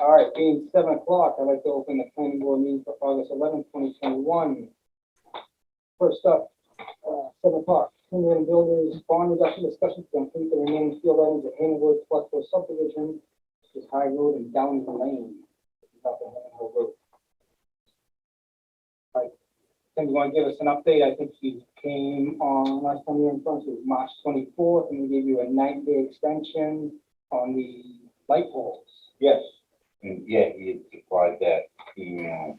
All right, being 7 o'clock, I'd like to open the planning board meeting for August 11th, 2021. First up, 7 o'clock, Timber and Builders bond reduction discussion to complete the remaining field items at Hayward Fletcher subdivision, which is High Road and Downey Lane. Up at Hayward Road. All right, Tim, you want to give us an update? I think you came on last time you were in front, it was March 24th, and we gave you a 9-day extension on the light poles. Yes, and yeah, he had supplied that email.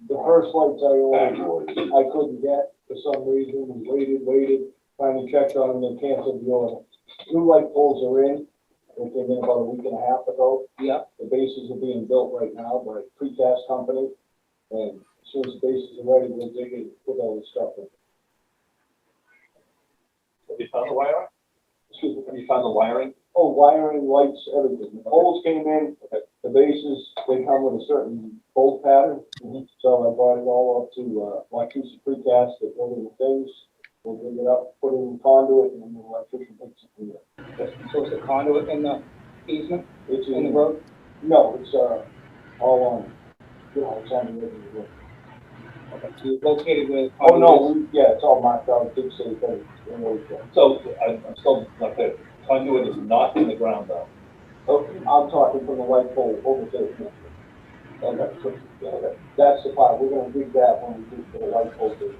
The first lights I ordered, I couldn't get for some reason. We waited, finally checked on them and canceled the order. New light poles are in. They came in about a week and a half ago. Yeah. The bases are being built right now by a precast company. And as soon as the bases are ready, we'll dig it, put all the stuff in. Have you found the wiring? Excuse me. Have you found the wiring? Oh, wiring, lights, everything. The poles came in, the bases, they come with a certain bolt pattern. So I brought it all up to, Wachusett Precast, they're building the things. We'll dig it up, put it in conduit, and then the electrician takes it from there. So is the conduit in the easement, It's in the road? No, it's, all on, it's on the edge of the road. Okay, so you're located with. Oh, no, yeah, it's all marked out, big safe, So I'm still not there. Conduit is not in the ground though. Oh, I'm talking from the light pole over to the. Okay, so, yeah, that's the part, we're gonna dig that when we do for the light pole things.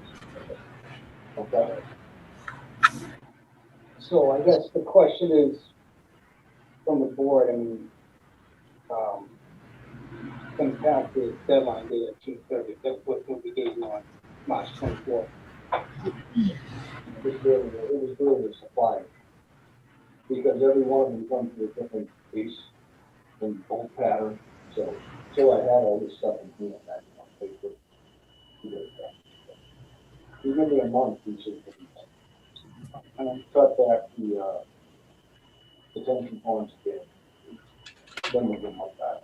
Okay? So I guess the question is, from the board, I mean, comes back to the deadline date of June 30th, that's what we gave you on March 24th. It was really the supplier. Because every one of them comes with a different piece and bolt pattern, so I had all this stuff in here, back on paper. You give me a month, you should, and I cut back the detention ponds again. Then we'll get my back.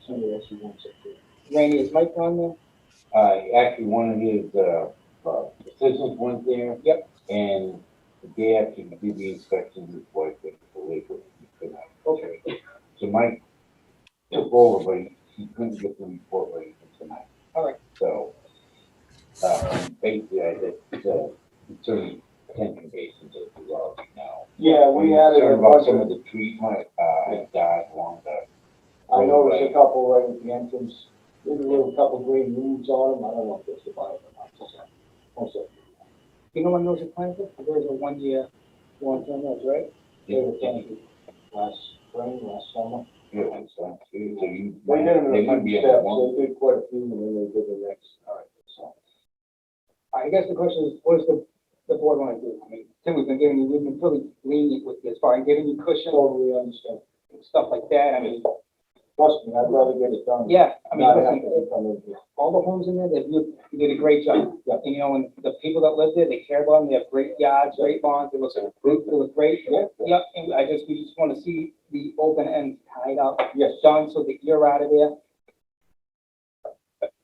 See what else he wants to do. Randy, is Mike on there? Actually, one of his, assistants went there. Yep. And the day after he did the inspection, his wife went to labor. He could not. Okay. So Mike took over, but he couldn't get the report ready for tonight. All right. So, basically, I did, certain attention basins as well now. Yeah, we added Concerned a about bunch some of, of the trees might, had died along the. I noticed a couple right at the entrance. There's a little couple green leaves on them. I don't know if that's the bio or not. One second. You know when those are planted? There's a 1-year warranty on those, right? They were planted last spring, last summer. Yeah, so you. They did them they in a might few be steps. able to- They did quite a few, and then they did the next. All right, so. I guess the question is, what does the board want to do? I mean, Tim, we've been really lenient with this, as far as giving you cushion, Totally understand. stuff like that. I mean, Trust me, I'd rather get it done. yeah, I mean, Not have listen, to come in here. all the homes in there, you did a great job. And, you know, and the people that live there, they care about them, they have great yards, great lawns, they look great. Yeah. Yeah, and we just want to see the open ends tied up, Yes. done, so that you're out of there.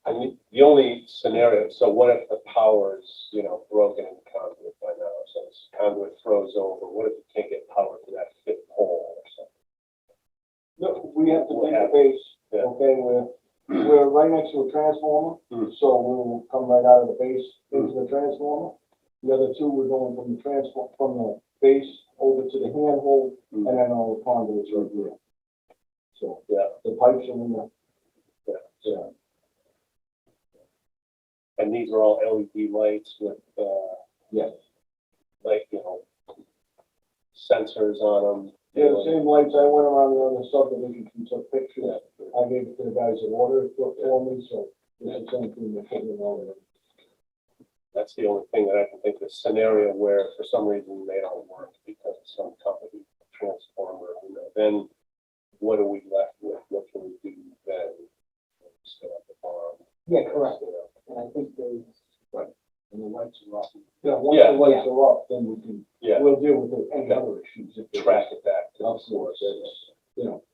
I mean, the only scenario, so what if the power's, broken in the conduit by now? So this conduit froze over, what if you can't get power to that fifth pole or something? No, we have to take a base, Yeah. okay, we're right next to a transformer, so we'll come right out of the base into the transformer. The other two, we're going from the base over to the handhold, and then all the conduits right here. So, Yeah. the pipes are in the, yeah. And these are all LED lights with, Yes. like, sensors on them. Yeah, the same lights, I went around the other subdivisions and took pictures. I gave it to the guys that ordered it for me, so it's the same thing they're putting it on there. That's the only thing that I can think of, a scenario where for some reason they don't work because of some company transformer, then what are we left with? What can we do then? Set up the farm. Yeah, correct. And I think And the lights are off. Yeah, once Yeah. the lights are off, then we can, Yeah, we'll deal with any other issues. If there's- track it back to the Of course, source. it's,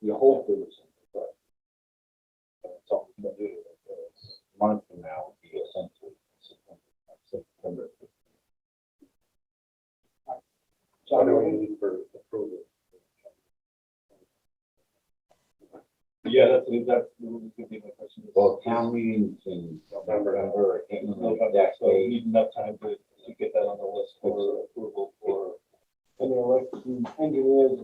you hope there is. That's all we can do. Month from now would be essentially September. What do we need for approval? see, that could be my question. Well, town meetings in November, I can't remember November, that so we date. need enough time to get that on the list for approval for. And the electric engineers,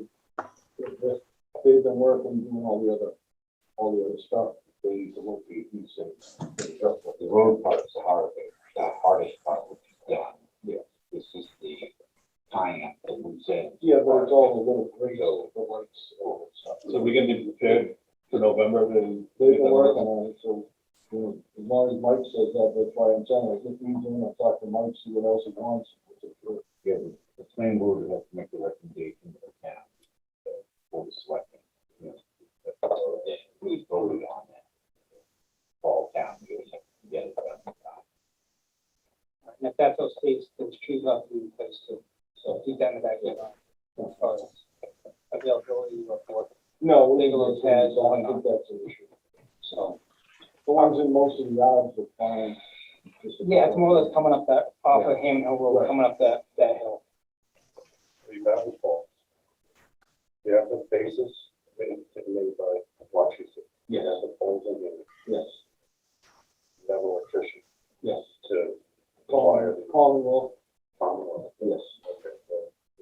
they've been working, doing all the other stuff. They need to look at, he said, the road part is the hardest part, which is done. Yeah. This is the tying up the loose ends. Yeah, but it's all the little grays, the lights, all that stuff. So we're gonna be prepared for November and. They've been working on it, so, you know, as long as Mike says that, that's why I'm saying, like, if he's in, I'll talk to Mike, see what else he wants. Yeah, the planning board would have to make a recommendation to the town for the selectmen. You know, we voted on that. All town, we have to get it done. And if that's those trees, those trees have to be replaced too. So keep that in the back of your mind. As far as availability or for, No, Legal I pads, don't think that's an issue. so. The ones in most of the yards are fine. Yeah, it's more or less coming up that, off of Hammond Hill Road, coming up that hill. The mountain falls. Yeah, the bases, made by Washington. Yes. The poles and the, Yes, you have an electrician yes. to wire the Calling off, Commonwealth. yes, Okay, so,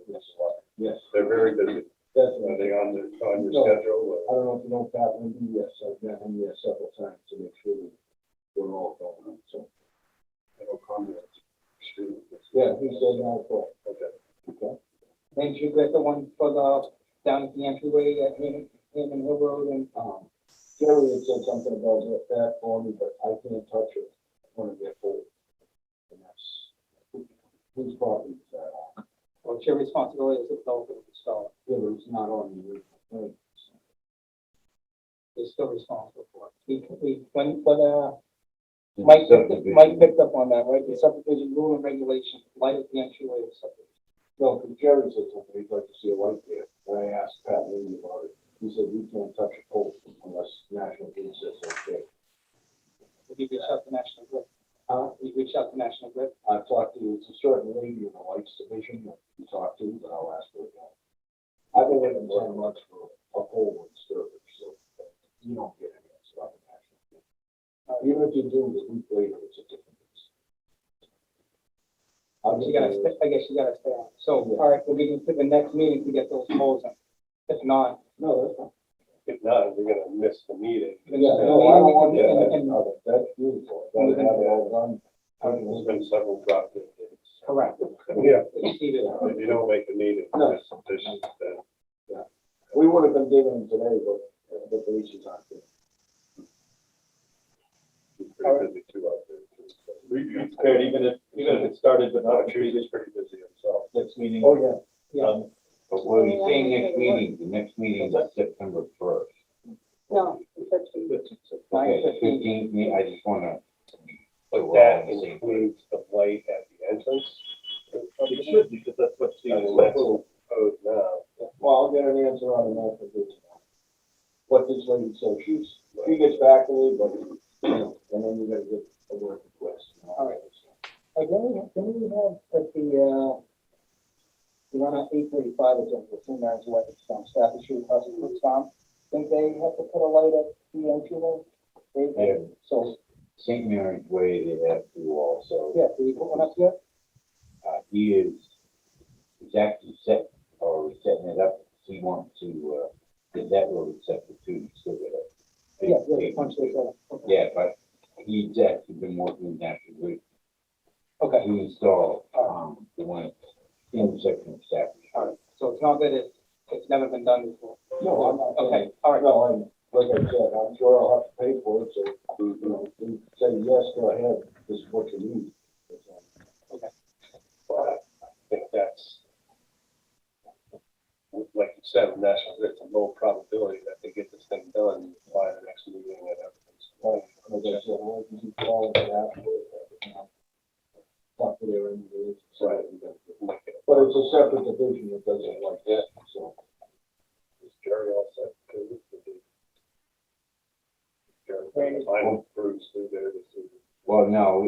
yes, why. yes. They're very busy. Are Definitely. they on your No. schedule? I don't know if you know Pat Lindy, yes, I've met him, yes, several times to make sure that we're all going on, so. I don't comment. Street. Yeah, he said no, but, Okay. okay. Then you get the one for the, down at the entryway at Hammond Hill Road and, Jerry had said something about that for me, but I can't touch it when it gets old. And that's, whose property is that on? well, it's your responsibility as a developer to install it. Yeah, but it's not on the original plan. You're still responsible for it. When Mike picked up on that, right? The subdivision rule and regulation, light at the entryway of subdivision. No, because Jerry said something, he'd like to see a light there, and I asked Pat Lindy about it. He said, we can't touch a pole unless National Grid says okay. Did you reach out to National Grid? You reached out to National Grid? I've talked to, it's a certain lady in the lights division that we talked to, but I'll ask her again. I've been waiting 10 months for a pole in Sturbridge, so you don't get any stuff in National Grid. Even if you do, the week later, it's a different piece. I guess you gotta stay on. So, all right, we'll give you to the next meeting to get those poles in. If not, No, that's fine. If not, you're gonna miss the meeting. Yeah, no, I don't want that, that's beautiful, I'd rather have it all done. There's been several drop dead dates. correct. Yeah. It's either- If you don't make the meeting, No. it's sufficient, then. We would have been digging them today, but the bases aren't there. It's pretty busy too out there. It's prepared, even if it started, but not Trees is pretty busy himself. next meeting. Oh, yeah. Yeah. But what he's saying next meeting, the next meeting is September 1st. No, it's actually, Okay, the 15th, I just wanna. But that includes the light at the entrance. It should, because that's what's I mean, that's proposed now. Well, I'll get an answer on the matter this now. What this lady said, she gets back to me, but, you know, and then you gotta get a word request. You know, All right. Can we have at the, we run on 835, it's over 2 miles away from Stafford Street, across the Cook's Farm. Think they have to put a light at the entryway? Yeah. So, St. Mary's Way, they have to also. yeah, do you put one up yet? He's actually set, or he's setting it up, he wants to, get that road accepted too, still get it. Yeah, punch this up. Okay. Yeah, but he's actually been working with National Grid Okay, to install, the one intersection of Stafford. all right. So it's not that it's never been done before. No, I'm not. Okay, all right. No, like I said, I'm sure I'll have to pay for it, so, you know, you say, yes, go ahead, this is what you need. But I think that's, like you said, with National Grid, it's a low probability that they get this thing done by the next meeting and everything's. Like I said, well, you can call and ask for it, you know, talk to their engineers. Right. But it's a separate division that does it like that, so. Is Jerry all set? Jerry, final crews through there to see. Well, no,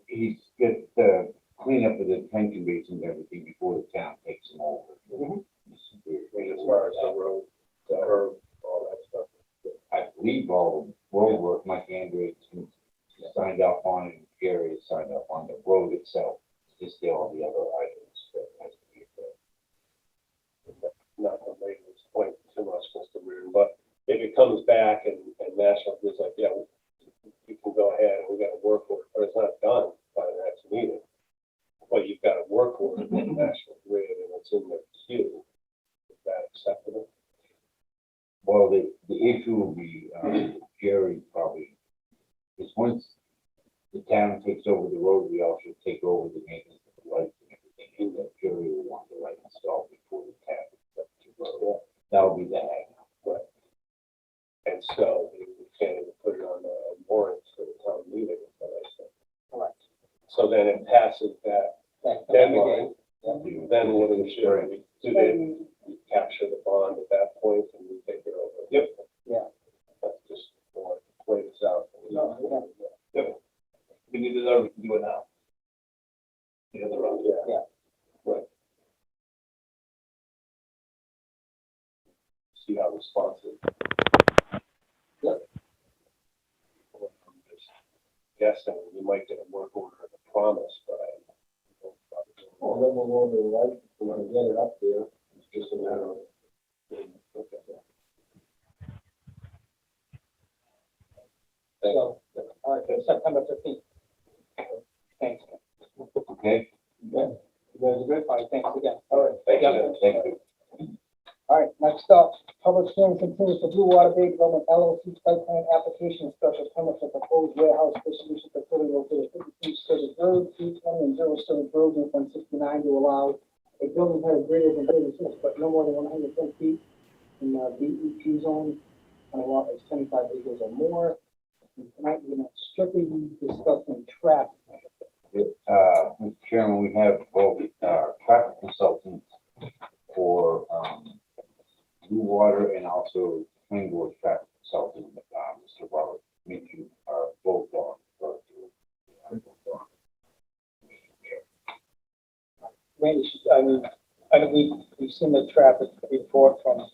he's got, clean up of the detention basins and everything before the town takes them over. Mhm. I mean, as far as the road, the curb, all that stuff. I believe all the road work, Mike Andre signed up on, and Gary signed up on the road itself. Just all the other items that has to be there. Not to make this point too much, Mr. Reardon, but if it comes back and National Grid's like, yeah, you can go ahead and we got to work with it, but it's not done by the next meeting. But you've got to work with it with National Grid and it's in the queue. Is that acceptable? Well, the issue will be, Jerry probably, is once the town takes over the road, we also take over the maintenance of the lights and everything, and that Jerry will want the light installed before the town is up to road. That'll be the hang. Right. And so we can't even put it on the warrant for the town meeting, is what I said. Correct. So then it passes that deadline. Yeah. Then what do we do? They capture the bond at that point and we take it over? Yep. Yeah. That's just for play this out. No, yeah. Yep. We need to know, we can do it now. The other road. Yeah. Yeah. Right. See how responsive. Yep. I'm just guessing we might get a work order and a promise, but I don't know. Well, then we'll order the light, we're gonna get it up there, it's just a matter of. So, all right, September 15th. Thanks. Okay? Yeah. You guys are good? All right, thanks again. All right. Thank Yeah. you. Thank you. All right, next up, public hearing continues for Blue Water Bay Development LLC site plan application and special permit for proposed warehouse distribution facility located at 53 Sturbridge Road, 320 and 0 Sturbridge Road, Unit 169, to allow a building height greater than 36, but no more than 110 feet in the BEP zone on a lot of 75 acres or more. And tonight, we're going to strictly be discussing traffic. Mr. Chairman, we have both, traffic consultants for, Blue Water and also Plain Board traffic consultant, Mr. Robert Mitchell, are both on. Randy, I mean, we've seen the traffic report from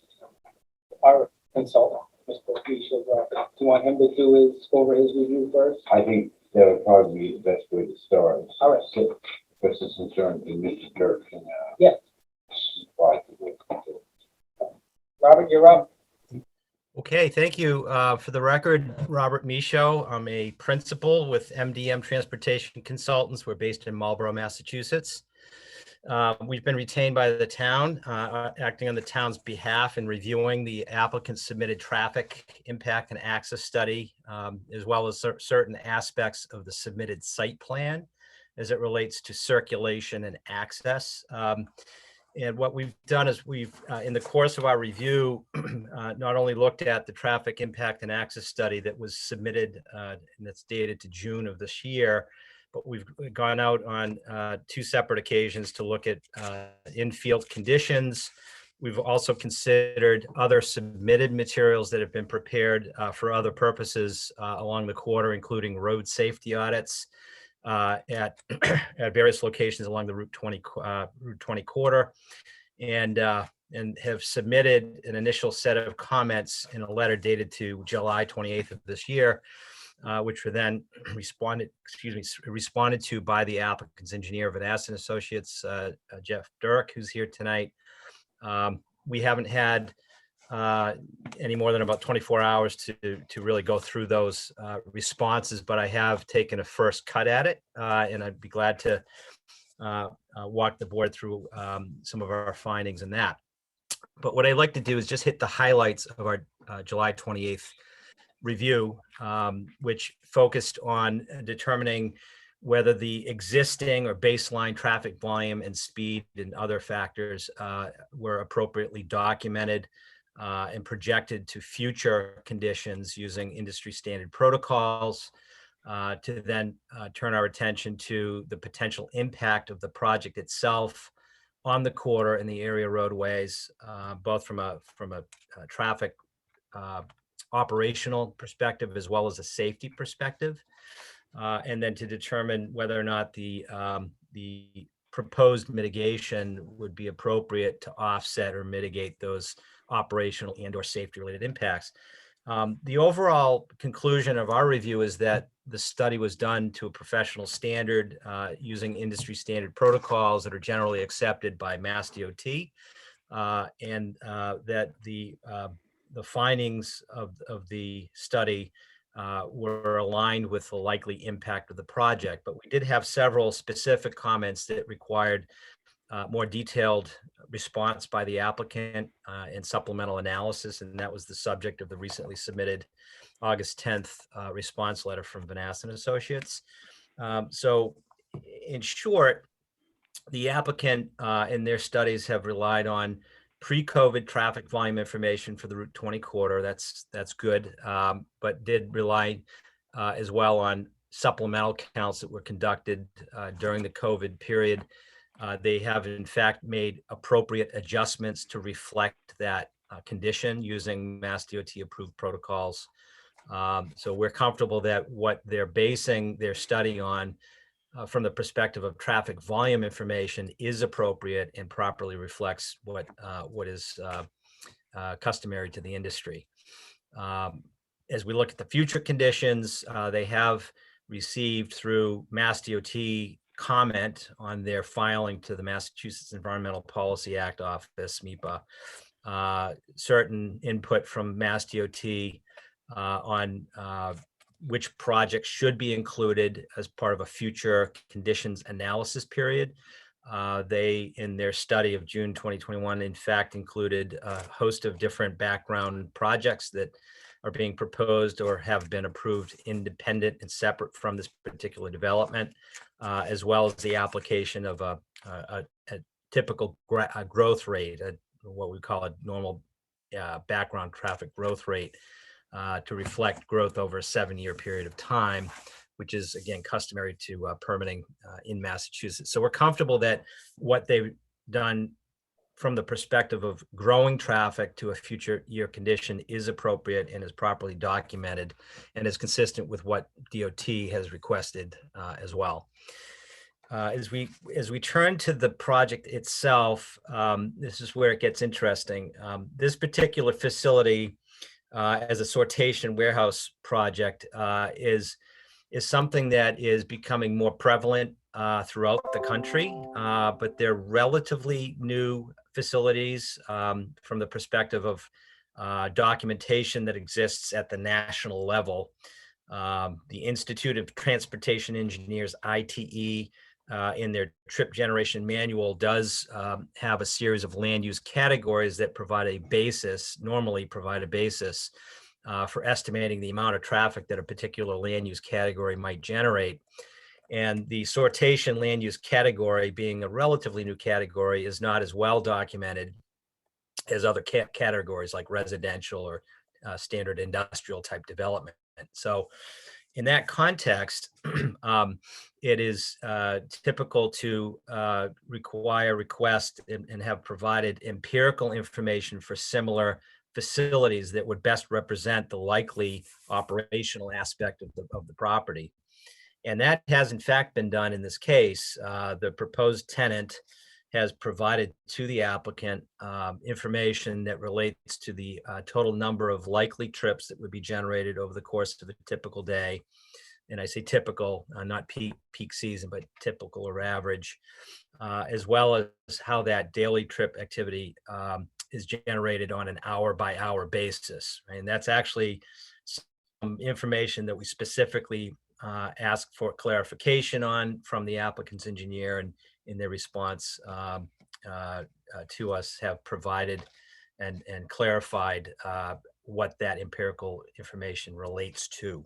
our consultant, Mr. Fisher. Do you want him to do go over his review first? I think that would probably be the best way to start. All right. So, for this concern, to Mr. Dirk and, Yeah. reply to it. Robert, you're up. Okay, thank you. For the record, Robert Michaud. I'm a principal with MDM Transportation Consultants. We're based in Marlborough, Massachusetts. We've been retained by the town, acting on the town's behalf in reviewing the applicant's submitted traffic impact and access study, as well as certain aspects of the submitted site plan as it relates to circulation and access. And what we've done is we've, in the course of our review, not only looked at the traffic impact and access study that was submitted and that's dated to June of this year, but we've gone out on two separate occasions to look at in-field conditions. We've also considered other submitted materials that have been prepared for other purposes along the quarter, including road safety audits at various locations along the Route 20 corridor, and have submitted an initial set of comments in a letter dated to July 28th of this year, which were then responded to by the applicant's engineer, Vanessa and Associates, Jeff Dirk, who's here tonight. We haven't had any more than about 24 hours to really go through those responses, but I have taken a first cut at it, and I'd be glad to walk the board through some of our findings in that. But what I'd like to do is just hit the highlights of our July 28th review, which focused on determining whether the existing or baseline traffic volume and speed and other factors were appropriately documented and projected to future conditions using industry standard protocols, to then turn our attention to the potential impact of the project itself on the quarter and the area roadways, both from a traffic operational perspective as well as a safety perspective, and then to determine whether or not the proposed mitigation would be appropriate to offset or mitigate those operational and or safety related impacts. The overall conclusion of our review is that the study was done to a professional standard using industry standard protocols that are generally accepted by Mass DOT, and that the findings of the study were aligned with the likely impact of the project. But we did have several specific comments that required more detailed response by the applicant and supplemental analysis, and that was the subject of the recently submitted August 10th response letter from Vanass and Associates. So in short, the applicant in their studies have relied on pre-COVID traffic volume information for the Route 20 corridor. That's good, but did rely as well on supplemental counts that were conducted during the COVID period. They have in fact made appropriate adjustments to reflect that condition using Mass DOT approved protocols. So we're comfortable that what they're basing their study on from the perspective of traffic volume information is appropriate and properly reflects what is customary to the industry. As we look at the future conditions, they have received through Mass DOT comment on their filing to the Massachusetts Environmental Policy Act Office, MEPA, certain input from Mass DOT on which projects should be included as part of a future conditions analysis period. They, in their study of June 2021, in fact, included a host of different background projects that are being proposed or have been approved independent and separate from this particular development, as well as the application of a typical growth rate, what we call a normal background traffic growth rate, to reflect growth over a 7-year period of time, which is, again, customary to permitting in Massachusetts. So we're comfortable that what they've done from the perspective of growing traffic to a future year condition is appropriate and is properly documented and is consistent with what DOT has requested as well. As we turn to the project itself, this is where it gets interesting. This particular facility as a sortation warehouse project is something that is becoming more prevalent throughout the country, but they're relatively new facilities from the perspective of documentation that exists at the national level. The Institute of Transportation Engineers, ITE, in their trip generation manual does have a series of land use categories that normally provide a basis for estimating the amount of traffic that a particular land use category might generate. And the sortation land use category, being a relatively new category, is not as well documented as other categories like residential or standard industrial type development. So in that context, it is typical to request and have provided empirical information for similar facilities that would best represent the likely operational aspect of the property. And that has in fact been done in this case. The proposed tenant has provided to the applicant information that relates to the total number of likely trips that would be generated over the course of a typical day. And I say typical, not peak season, but typical or average, as well as how that daily trip activity is generated on an hour by hour basis. And that's actually some information that we specifically ask for clarification on from the applicant's engineer, and in their response to us have provided and clarified what that empirical information relates to.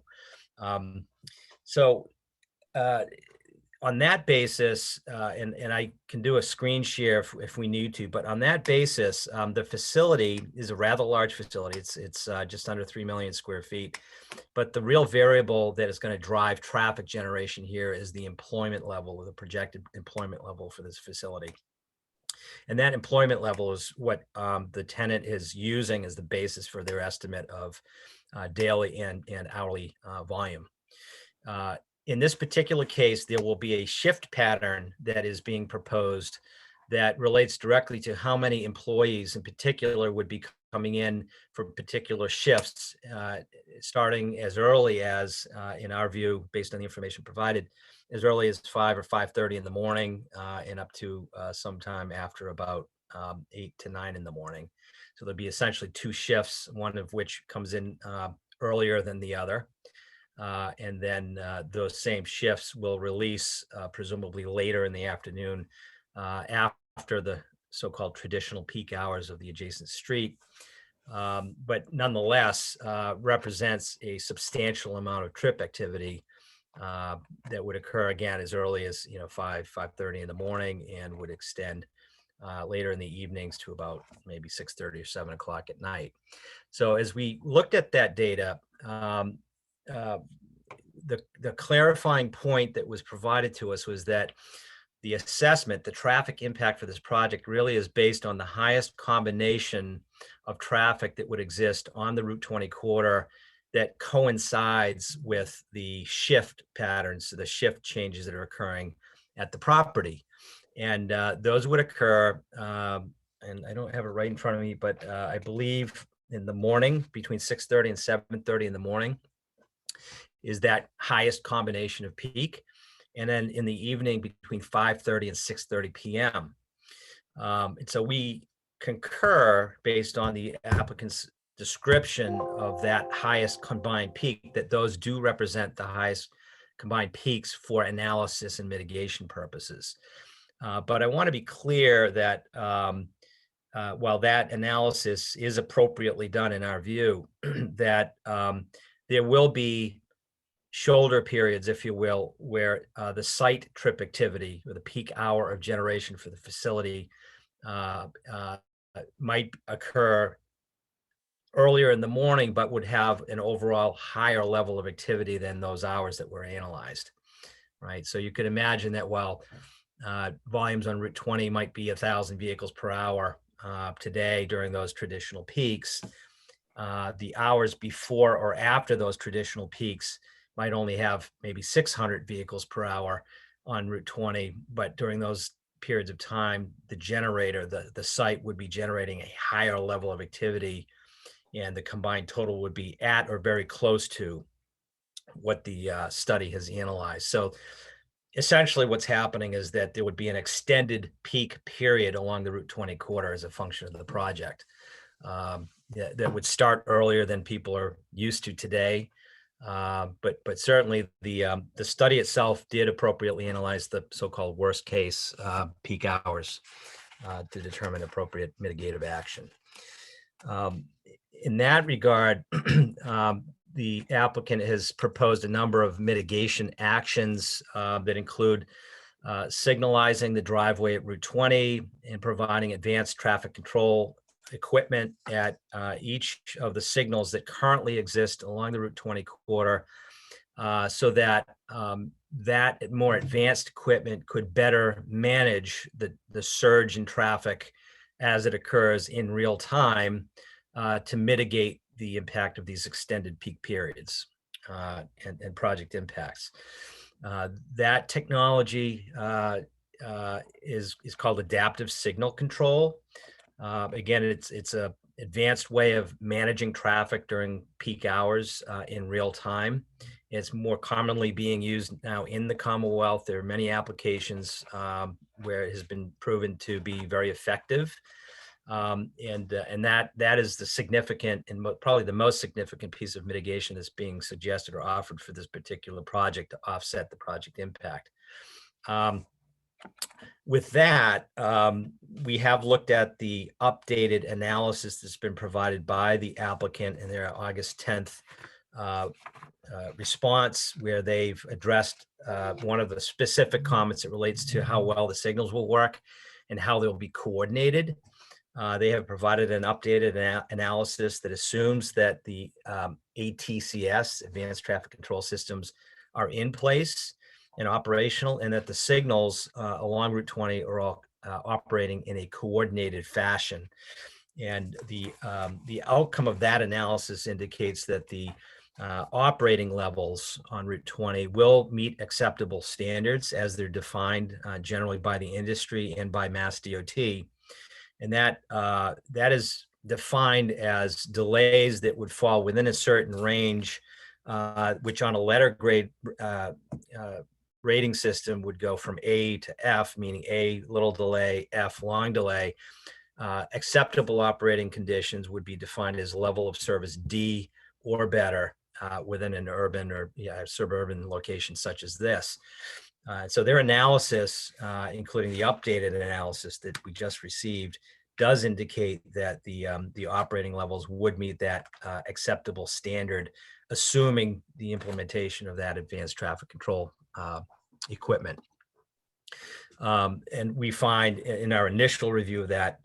So on that basis, and I can do a screen share if we need to, but on that basis, the facility is a rather large facility. It's just under 3 million square feet. But the real variable that is going to drive traffic generation here is the employment level, or the projected employment level for this facility. And that employment level is what the tenant is using as the basis for their estimate of daily and hourly volume. In this particular case, there will be a shift pattern that is being proposed that relates directly to how many employees in particular would be coming in for particular shifts, starting as early as, in our view, based on the information provided, as early as 5 or 5:30 in the morning, and up to sometime after about 8 to 9 in the morning. So there'll be essentially 2 shifts, one of which comes in earlier than the other. And then those same shifts will release presumably later in the afternoon, after the so-called traditional peak hours of the adjacent street. But nonetheless, represents a substantial amount of trip activity that would occur again as early as 5:30 in the morning, and would extend later in the evenings to about maybe 6:30 or 7 o'clock at night. So as we looked at that data, the clarifying point that was provided to us was that the assessment, the traffic impact for this project, really is based on the highest combination of traffic that would exist on the Route 20 corridor that coincides with the shift patterns, so the shift changes that are occurring at the property. And those would occur, and I don't have it right in front of me, but I believe in the morning between 6:30 and 7:30 in the morning is that highest combination of peak. And then in the evening between 5:30 and 6:30 p.m. And so we concur, based on the applicant's description of that highest combined peak, that those do represent the highest combined peaks for analysis and mitigation purposes. But I want to be clear that while that analysis is appropriately done in our view, that there will be shoulder periods, if you will, where the site trip activity, or the peak hour of generation for the facility, might occur earlier in the morning, but would have an overall higher level of activity than those hours that were analyzed, right? So you could imagine that while volumes on Route 20 might be 1,000 vehicles per hour today during those traditional peaks, the hours before or after those traditional peaks might only have maybe 600 vehicles per hour on Route 20, but during those periods of time, the generator, the site would be generating a higher level of activity, and the combined total would be at or very close to what the study has analyzed. So essentially what's happening is that there would be an extended peak period along the Route 20 corridor as a function of the project. That would start earlier than people are used to today. But certainly the study itself did appropriately analyze the so-called worst case peak hours to determine appropriate mitigative action. In that regard, the applicant has proposed a number of mitigation actions that include signalizing the driveway at Route 20 and providing advanced traffic control equipment at each of the signals that currently exist along the Route 20 corridor, so that that more advanced equipment could better manage the surge in traffic as it occurs in real time, to mitigate the impact of these extended peak periods and project impacts. That technology is called adaptive signal control. Again, it's a advanced way of managing traffic during peak hours in real time. It's more commonly being used now in the Commonwealth. There are many applications where it has been proven to be very effective. And that is the significant and probably the most significant piece of mitigation that's being suggested or offered for this particular project to offset the project impact. With that, we have looked at the updated analysis that's been provided by the applicant in their August 10th response, where they've addressed one of the specific comments that relates to how well the signals will work and how they'll be coordinated. They have provided an updated analysis that assumes that the ATCS, Advanced Traffic Control Systems, are in place and operational, and that the signals along Route 20 are all operating in a coordinated fashion. And the outcome of that analysis indicates that the operating levels on Route 20 will meet acceptable standards as they're defined generally by the industry and by Mass DOT. And that is defined as delays that would fall within a certain range, which on a letter grade rating system would go from A to F, meaning A, little delay, F, long delay. Acceptable operating conditions would be defined as level of service D or better within an urban or suburban location such as this. So their analysis, including the updated analysis that we just received, does indicate that the operating levels would meet that acceptable standard, assuming the implementation of that advanced traffic control equipment. And we find in our initial review of that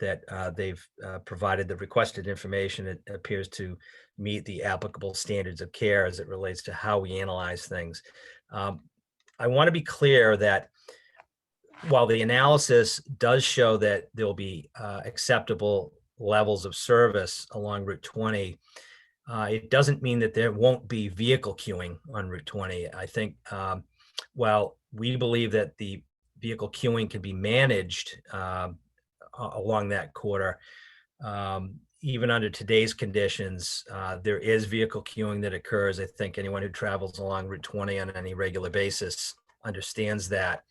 they've provided the requested information. It appears to meet the applicable standards of care as it relates to how we analyze things. I want to be clear that while the analysis does show that there'll be acceptable levels of service along Route 20, it doesn't mean that there won't be vehicle queuing on Route 20. I think while we believe that the vehicle queuing can be managed along that corridor, even under today's conditions, there is vehicle queuing that occurs. I think anyone who travels along Route 20 on any regular basis understands that,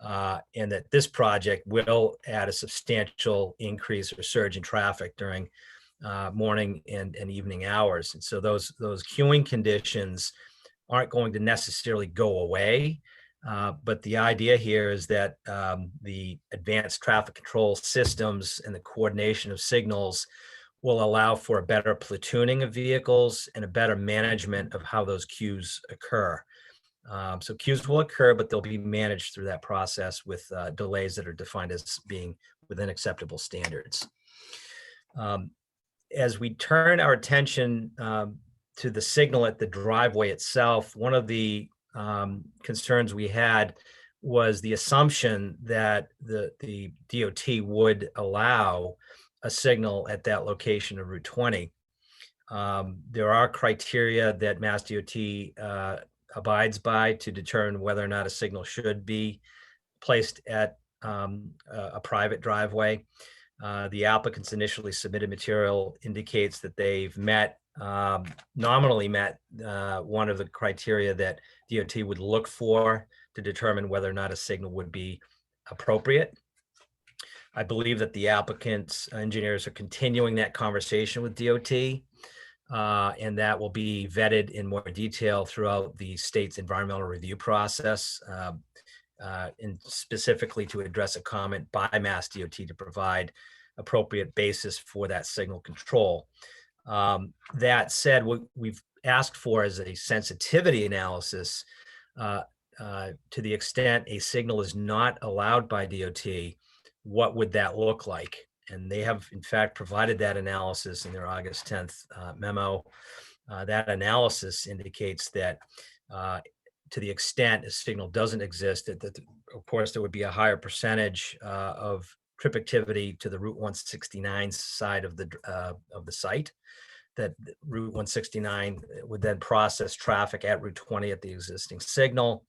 and that this project will add a substantial increase or surge in traffic during morning and evening hours. And so those queuing conditions aren't going to necessarily go away. But the idea here is that the advanced traffic control systems and the coordination of signals will allow for a better platooning of vehicles and a better management of how those queues occur. So queues will occur, but they'll be managed through that process with delays that are defined as being within acceptable standards. As we turn our attention to the signal at the driveway itself, one of the concerns we had was the assumption that the DOT would allow a signal at that location of Route 20. There are criteria that Mass DOT abides by to determine whether or not a signal should be placed at a private driveway. The applicants initially submitted material indicates that they've nominally met one of the criteria that DOT would look for to determine whether or not a signal would be appropriate. I believe that the applicants' engineers are continuing that conversation with DOT, and that will be vetted in more detail throughout the state's environmental review process, and specifically to address a comment by Mass DOT to provide appropriate basis for that signal control. That said, what we've asked for is a sensitivity analysis to the extent a signal is not allowed by DOT. What would that look like? And they have, in fact, provided that analysis in their August 10th memo. That analysis indicates that to the extent a signal doesn't exist, that of course there would be a higher percentage of trip activity to the Route 169 side of the site. That Route 169 would then process traffic at Route 20 at the existing signal.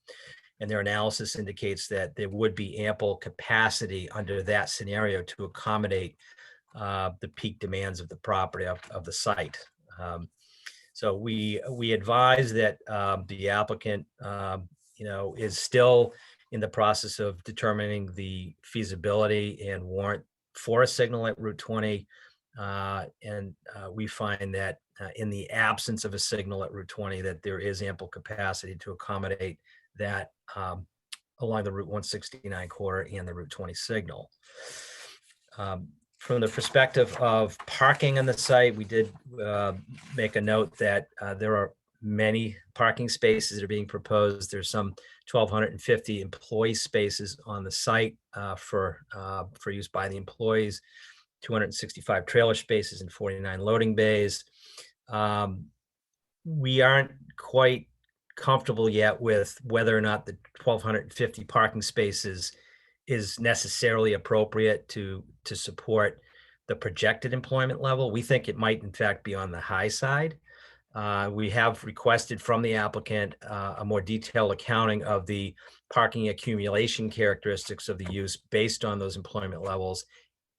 And their analysis indicates that there would be ample capacity under that scenario to accommodate the peak demands of the property of the site. So we advise that the applicant, is still in the process of determining the feasibility and warrant for a signal at Route 20. And we find that in the absence of a signal at Route 20, that there is ample capacity to accommodate that along the Route 169 corridor and the Route 20 signal. From the perspective of parking on the site, we did make a note that there are many parking spaces that are being proposed. There's some 1,250 employee spaces on the site for use by the employees, 265 trailer spaces and 49 loading bays. We aren't quite comfortable yet with whether or not the 1,250 parking spaces is necessarily appropriate to support the projected employment level. We think it might in fact be on the high side. We have requested from the applicant a more detailed accounting of the parking accumulation characteristics of the use based on those employment levels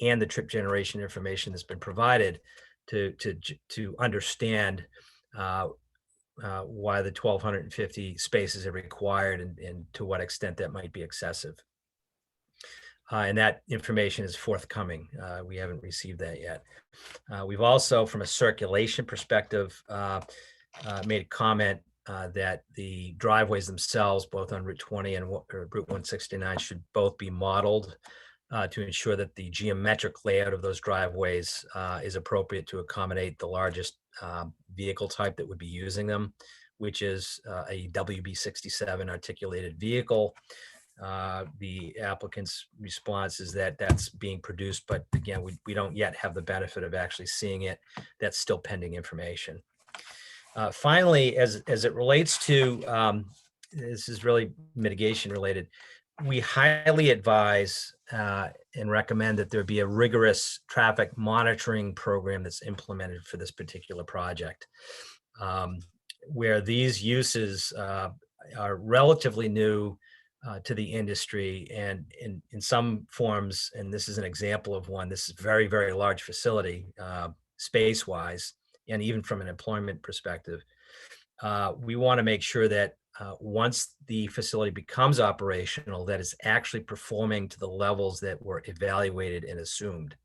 and the trip generation information that's been provided to understand why the 1,250 spaces are required and to what extent that might be excessive. And that information is forthcoming. We haven't received that yet. We've also, from a circulation perspective, made a comment that the driveways themselves, both on Route 20 and Route 169, should both be modeled to ensure that the geometric layout of those driveways is appropriate to accommodate the largest vehicle type that would be using them, which is a WB67 articulated vehicle. The applicant's response is that that's being produced, but again, we don't yet have the benefit of actually seeing it. That's still pending information. Finally, as it relates to, this is really mitigation related, we highly advise and recommend that there be a rigorous traffic monitoring program that's implemented for this particular project, where these uses are relatively new to the industry, and in some forms, and this is an example of one, this is very, very large facility space-wise, and even from an employment perspective. We want to make sure that once the facility becomes operational, that it's actually performing to the levels that were evaluated and assumed.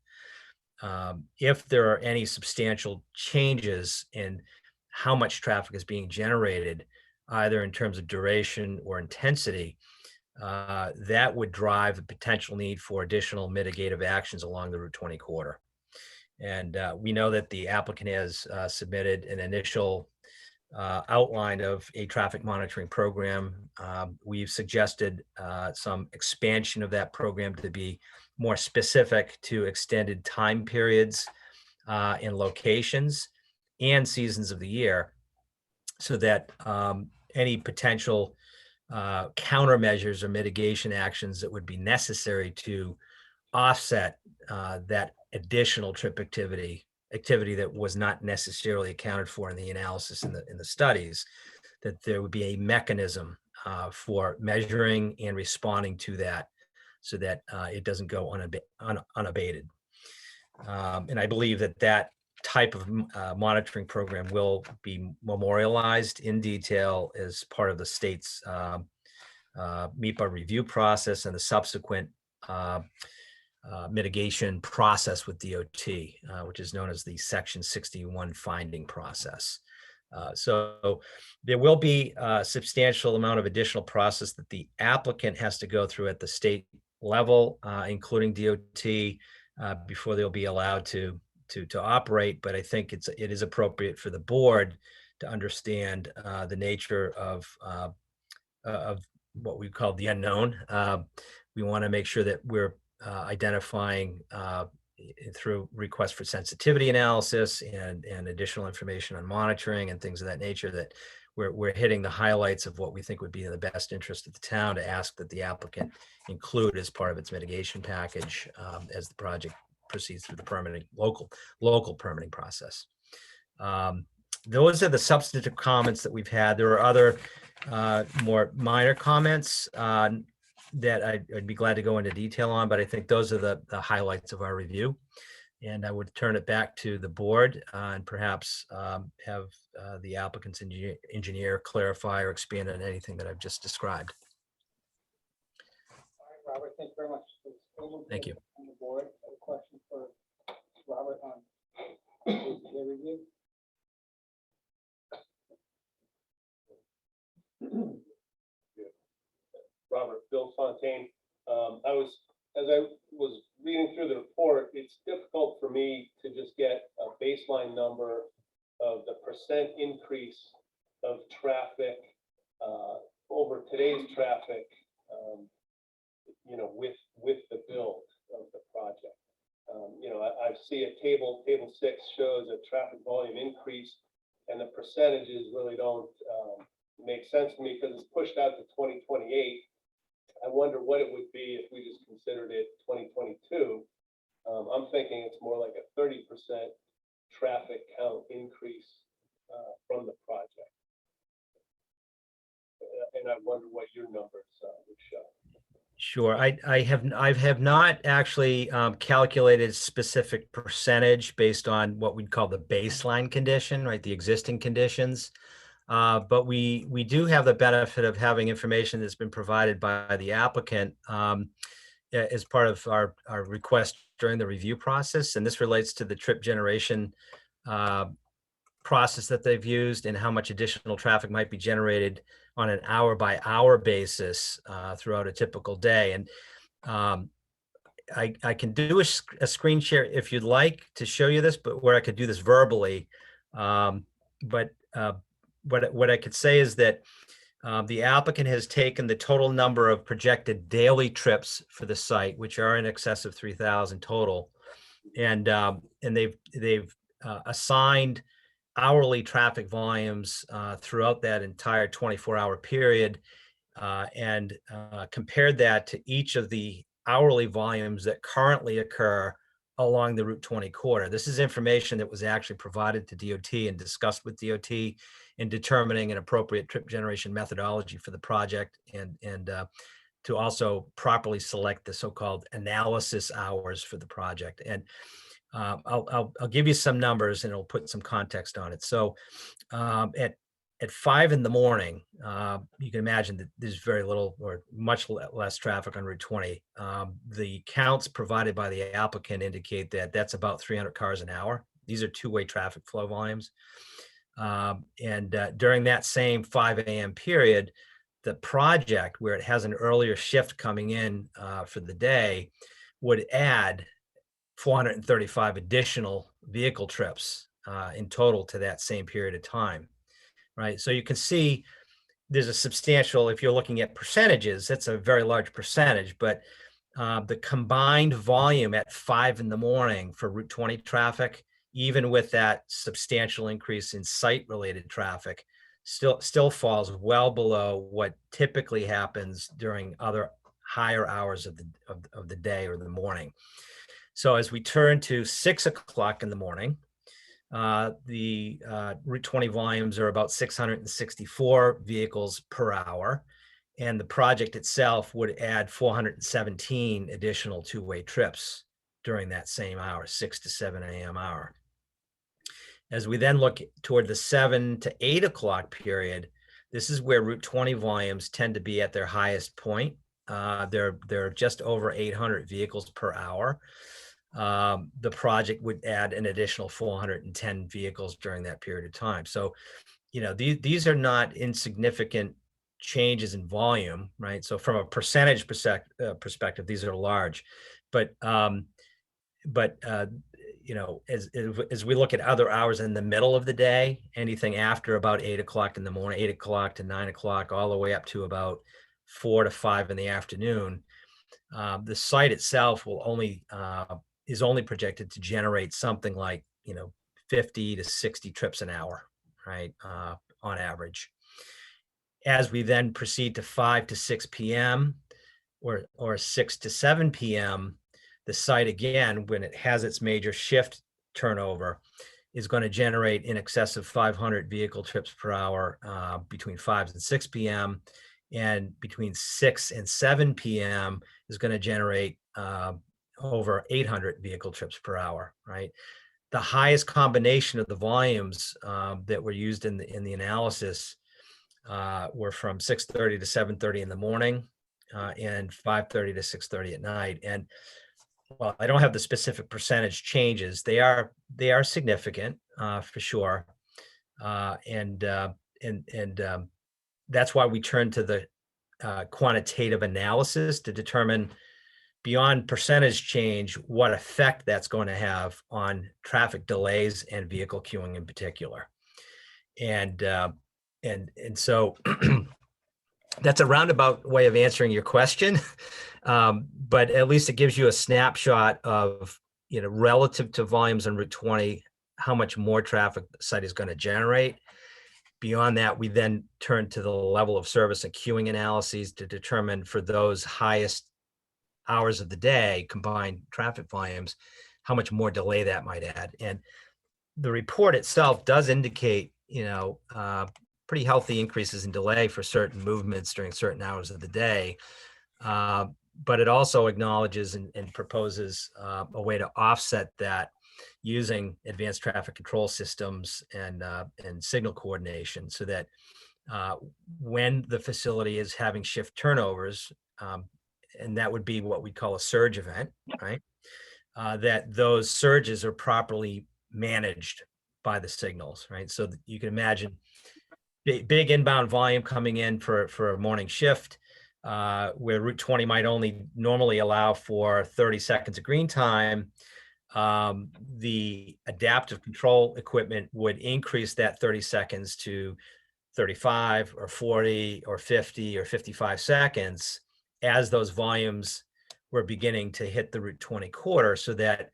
If there are any substantial changes in how much traffic is being generated, either in terms of duration or intensity, that would drive the potential need for additional mitigative actions along the Route 20 corridor. And we know that the applicant has submitted an initial outline of a traffic monitoring program. We've suggested some expansion of that program to be more specific to extended time periods and locations and seasons of the year, so that any potential countermeasures or mitigation actions that would be necessary to offset that additional trip activity that was not necessarily accounted for in the analysis in the studies, that there would be a mechanism for measuring and responding to that, so that it doesn't go unabated. And I believe that type of monitoring program will be memorialized in detail as part of the state's MEPA review process and the subsequent mitigation process with DOT, which is known as the Section 61 finding process. So there will be a substantial amount of additional process that the applicant has to go through at the state level, including DOT, before they'll be allowed to operate. But I think it is appropriate for the board to understand the nature of what we call the unknown. We want to make sure that we're identifying through requests for sensitivity analysis and additional information on monitoring and things of that nature, that we're hitting the highlights of what we think would be in the best interest of the town, to ask that the applicant include as part of its mitigation package as the project proceeds through the permitting local permitting process. Those are the substantive comments that we've had. There are other more minor comments that I'd be glad to go into detail on, but I think those are the highlights of our review. And I would turn it back to the board and perhaps have the applicant's engineer clarify or expand on anything that I've just described. All right, Robert, thank you very much. Thank you. On the board, I have a question for Robert on the review. Robert, Bill Fontaine. As I was reading through the report, it's difficult for me to just get a baseline number of the percent increase of traffic over today's traffic, with the build of the project. I see a table 6 shows a traffic volume increase, and the percentages really don't make sense to me because it's pushed out to 2028. I wonder what it would be if we just considered it 2022. I'm thinking it's more like a 30% traffic count increase from the and I wonder what your numbers would show. Sure. I have not actually calculated specific percentage based on what we'd call the baseline condition, right? The existing conditions. But we do have the benefit of having information that's been provided by the applicant as part of our request during the review process. And this relates to the trip generation process that they've used and how much additional traffic might be generated on an hour by hour basis throughout a typical day. And I can do a screen share if you'd like to show you this, but where I could do this verbally. But what I could say is that the applicant has taken the total number of projected daily trips for the site, which are in excess of 3,000 total, and they've assigned hourly traffic volumes throughout that entire 24-hour period, and compared that to each of the hourly volumes that currently occur along the Route 20 corridor. This is information that was actually provided to DOT and discussed with DOT in determining an appropriate trip generation methodology for the project, and to also properly select the so-called analysis hours for the project. And I'll give you some numbers and it'll put some context on it. So at 5 in the morning, you can imagine that there's very little or much less traffic on Route 20. The counts provided by the applicant indicate that that's about 300 cars an hour. These are two-way traffic flow volumes. During that same 5 a.m. period, the project, where it has an earlier shift coming in for the day, would add 435 additional vehicle trips in total to that same period of time, right? So you can see there's a substantial, if you're looking at percentages, that's a very large percentage, but the combined volume at 5 in the morning for Route 20 traffic, even with that substantial increase in site-related traffic, still falls well below what typically happens during other higher hours of the day or the morning. So as we turn to 6 o'clock in the morning, the Route 20 volumes are about 664 vehicles per hour, and the project itself would add 417 additional two-way trips during that same hour, 6 to 7 a.m. hour. As we then look toward the 7 to 8 o'clock period, this is where Route 20 volumes tend to be at their highest point. They're just over 800 vehicles per hour. The project would add an additional 410 vehicles during that period of time. So, you know, these are not insignificant changes in volume, right? So from a percentage perspective, these are large, but you know, as we look at other hours in the middle of the day, anything after about 8 o'clock in the morning, 8 o'clock to 9 o'clock, all the way up to about 4 to 5 in the afternoon, the site itself is only projected to generate something like, you know, 50 to 60 trips an hour, right, on average. As we then proceed to 5 to 6 p.m. or 6 to 7 p.m., the site, again, when it has its major shift turnover, is going to generate in excess of 500 vehicle trips per hour between 5 and 6 p.m. And between 6 and 7 p.m. is going to generate over 800 vehicle trips per hour, right? The highest combination of the volumes that were used in the analysis were from 6:30 to 7:30 in the morning and 5:30 to 6:30 at night. And well, I don't have the specific percentage changes. They are significant for sure, and that's why we turn to the quantitative analysis to determine, beyond percentage change, what effect that's going to have on traffic delays and vehicle queuing in particular. And so that's a roundabout way of answering your question, but at least it gives you a snapshot of, you know, relative to volumes on Route 20, how much more traffic the site is going to generate. Beyond that, we then turn to the level of service and queuing analyses to determine, for those highest hours of the day, combined traffic volumes, how much more delay that might add. And the report itself does indicate, you know, pretty healthy increases in delay for certain movements during certain hours of the day. But it also acknowledges and proposes a way to offset that using advanced traffic control systems and signal coordination, so that when the facility is having shift turnovers, and that would be what we call a surge event, right? That those surges are properly managed by the signals, right? So that you can imagine big inbound volume coming in for a morning shift, where Route 20 might only normally allow for 30 seconds of green time. The adaptive control equipment would increase that 30 seconds to 35 or 40 or 50 or 55 seconds as those volumes were beginning to hit the Route 20 corridor, so that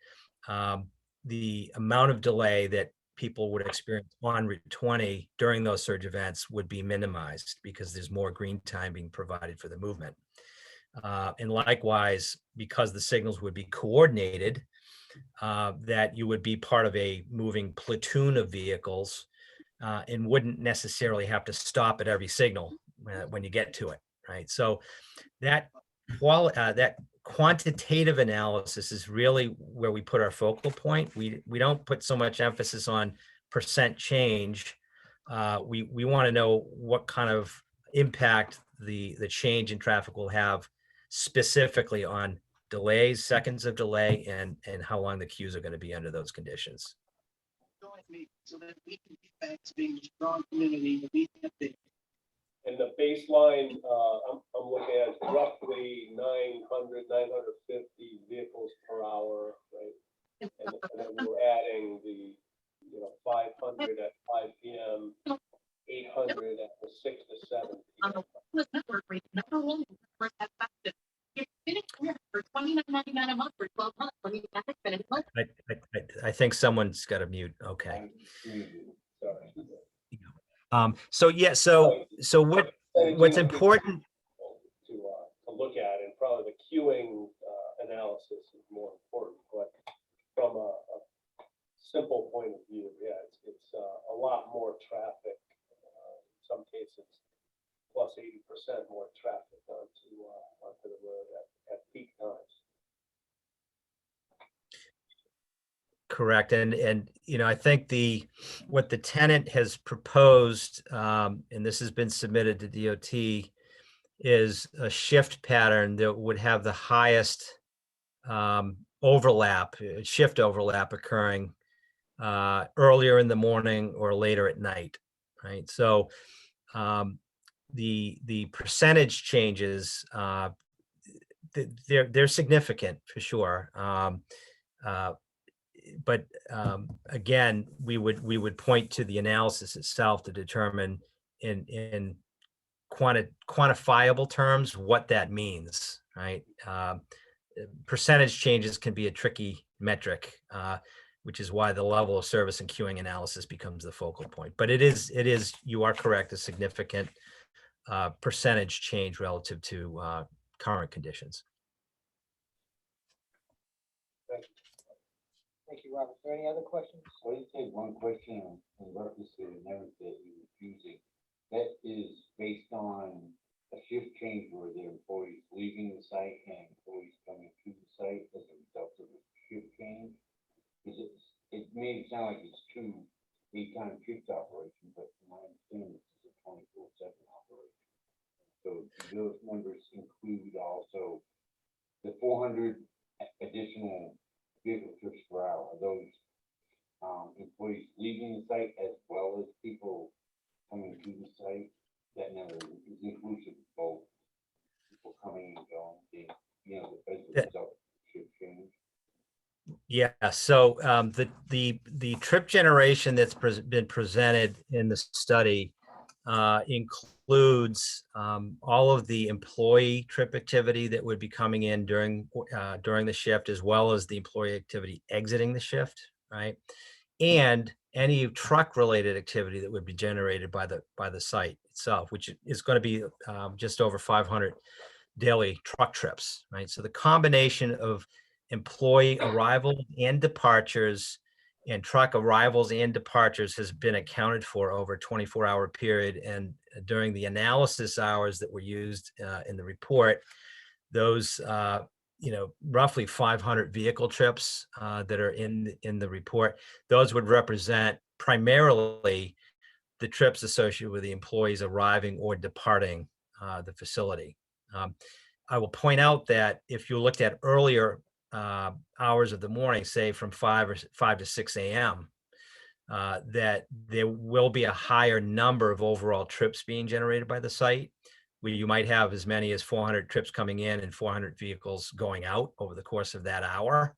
the amount of delay that people would experience on Route 20 during those surge events would be minimized, because there's more green time being provided for the movement. And likewise, because the signals would be coordinated, that you would be part of a moving platoon of vehicles, and wouldn't necessarily have to stop at every signal when you get to it, right? So that quantitative analysis is really where we put our focal point. We don't put so much emphasis on percent change. We want to know what kind of impact the change in traffic will have specifically on delays, seconds of delay, and how long the queues are going to be under those conditions. So that we can get back to being a strong community that we have been. And the baseline, I'm looking at roughly 950 vehicles per hour, right? And then we're adding the, 500 at 5 p.m., 800 at the 6 to 7 p.m. Network rate, number one, first that's effective. You're finished for $29.99 a month for 12 months. When you have to finish month. I think someone's got to mute. Okay. Sorry. So what's important? To look at, and probably the queuing analysis is more important, but from a simple point of view, yeah, it's a lot more traffic, in some cases, plus 80% more traffic onto the road at peak times. Correct. And I think what the tenant has proposed, and this has been submitted to DOT, is a shift pattern that would have the highest shift overlap occurring earlier in the morning or later at night, right? So the percentage changes, they're significant for sure. But again, we would point to the analysis itself to determine in quantifiable terms what that means, right? Percentage changes can be a tricky metric, which is why the level of service and queuing analysis becomes the focal point. But it is, you are correct, a significant percentage change relative to current conditions. Thank you, Robert. Are there any other questions? So you take one question in reference to the narrative that you were using. That is based on a shift change where the employees leaving the site and employees coming to the site as a result of the shift change. Because it may sound like it's two 8-time shift operations, but from my understanding, it's a 24/7 operation. So those numbers include also the 400 additional vehicle trips per hour. Are those employees leaving the site as well as people coming to the site? That number is inclusive of both people coming and going, as a result of shift change. Yeah, so the trip generation that's been presented in the study includes all of the employee trip activity that would be coming in during the shift, as well as the employee activity exiting the shift, right? And any truck related activity that would be generated by the site itself, which is going to be just over 500 daily truck trips, right? So the combination of employee arrival and departures and truck arrivals and departures has been accounted for over a 24-hour period. And during the analysis hours that were used in the report, those, roughly 500 vehicle trips that are in the report, those would represent primarily the trips associated with the employees arriving or departing the facility. I will point out that if you looked at earlier hours of the morning, say from 5 to 6 a.m., that there will be a higher number of overall trips being generated by the site, where you might have as many as 400 trips coming in and 400 vehicles going out over the course of that hour.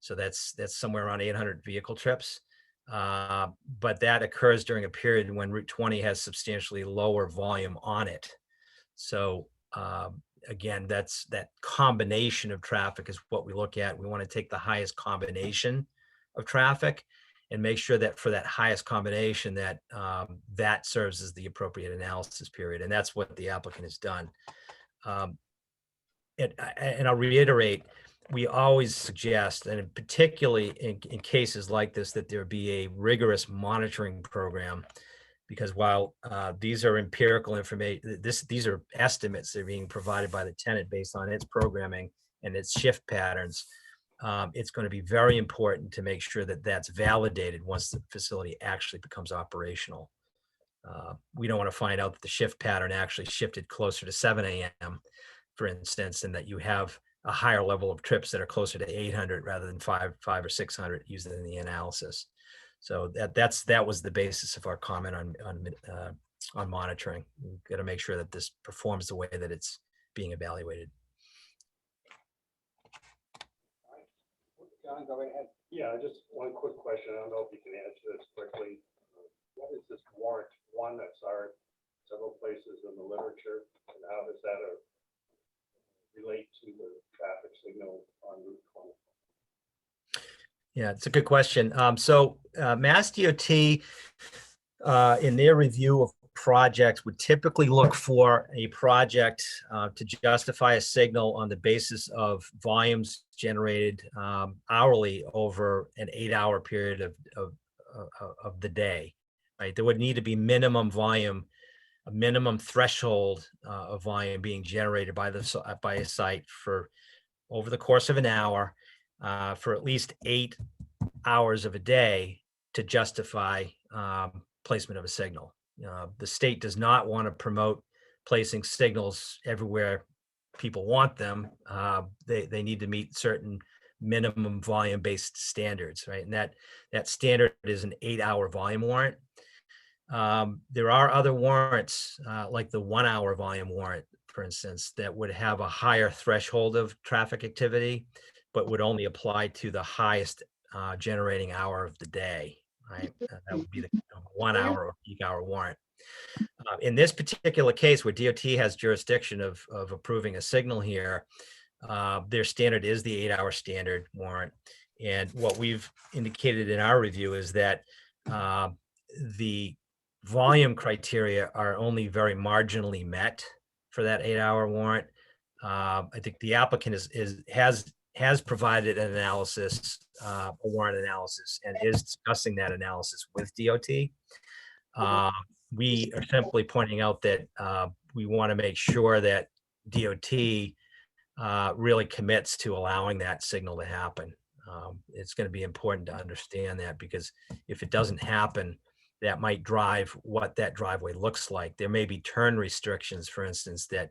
So that's somewhere around 800 vehicle trips. But that occurs during a period when Route 20 has substantially lower volume on it. So again, that combination of traffic is what we look at. We want to take the highest combination of traffic and make sure that for that highest combination that that serves as the appropriate analysis period. And that's what the applicant has done. And I'll reiterate, we always suggest, and particularly in cases like this, that there be a rigorous monitoring program, because while these are empirical information, these are estimates that are being provided by the tenant based on its programming and its shift patterns. It's going to be very important to make sure that that's validated once the facility actually becomes operational. We don't want to find out that the shift pattern actually shifted closer to 7 a.m., for instance, and that you have a higher level of trips that are closer to 800 rather than 500 or 600 used in the analysis. So that was the basis of our comment on monitoring. We've got to make sure that this performs the way that it's being evaluated. John, go right ahead. Yeah, just one quick question. I don't know if you can answer this quickly. What is this warrant one that's our several places in the literature, and how does that relate to the traffic signal on Route 20? Yeah, it's a good question. So Mass DOT, in their review of projects, would typically look for a project to justify a signal on the basis of volumes generated hourly over an 8-hour period of the day. Right, there would need to be minimum volume, a minimum threshold of volume being generated by a site for over the course of an hour for at least 8 hours of a day to justify placement of a signal. The state does not want to promote placing signals everywhere people want them. They need to meet certain minimum volume based standards, right? And that standard is an 8-hour volume warrant. There are other warrants like the 1-hour volume warrant, for instance, that would have a higher threshold of traffic activity, but would only apply to the highest generating hour of the day, right? That would be the 1 hour or peak hour warrant. In this particular case, where DOT has jurisdiction of approving a signal here, their standard is the 8-hour standard warrant. And what we've indicated in our review is that the volume criteria are only very marginally met for that 8-hour warrant. I think the applicant has provided an analysis, a warrant analysis, and is discussing that analysis with DOT. We are simply pointing out that we want to make sure that DOT really commits to allowing that signal to happen. It's going to be important to understand that, because if it doesn't happen, that might drive what that driveway looks like. There may be turn restrictions, for instance, that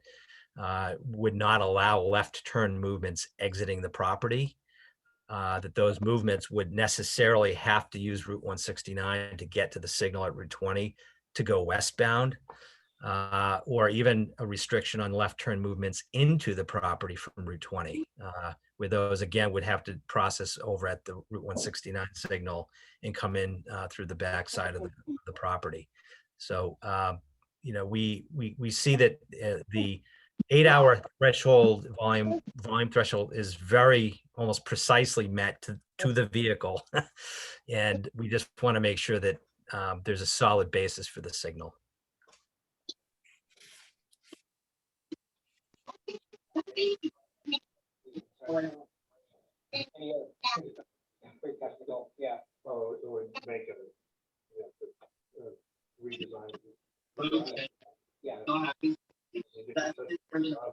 would not allow left turn movements exiting the property, that those movements would necessarily have to use Route 169 to get to the signal at Route 20 to go westbound, or even a restriction on left turn movements into the property from Route 20, where those again would have to process over at the Route 169 signal and come in through the backside of the property. So, we see that the 8-hour threshold volume threshold is very almost precisely met to the vehicle. And we just want to make sure that there's a solid basis for the signal. Any other? Free cash to go, yeah. Oh, it would make it, redesign. Yeah.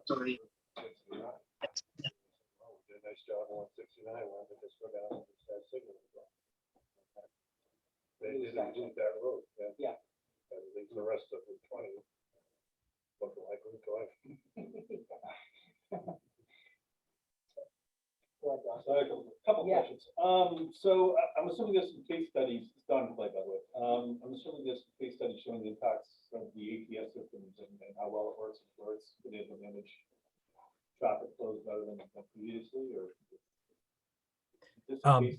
Sorry. Did a nice job on 69, why don't they just go down and just have signal? They didn't do that road. Yeah. And leave the rest of Route 20 looking like Route 20. So I have a couple Yeah. questions. So I'm assuming there's some case studies, it's done play by the way. I'm assuming there's some case studies showing the impacts of the ATS systems and how well it works, and where it's been able to manage traffic flows better than previously, or? Is this a case-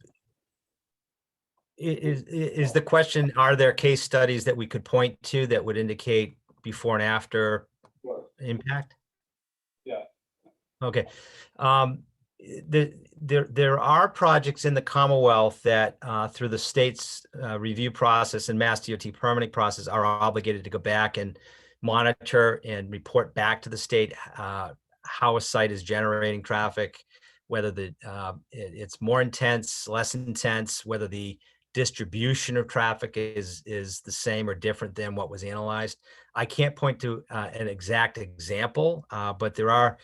Is the question, are there case studies that we could point to that would indicate before and after Sure. impact? Yeah. Okay. There are projects in the Commonwealth that through the state's review process and Mass DOT permitting process are obligated to go back and monitor and report back to the state how a site is generating traffic, whether it's more intense, less intense, whether the distribution of traffic is the same or different than what was analyzed. I can't point to an exact example, but there are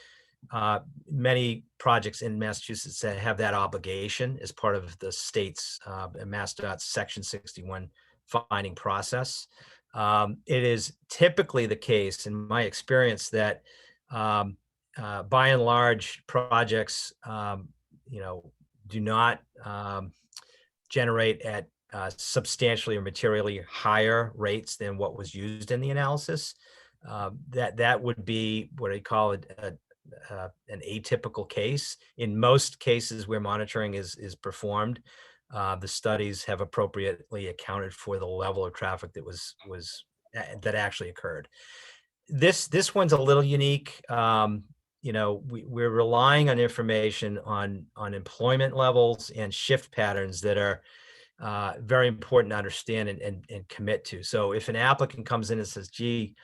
many projects in Massachusetts that have that obligation as part of the state's MassDOT Section 61 finding process. It is typically the case, in my experience, that by and large projects, do not generate at substantially or materially higher rates than what was used in the analysis. That would be what I call an atypical case. In most cases where monitoring is performed, the studies have appropriately accounted for the level of traffic that actually occurred. This one's a little unique. We're relying on information on employment levels and shift patterns that are very important to understand and commit to. So if an applicant comes in and says, gee,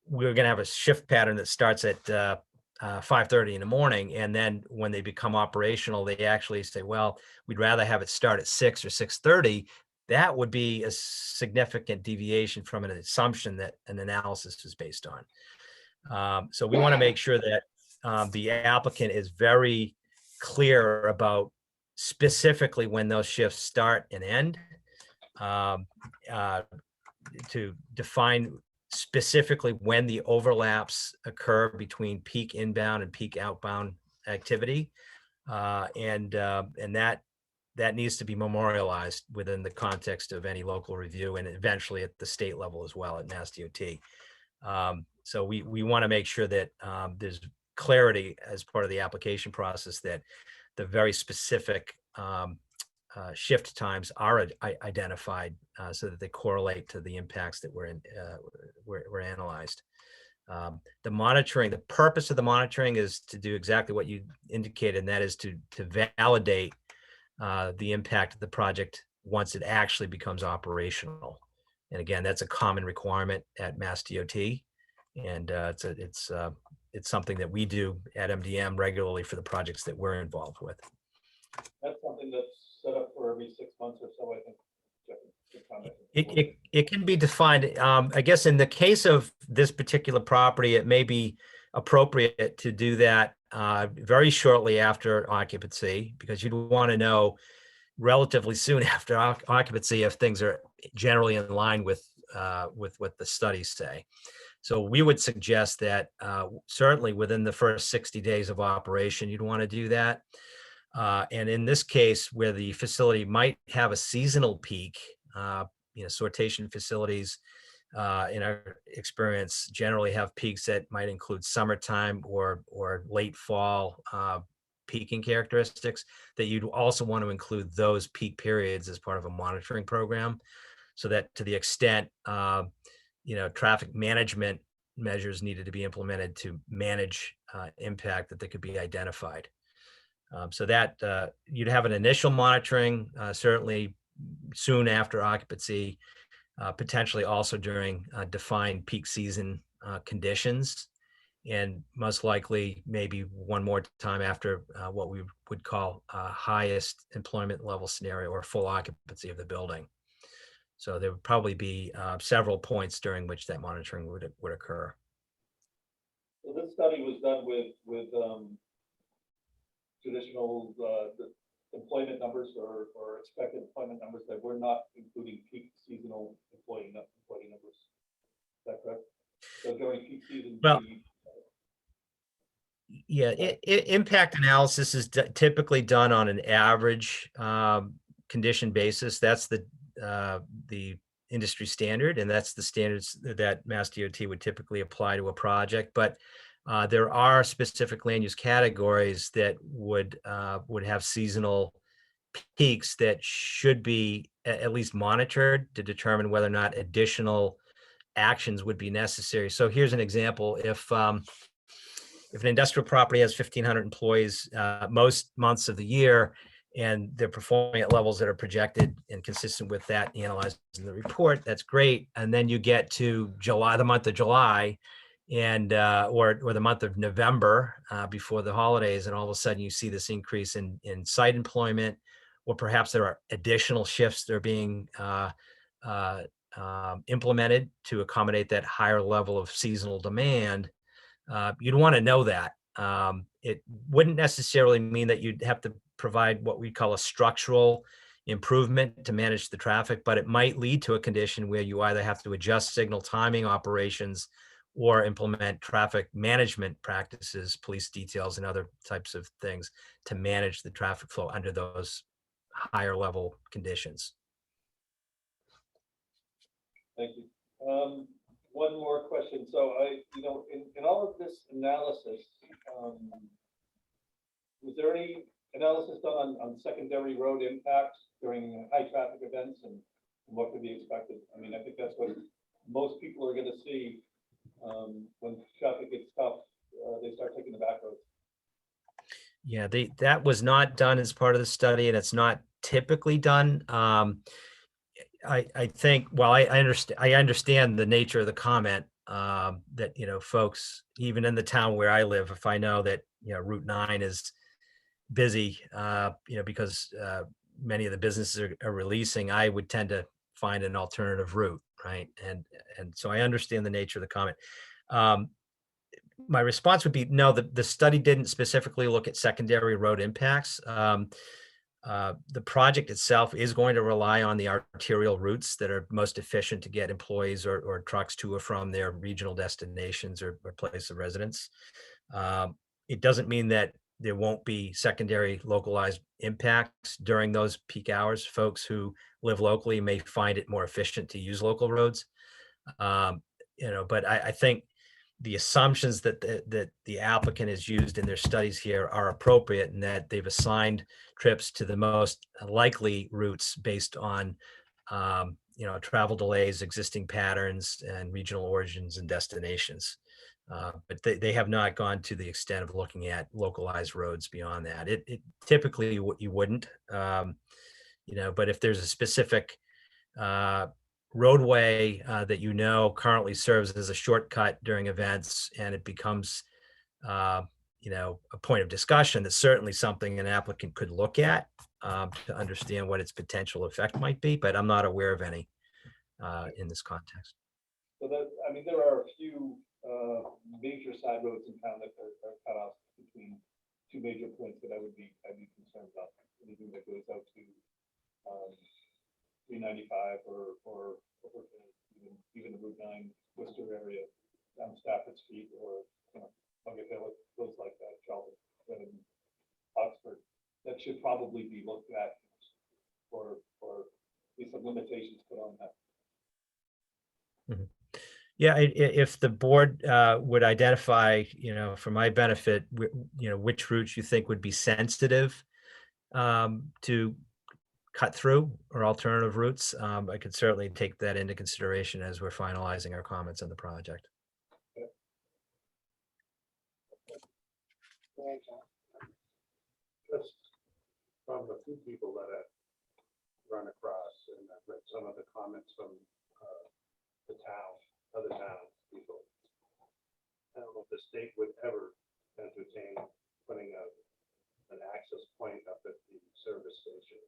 we're going to have a shift pattern that starts at 5:30 in the morning, and then when they become operational, they actually say, well, we'd rather have it start at 6 or 6:30. That would be a significant deviation from an assumption that an analysis is based on. So we want to make sure that the applicant is very clear about specifically when those shifts start and end, to define specifically when the overlaps occur between peak inbound and peak outbound activity, and that needs to be memorialized within the context of any local review and eventually at the state level as well at Mass DOT. So we want to make sure that there's clarity as part of the application process that the very specific shift times are identified so that they correlate to the impacts that were analyzed. The monitoring, the purpose of the monitoring is to do exactly what you indicated, and that is to validate the impact of the project once it actually becomes operational. And again, that's a common requirement at Mass DOT, and it's something that we do at MDM regularly for the projects that we're involved with. That's something that's set up for every 6 months or so, I think. It can be defined. I guess in the case of this particular property, it may be appropriate to do that very shortly after occupancy, because you'd want to know relatively soon after occupancy if things are generally in line with what the studies say. So we would suggest that certainly within the first 60 days of operation, you'd want to do that. And in this case, where the facility might have a seasonal peak, sortation facilities, in our experience, generally have peaks that might include summertime or late fall peaking characteristics, that you'd also want to include those peak periods as part of a monitoring program, so that to the extent traffic management measures needed to be implemented to manage impact, that they could be identified. So that you'd have an initial monitoring, certainly soon after occupancy, potentially also during defined peak season conditions. and most likely maybe one more time after what we would call highest employment level scenario or full occupancy of the building. So there would probably be several points during which that monitoring would occur. So this study was done with traditional the employment numbers or expected employment numbers that were not including peak seasonal employee numbers. Is that correct? So during peak season. Well, yeah, impact analysis is typically done on an average condition basis. That's the industry standard, and that's the standards that Mass DOT would typically apply to a project. But there are specific land use categories that would have seasonal peaks that should be at least monitored to determine whether or not additional actions would be necessary. So here's an example. If an industrial property has 1,500 employees most months of the year, and they're performing at levels that are projected and consistent with that analyzed in the report, that's great. And then you get to July, the month of July, and or the month of November before the holidays, and all of a sudden you see this increase in site employment, or perhaps there are additional shifts that are being implemented to accommodate that higher level of seasonal demand. You'd want to know that. It wouldn't necessarily mean that you'd have to provide what we call a structural improvement to manage the traffic, but it might lead to a condition where you either have to adjust signal timing operations or implement traffic management practices, police details, and other types of things to manage the traffic flow under those higher level conditions. Thank you. One more question. So in all of this analysis, was there any analysis done on secondary road impacts during high traffic events and what could be expected? I mean, I think that's what most people are going to see when traffic gets tough. They start taking the back roads. Yeah, that was not done as part of the study, and it's not typically done. I think, well, I understand the nature of the comment that, folks, even in the town where I live, if I know that, Route 9 is busy, because many of the businesses are releasing, I would tend to find an alternative route, right? And so I understand the nature of the comment. My response would be, no, the study didn't specifically look at secondary road impacts. The project itself is going to rely on the arterial routes that are most efficient to get employees or trucks to or from their regional destinations or place of residence. It doesn't mean that there won't be secondary localized impacts during those peak hours. Folks who live locally may find it more efficient to use local roads. But I think the assumptions that the applicant has used in their studies here are appropriate, and that they've assigned trips to the most likely routes based on travel delays, existing patterns, and regional origins and destinations. But they have not gone to the extent of looking at localized roads beyond that. It typically you wouldn't, but if there's a specific roadway that currently serves as a shortcut during events, and it becomes a point of discussion, that's certainly something an applicant could look at to understand what its potential effect might be, but I'm not aware of any in this context. So there are a few major side roads in town that are cut off between two major points that I'd be concerned about. Anything that goes out to 395 or even the Route 9 Worcester area down Stafford Street, or Nugget Hill, goes like that, Charlton, Oxford. That should probably be looked at for at least some limitations put on that. Mm-hmm. Yeah, if the board would identify, for my benefit, which routes you think would be sensitive to cut through or alternative routes, I could certainly take that into consideration as we're finalizing our comments on the project. Just from the few people that I've run across, and I've read some of the comments from the town, other town people. I don't know if the state would ever entertain putting an access point up at the service station.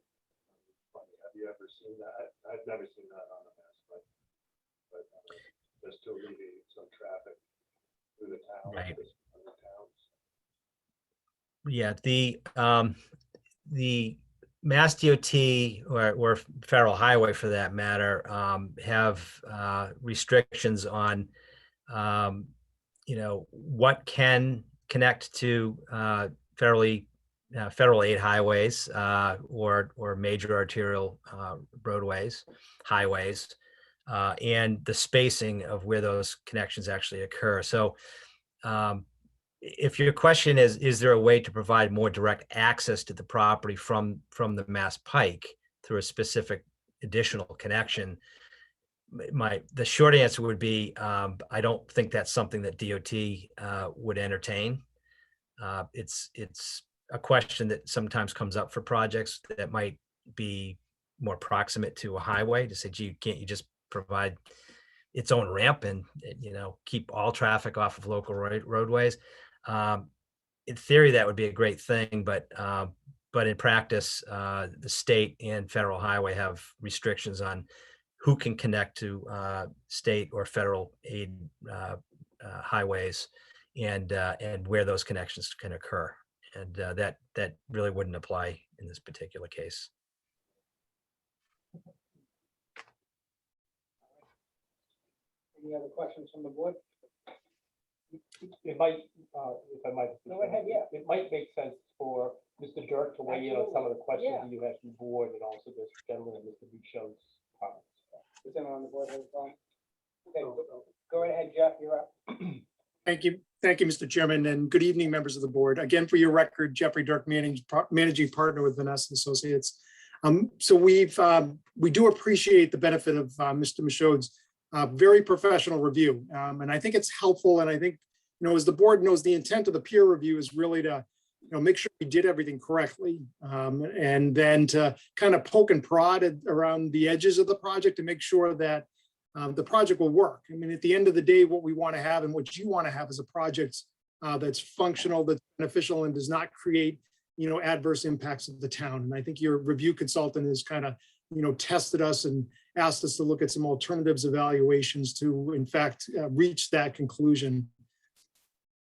Have you ever seen that? I've never seen that on the mass, but just to alleviate some traffic through the town. Right. Other towns. Yeah, the Mass DOT or Federal Highway for that matter have restrictions on what can connect to federal aid highways or major arterial roadways, highways, and the spacing of where those connections actually occur. So if your question is there a way to provide more direct access to the property from the Mass Pike through a specific additional connection, the short answer would be I don't think that's something that DOT would entertain. It's a question that sometimes comes up for projects that might be more proximate to a highway to say, gee, can't you just provide its own ramp and keep all traffic off of local roadways? In theory, that would be a great thing, but in practice, the state and federal highway have restrictions on who can connect to state or federal aid highways and where those connections can occur. And that really wouldn't apply in this particular case. Any other questions from the board? It might, if I might. Go ahead, yeah. It might make sense for Mr. Dirk to weigh in on some of the questions that you have from the board and also this gentleman, Mr. Buchow's comments. Does anyone on the board have a comment? Okay, go ahead, Jeff, you're up. Thank you, Mr. Chairman, and good evening, members of the board. Again, for your record, Jeffrey Dirk, managing partner with Vanessa Associates. So we do appreciate the benefit of Mr. Michaud's very professional review, and I think it's helpful. And I think, as the board knows, the intent of the peer review is really to make sure we did everything correctly, and then to kind of poke and prod around the edges of the project to make sure that the project will work. I mean, at the end of the day, what we want to have and what you want to have is a project that's functional, that's beneficial, and does not create, adverse impacts of the town. And I think your review consultant has kind of, tested us and asked us to look at some alternatives evaluations to, in fact, reach that conclusion.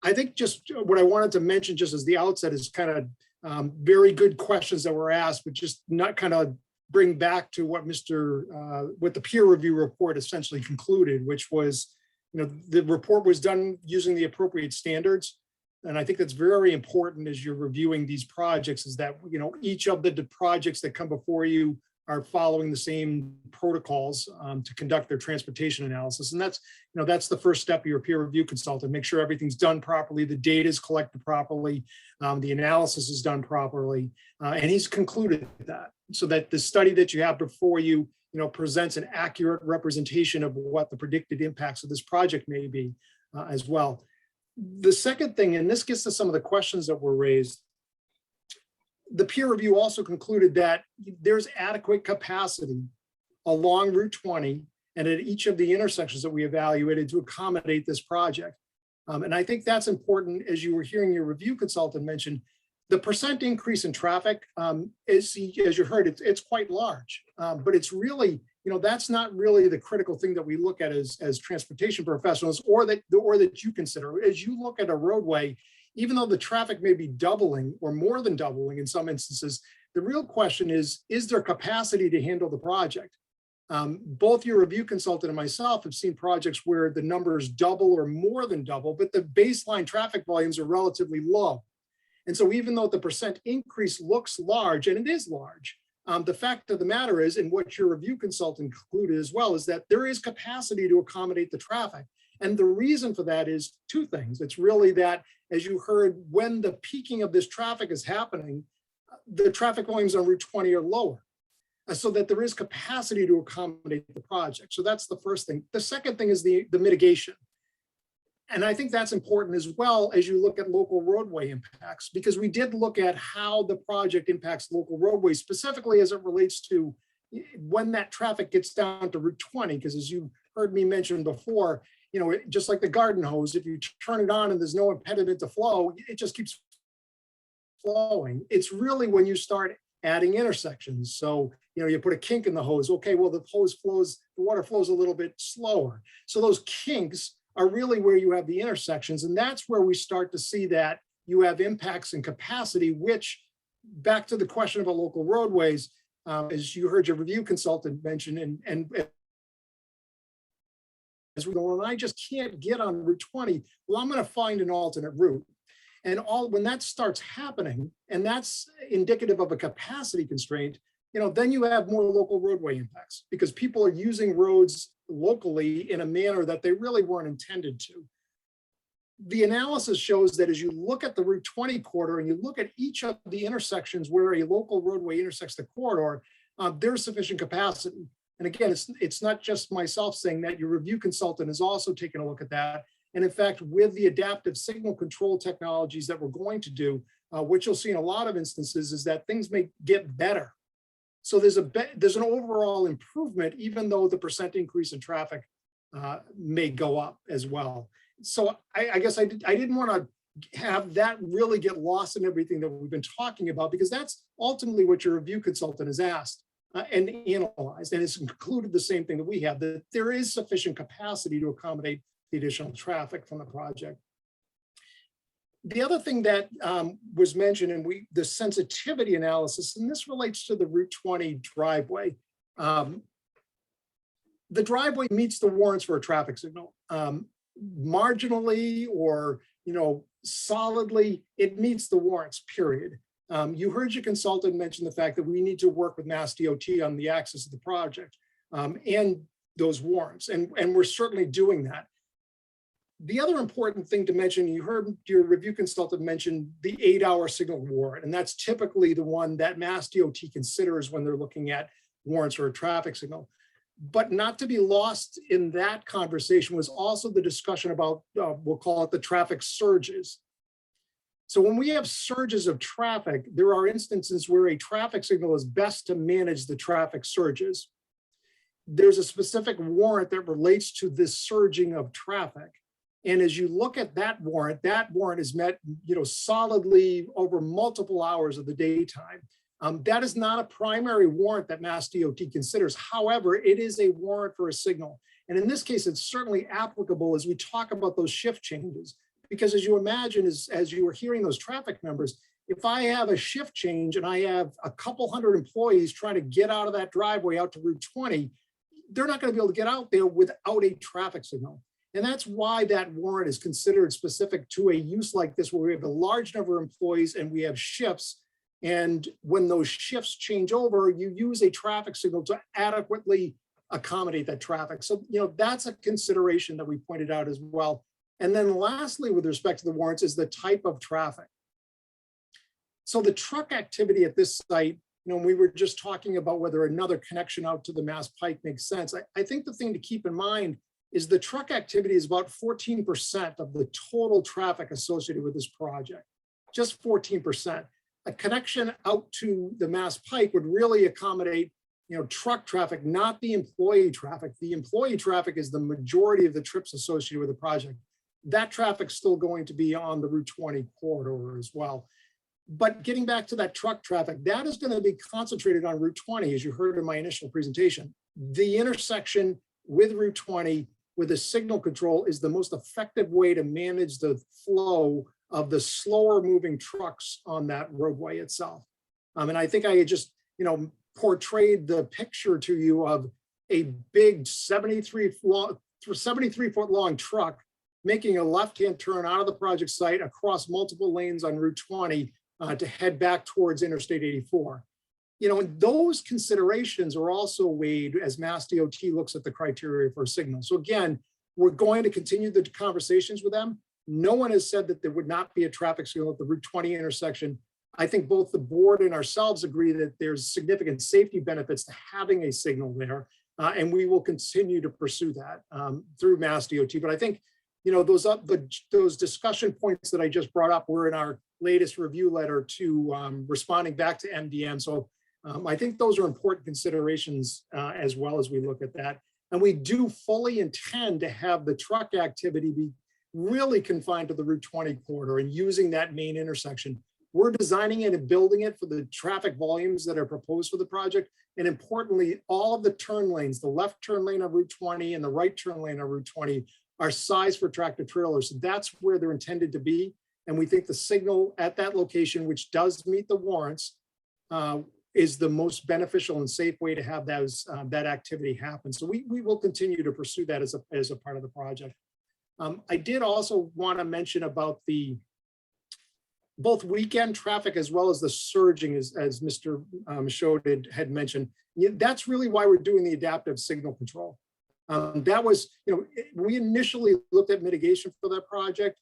I think just what I wanted to mention just as the outset is kind of very good questions that were asked, but just not kind of bring back to what what the peer review report essentially concluded, which was, the report was done using the appropriate standards. And I think that's very important as you're reviewing these projects, is that, each of the projects that come before you are following the same protocols to conduct their transportation analysis. And that's, that's the first step of your peer review consultant. Make sure everything's done properly, the data is collected properly, the analysis is done properly. And he's concluded that, so that the study that you have before you, presents an accurate representation of what the predicted impacts of this project may be as well. The second thing, and this gets to some of the questions that were raised, the peer review also concluded that there's adequate capacity along Route 20 and at each of the intersections that we evaluated to accommodate this project. And I think that's important. As you were hearing your review consultant mention, the percent increase in traffic, as you heard, it's quite large, but it's really, that's not really the critical thing that we look at as transportation professionals, or that you consider. As you look at a roadway, even though the traffic may be doubling or more than doubling in some instances, the real question is there capacity to handle the project? Both your review consultant and myself have seen projects where the numbers double or more than double, but the baseline traffic volumes are relatively low. And so even though the percent increase looks large, and it is large, the fact of the matter is, and what your review consultant concluded as well, is that there is capacity to accommodate the traffic. And the reason for that is two things. It's really that, as you heard, when the peaking of this traffic is happening, the traffic volumes on Route 20 are lower, so that there is capacity to accommodate the project. So that's the first thing. The second thing is the mitigation. And I think that's important as well as you look at local roadway impacts, because we did look at how the project impacts local roadways, specifically as it relates to when that traffic gets down to Route 20, because as you heard me mention before, just like the garden hose, if you turn it on and there's no impediment to flow, it just keeps flowing. It's really when you start adding intersections. So, you put a kink in the hose. Okay, well, the water flows a little bit slower. So those kinks are really where you have the intersections. And that's where we start to see that you have impacts in capacity, which, back to the question about local roadways, as you heard your review consultant mention, and as we're going, I just can't get on Route 20. Well, I'm going to find an alternate route. And when that starts happening, and that's indicative of a capacity constraint, then you have more local roadway impacts because people are using roads locally in a manner that they really weren't intended to. The analysis shows that as you look at the Route 20 corridor and you look at each of the intersections where a local roadway intersects the corridor, there's sufficient capacity. And again, it's not just myself saying that. Your review consultant has also taken a look at that. And in fact, with the adaptive signal control technologies that we're going to do, which you'll see in a lot of instances, is that things may get better. So there's an overall improvement, even though the percent increase in traffic may go up as well. So I guess I didn't want to have that really get lost in everything that we've been talking about, because that's ultimately what your review consultant has asked and analyzed, and it's included the same thing that we have, that there is sufficient capacity to accommodate the additional traffic from the project. The other thing that was mentioned, and the sensitivity analysis, and this relates to the Route 20 driveway. The driveway meets the warrants for a traffic signal. Marginally or solidly, it meets the warrants, period. You heard your consultant mention the fact that we need to work with Mass DOT on the access of the project and those warrants, and we're certainly doing that. The other important thing to mention, you heard your review consultant mention the 8-hour signal warrant, and that's typically the one that Mass DOT considers when they're looking at warrants for a traffic signal. But not to be lost in that conversation was also the discussion about, we'll call it the traffic surges. So when we have surges of traffic, there are instances where a traffic signal is best to manage the traffic surges. There's a specific warrant that relates to this surging of traffic. And as you look at that warrant is met, solidly over multiple hours of the daytime. That is not a primary warrant that Mass DOT considers. However, it is a warrant for a signal. And in this case, it's certainly applicable as we talk about those shift changes. Because as you imagine, as you were hearing those traffic numbers, if I have a shift change and I have a couple hundred employees trying to get out of that driveway out to Route 20, they're not going to be able to get out there without a traffic signal. And that's why that warrant is considered specific to a use like this, where we have a large number of employees and we have shifts. And when those shifts change over, you use a traffic signal to adequately accommodate that traffic. So, that's a consideration that we pointed out as well. And then lastly, with respect to the warrants, is the type of traffic. So the truck activity at this site, we were just talking about whether another connection out to the Mass Pike makes sense. I think the thing to keep in mind is the truck activity is about 14% of the total traffic associated with this project, just 14%. A connection out to the Mass Pike would really accommodate, truck traffic, not the employee traffic. The employee traffic is the majority of the trips associated with the project. That traffic's still going to be on the Route 20 corridor as well. But getting back to that truck traffic, that is going to be concentrated on Route 20, as you heard in my initial presentation. The intersection with Route 20 with a signal control is the most effective way to manage the flow of the slower moving trucks on that roadway itself. And I think I had just, portrayed the picture to you of a big 73-foot long truck making a left-hand turn out of the project site across multiple lanes on Route 20 to head back towards Interstate 84. And those considerations are also weighed as Mass DOT looks at the criteria for a signal. So again, we're going to continue the conversations with them. No one has said that there would not be a traffic signal at the Route 20 intersection. I think both the board and ourselves agree that there's significant safety benefits to having a signal there. And we will continue to pursue that through Mass DOT. But I think, those discussion points that I just brought up were in our latest review letter to responding back to MDM. So I think those are important considerations as well as we look at that. And we do fully intend to have the truck activity be really confined to the Route 20 corridor and using that main intersection. We're designing it and building it for the traffic volumes that are proposed for the project. And importantly, all of the turn lanes, the left turn lane on Route 20 and the right turn lane on Route 20 are sized for tractor trailers. So that's where they're intended to be. And we think the signal at that location, which does meet the warrants, is the most beneficial and safe way to have those, that activity happen. So we will continue to pursue that as a part of the project. I did also want to mention about both weekend traffic as well as the surging, as Mr. Michaud had mentioned. That's really why we're doing the adaptive signal control. That was, we initially looked at mitigation for that project.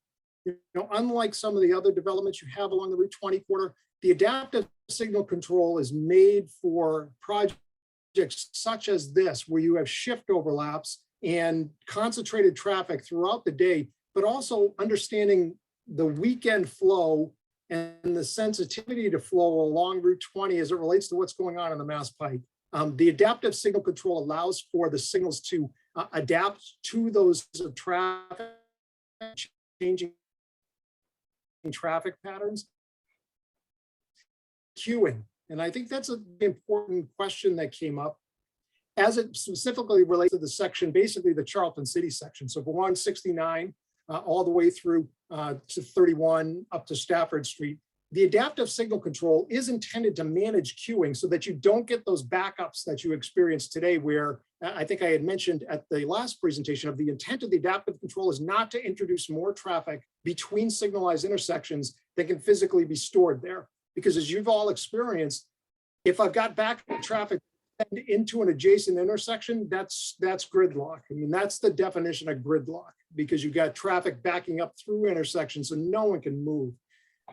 Unlike some of the other developments you have along the Route 20 corridor, the adaptive signal control is made for projects such as this, where you have shift overlaps and concentrated traffic throughout the day, but also understanding the weekend flow and the sensitivity to flow along Route 20 as it relates to what's going on in the Mass Pike. The adaptive signal control allows for the signals to adapt to those traffic, changing traffic patterns. Queuing, and I think that's an important question that came up as it specifically relates to the section, basically the Charlton City section. So we're on 69 all the way through to 31 up to Stafford Street. The adaptive signal control is intended to manage queuing so that you don't get those backups that you experienced today, where I think I had mentioned at the last presentation of the intent of the adaptive control is not to introduce more traffic between signalized intersections that can physically be stored there. Because as you've all experienced, if I've got backup traffic into an adjacent intersection, that's gridlock. I mean, that's the definition of gridlock, because you've got traffic backing up through intersections so no one can move.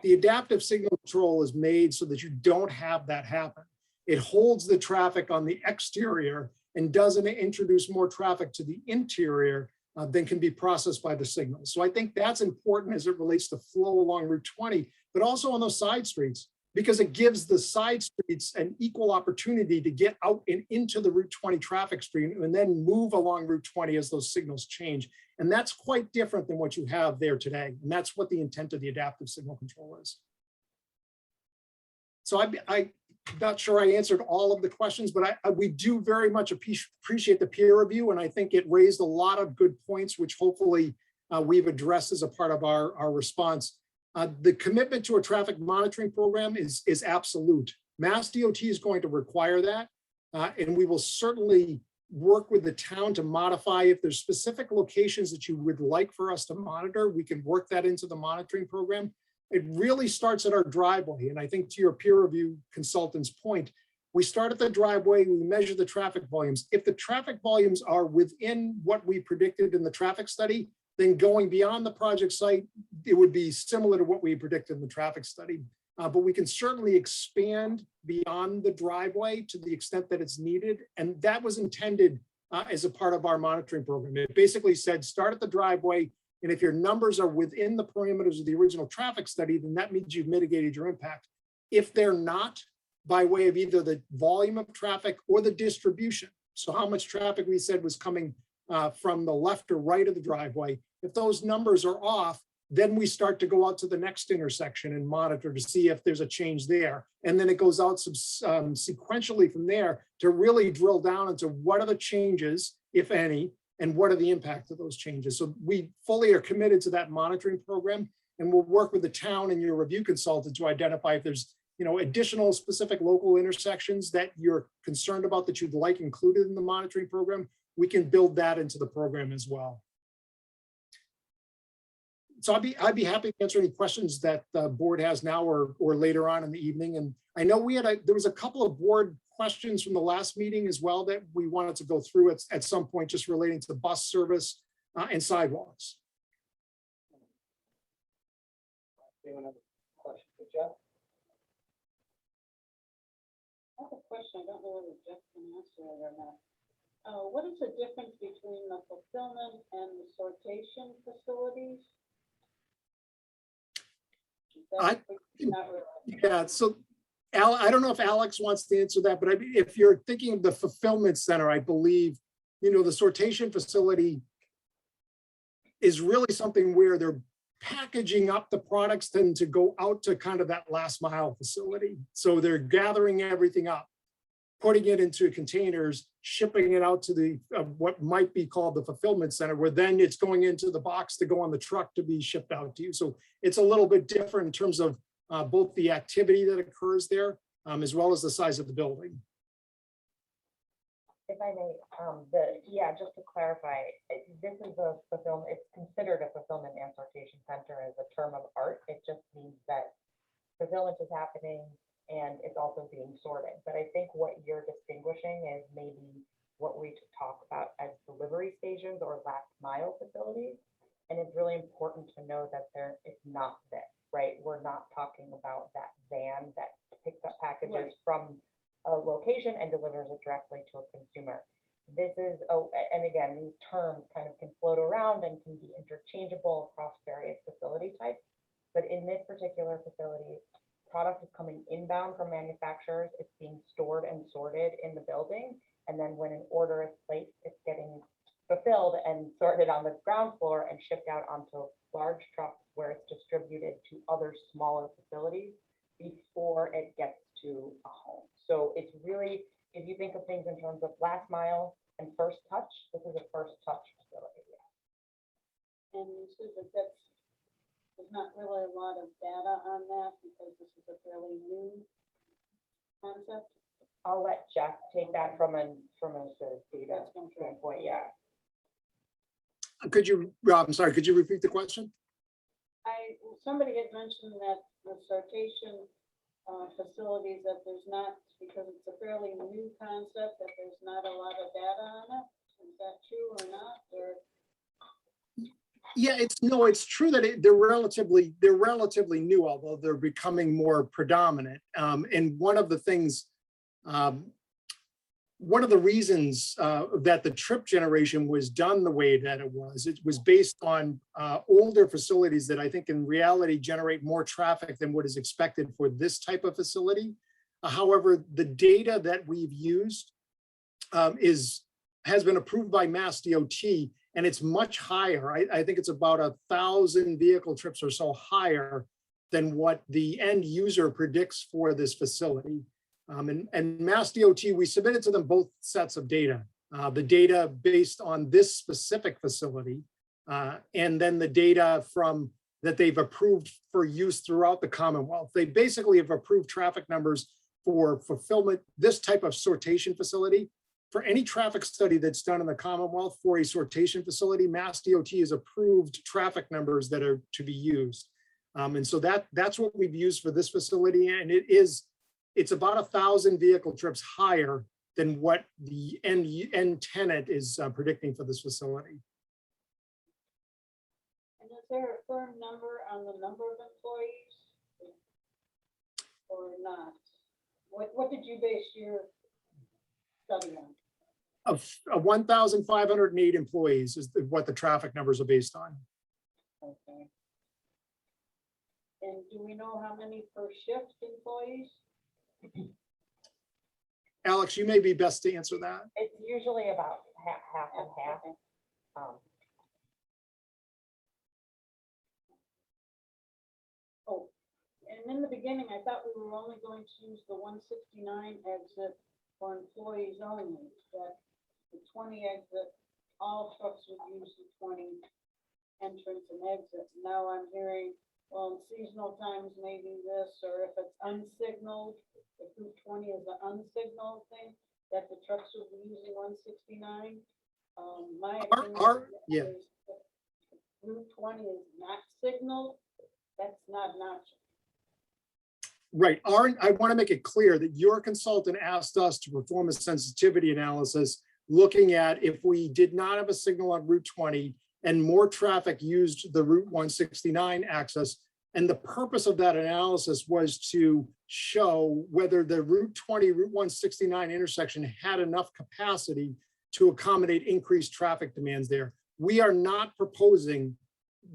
The adaptive signal control is made so that you don't have that happen. It holds the traffic on the exterior and doesn't introduce more traffic to the interior than can be processed by the signal. So I think that's important as it relates to flow along Route 20, but also on those side streets, because it gives the side streets an equal opportunity to get out and into the Route 20 traffic stream and then move along Route 20 as those signals change. And that's quite different than what you have there today. And that's what the intent of the adaptive signal control is. So I'm not sure I answered all of the questions, but we do very much appreciate the peer review. And I think it raised a lot of good points, which hopefully we've addressed as a part of our response. The commitment to a traffic monitoring program is absolute. Mass DOT is going to require that. And we will certainly work with the town to modify. If there's specific locations that you would like for us to monitor, we can work that into the monitoring program. It really starts at our driveway. And I think to your peer review consultant's point, we start at the driveway, we measure the traffic volumes. If the traffic volumes are within what we predicted in the traffic study, then going beyond the project site, it would be similar to what we predicted in the traffic study. But we can certainly expand beyond the driveway to the extent that it's needed. And that was intended as a part of our monitoring program. It basically said, start at the driveway. And if your numbers are within the parameters of the original traffic study, then that means you've mitigated your impact. If they're not, by way of either the volume of traffic or the distribution, so how much traffic we said was coming from the left or right of the driveway, if those numbers are off, then we start to go out to the next intersection and monitor to see if there's a change there. And then it goes out sequentially from there to really drill down into what are the changes, if any, and what are the impact of those changes. So we fully are committed to that monitoring program, and we'll work with the town and your review consultant to identify if there's additional specific local intersections that you're concerned about that you'd like included in the monitoring program. We can build that into the program as well. So I'd be happy to answer any questions that the board has now or later on in the evening. And I know there was a couple of board questions from the last meeting as well that we wanted to go through at some point, just relating to the bus service and sidewalks. Anyone have a question for Jeff? I have a question. I don't know whether Jeff can answer it or not. What is the difference between the fulfillment and the sortation facilities? Yeah, so I don't know if Alex wants to answer that, but if you're thinking of the fulfillment center, I believe the sortation facility is really something where they're packaging up the products then to go out to kind of that last mile facility. So they're gathering everything up, putting it into containers, shipping it out to the what might be called the fulfillment center, where then it's going into the box to go on the truck to be shipped out to you. So it's a little bit different in terms of both the activity that occurs there, as well as the size of the building. If I may, just to clarify, this is a fulfillment, it's considered a fulfillment and sortation center as a term of art. It just means that fulfillment is happening and it's also being sorted. But I think what you're distinguishing is maybe what we talk about as delivery stations or last mile facilities. And it's really important to know that it's not this, right? We're not talking about that van that picks up packages from a location and delivers it directly to a consumer. This is, and again, these terms kind of can float around and can be interchangeable across various facility types. But in this particular facility, product is coming inbound from manufacturers, it's being stored and sorted in the building. And then when an order is placed, it's getting fulfilled and sorted on the ground floor and shipped out onto large trucks where it's distributed to other smaller facilities before it gets to a home. So it's really, if you think of things in terms of last mile and first touch, this is a first touch facility. And you said that there's not really a lot of data on that because this is a fairly new concept. I'll let Jeff take that from a sort of data That's going to standpoint. Yeah. Could you, Rob, I'm sorry, could you repeat the question? Somebody had mentioned that the sortation facilities, that there's not, because it's a fairly new concept, that there's not a lot of data on it. Is that true or not? Or Yeah, it's true that they're relatively new, although they're becoming more predominant. And one of the things, one of the reasons that the trip generation was done the way that it was based on older facilities that I think in reality generate more traffic than what is expected for this type of facility. However, the data that we've used has been approved by Mass DOT, and it's much higher. I think it's about 1,000 vehicle trips or so higher than what the end user predicts for this facility. And Mass DOT, we submitted to them both sets of data, the data based on this specific facility, and then the data from that they've approved for use throughout the Commonwealth. They basically have approved traffic numbers for fulfillment, this type of sortation facility. For any traffic study that's done in the Commonwealth for a sortation facility, Mass DOT has approved traffic numbers that are to be used. And so that's what we've used for this facility. And it's about 1,000 vehicle trips higher than what the end tenant is predicting for this facility. and is there a firm number on the number of employees or not? What did you base your study on? Of 1,508 employees is what the traffic numbers are based on. Okay. And do we know how many per shift employees? Alex, you may be best to answer that. It's usually about half and half. Oh, and in the beginning, I thought we were only going to use the 169 exit for employees only, that the 20 exit, all trucks would use the 20 entrance and exit. Now I'm hearing, well, in seasonal times, maybe this, or if it's unsignaled, if Route 20 is an unsignaled thing, that the trucks will be using 169. My opinion yeah. is if Route 20 is not signaled, that's not an option. Right. I want to make it clear that your consultant asked us to perform a sensitivity analysis looking at if we did not have a signal on Route 20 and more traffic used the Route 169 access. And the purpose of that analysis was to show whether the Route 20, Route 169 intersection had enough capacity to accommodate increased traffic demands there. We are not proposing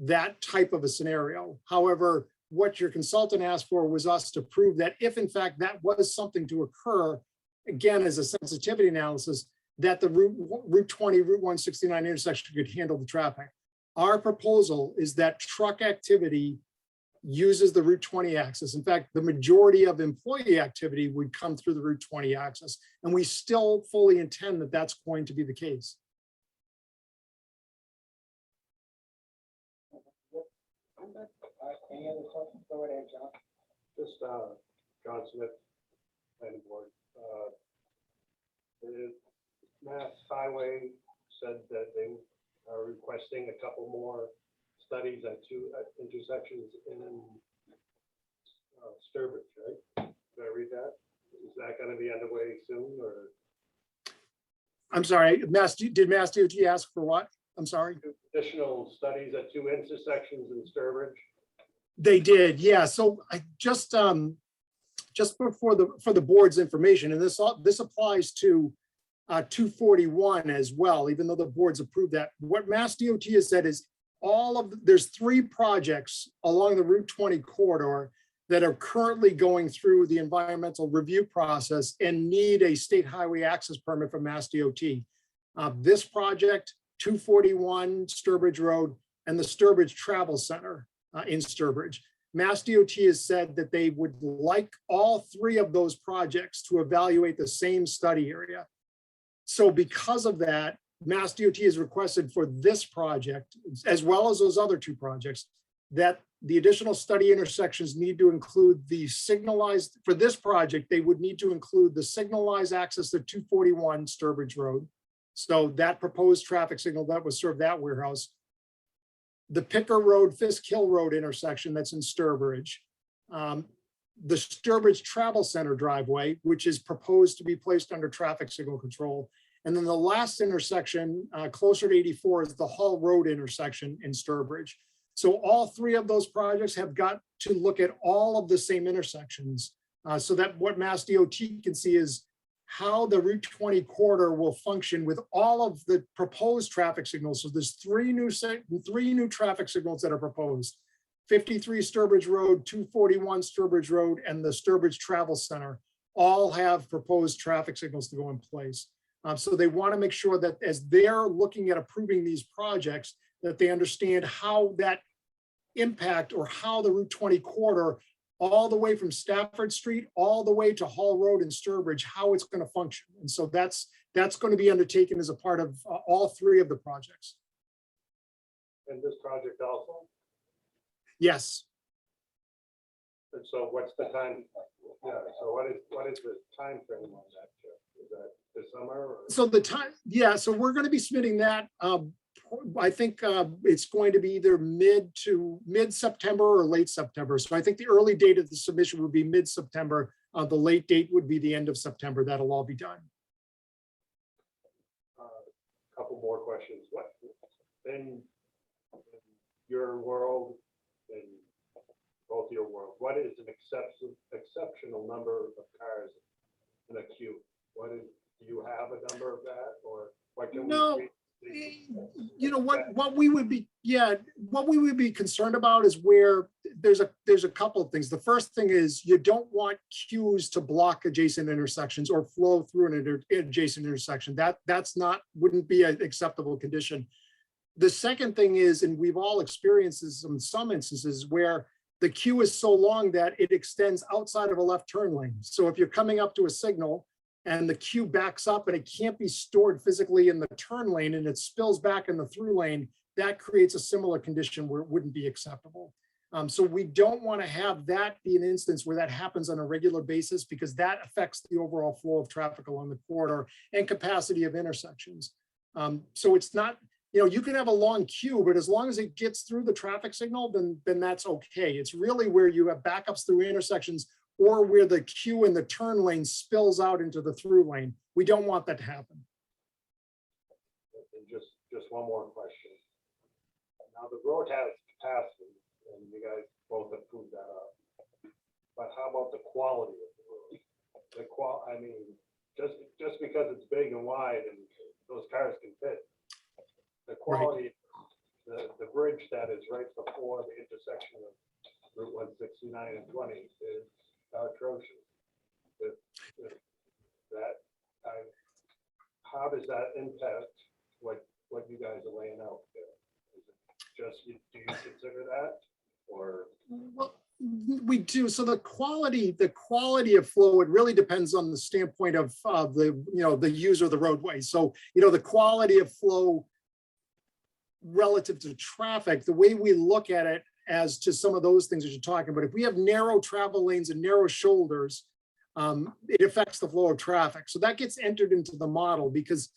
that type of a scenario. However, what your consultant asked for was us to prove that if in fact that was something to occur, again, as a sensitivity analysis, that the Route 20, Route 169 intersection could handle the traffic. Our proposal is that truck activity uses the Route 20 axis. In fact, the majority of employee activity would come through the Route 20 axis. And we still fully intend that that's going to be the case. Any other questions? Go ahead, John. Just, John Smith, planning board. The Mass Highway said that they are requesting a couple more studies at two intersections in Sturbridge, right? Did I read that? Is that going to be underway soon, or? I'm sorry, did Mass DOT ask for what? I'm sorry. Additional studies at two intersections in Sturbridge? They did, yeah. So I just for the board's information, and this applies to 241 as well, even though the board's approved that. What Mass DOT has said is there's 3 projects along the Route 20 corridor that are currently going through the environmental review process and need a state highway access permit from Mass DOT. This project, 241 Sturbridge Road, and the Sturbridge Travel Center in Sturbridge. Mass DOT has said that they would like all 3 of those projects to evaluate the same study area. So because of that, Mass DOT has requested for this project, as well as those other 2 projects, that the additional study intersections need to include the signalized, for this project, they would need to include the signalized access to 241 Sturbridge Road. So that proposed traffic signal that would serve that warehouse. The Picker Road, Fisk Hill Road intersection that's in Sturbridge. The Sturbridge Travel Center driveway, which is proposed to be placed under traffic signal control. And then the last intersection closer to 84 is the Hall Road intersection in Sturbridge. So all 3 of those projects have got to look at all of the same intersections so that what Mass DOT can see is how the Route 20 corridor will function with all of the proposed traffic signals. So there's 3 new traffic signals that are proposed. 53 Sturbridge Road, 241 Sturbridge Road, and the Sturbridge Travel Center all have proposed traffic signals to go in place. So they want to make sure that as they're looking at approving these projects, that they understand how that impact or how the Route 20 corridor, all the way from Stafford Street, all the way to Hall Road in Sturbridge, how it's going to function. And so that's going to be undertaken as a part of all 3 of the projects. And this project also? Yes. And so what's the time? Yeah, so what is the time frame on that? Is that this summer? Or? So the time, yeah, so we're going to be submitting that. I think it's going to be either mid-September or late September. So I think the early date of the submission would be mid-September. The late date would be the end of September. That'll all be done. Couple more questions. What in your world, in both your worlds, what is an exceptional number of cars in a queue? Do you have a number of that, or what can we? You know what we would be concerned about is where there's a couple of things. The first thing is you don't want queues to block adjacent intersections or flow through an adjacent intersection. Wouldn't be an acceptable condition. The second thing is, and we've all experienced this in some instances, where the queue is so long that it extends outside of a left turn lane. So if you're coming up to a signal and the queue backs up and it can't be stored physically in the turn lane and it spills back in the through lane, that creates a similar condition where it wouldn't be acceptable. So we don't want to have that be an instance where that happens on a regular basis, because that affects the overall flow of traffic along the corridor and capacity of intersections. So it's not, you can have a long queue, but as long as it gets through the traffic signal, then that's okay. It's really where you have backups through intersections or where the queue in the turn lane spills out into the through lane. We don't want that to happen. And just one more question. Now the road has capacity, and you guys both have proved that up. But how about the quality of the road? I mean, just because it's big and wide and those cars can fit, the quality, right. The bridge that is right before the intersection of Route 169 and 20 is how does that impact what you guys are laying out there? Is it just, do you consider that, or? Well, we do. So the quality of flow, it really depends on the standpoint of the user of the roadway. So, the quality of flow relative to traffic, the way we look at it as to some of those things that you're talking about, if we have narrow travel lanes and narrow shoulders, it affects the flow of traffic. So that gets entered into the model because,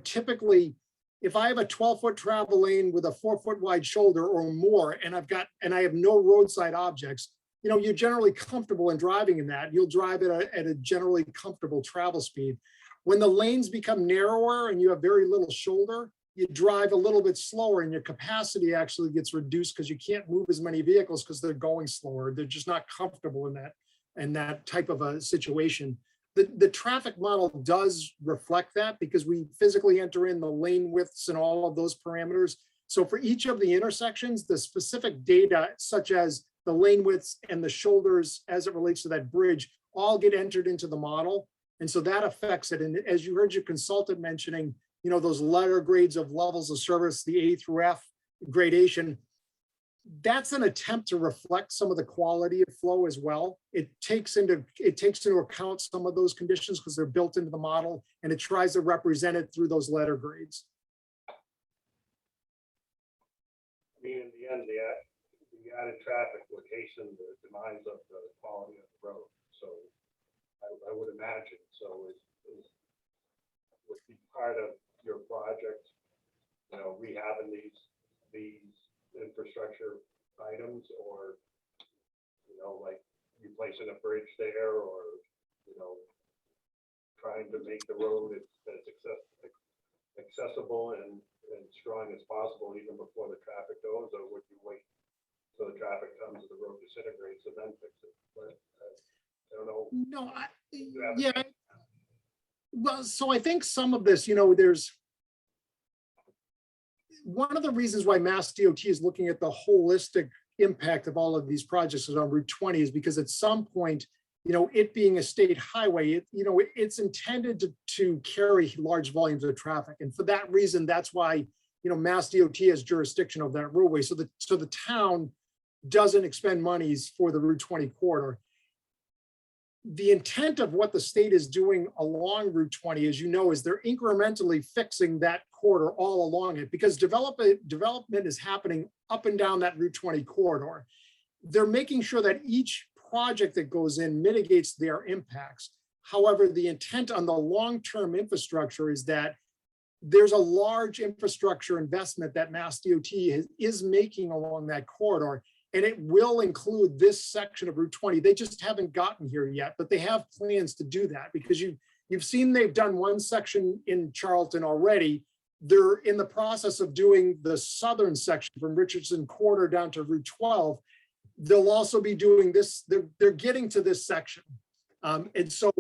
typically, if I have a 12-foot travel lane with a 4-foot wide shoulder or more, and I have no roadside objects, you're generally comfortable in driving in that. You'll drive at a generally comfortable travel speed. When the lanes become narrower and you have very little shoulder, you drive a little bit slower and your capacity actually gets reduced because you can't move as many vehicles because they're going slower. They're just not comfortable in that type of a situation. The traffic model does reflect that because we physically enter in the lane widths and all of those parameters. So for each of the intersections, the specific data, such as the lane widths and the shoulders as it relates to that bridge, all get entered into the model. And so that affects it. And as you heard your consultant mentioning, those letter grades of levels of service, the A through F gradation, that's an attempt to reflect some of the quality of flow as well. It takes into account some of those conditions because they're built into the model, and it tries to represent it through those letter grades. I mean, in the end, the added traffic would hasten the demise of the quality of the road. So I would imagine, so it would be part of your project, rehabbing these infrastructure items, or, like replacing a bridge there, or, trying to make the road as accessible and strong as possible even before the traffic goes, or would you wait till the traffic comes and the road disintegrates and then fix it? But I don't know. No, yeah. Well, so I think some of this, there's one of the reasons why Mass DOT is looking at the holistic impact of all of these projects on Route 20 is because at some point, it being a state highway, it's intended to carry large volumes of traffic. And for that reason, that's why, Mass DOT has jurisdiction of that roadway. So the town doesn't expend monies for the Route 20 corridor. The intent of what the state is doing along Route 20, as you know, is they're incrementally fixing that corridor all along it because development is happening up and down that Route 20 corridor. They're making sure that each project that goes in mitigates their impacts. However, the intent on the long-term infrastructure is that there's a large infrastructure investment that Mass DOT is making along that corridor. And it will include this section of Route 20. They just haven't gotten here yet, but they have plans to do that because you've seen they've done one section in Charlton already. They're in the process of doing the southern section from Richardson Quarter down to Route 12. They'll also be doing this. They're getting to this section. And so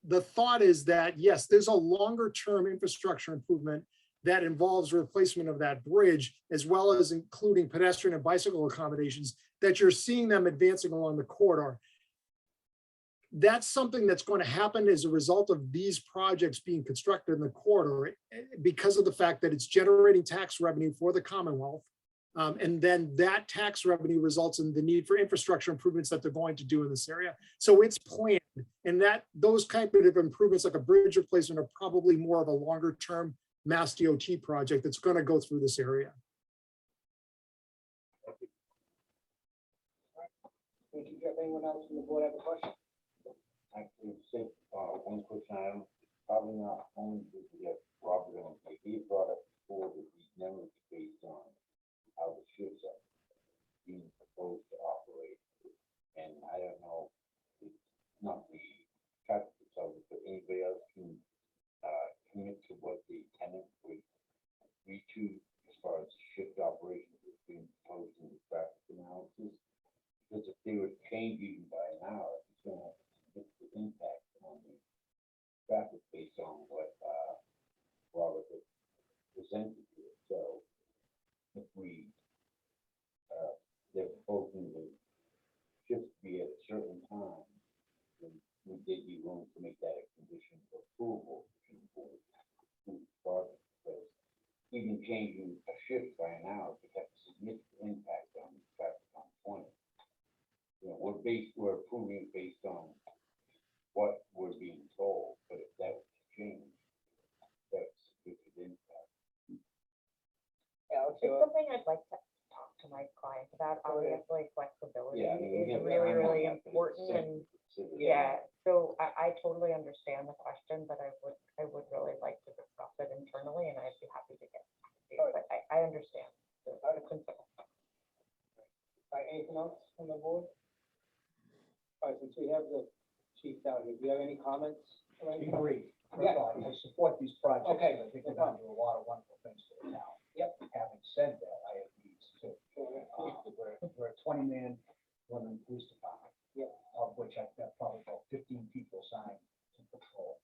the thought is that, yes, there's a longer term infrastructure improvement that involves replacement of that bridge, as well as including pedestrian and bicycle accommodations, that you're seeing them advancing along the corridor. That's something that's going to happen as a result of these projects being constructed in the corridor because of the fact that it's generating tax revenue for the Commonwealth. And then that tax revenue results in the need for infrastructure improvements that they're going to do in this area. So it's planned, and that those kind of improvements like a bridge replacement are probably more of a longer term Mass DOT project that's going to go through this area. Thank you, Jeff. Anyone else from the board have a question? Actually, one question I am probably not only to get Robert on, like he brought up before that these numbers based on how the ships are being proposed to operate. And I don't know, it's not the traffic consultant, but anybody else can commit to what the tenant would agree to as far as shift operations is being proposed in the traffic analysis. Because if they would change even by an hour, it's going to have a significant impact on the traffic based on what changing a shift by an hour could have a significant impact on traffic on 20. You know, we're approving based on what we're being told, but if that was to change, that's a significant impact. It's something I'd like to talk to my clients about. Obviously, flexibility Yeah, I mean, we is have- really, I'm not really happy with important, the and consider- yeah, so I totally understand the question, but I would really like to discuss it internally, and I'd be happy to get back to you, but I understand the concern. All right, anything else from the board? All right, since we have the chief down here, do you have any comments? or anything? Agree. Yeah. I support these projects. Okay. I think they're gonna do a lot of wonderful things for the town. Yep. Having said that, I have needs too. We're a 20-man London Police Department. Yep. Of which I've got probably about 15 people assigned to patrol.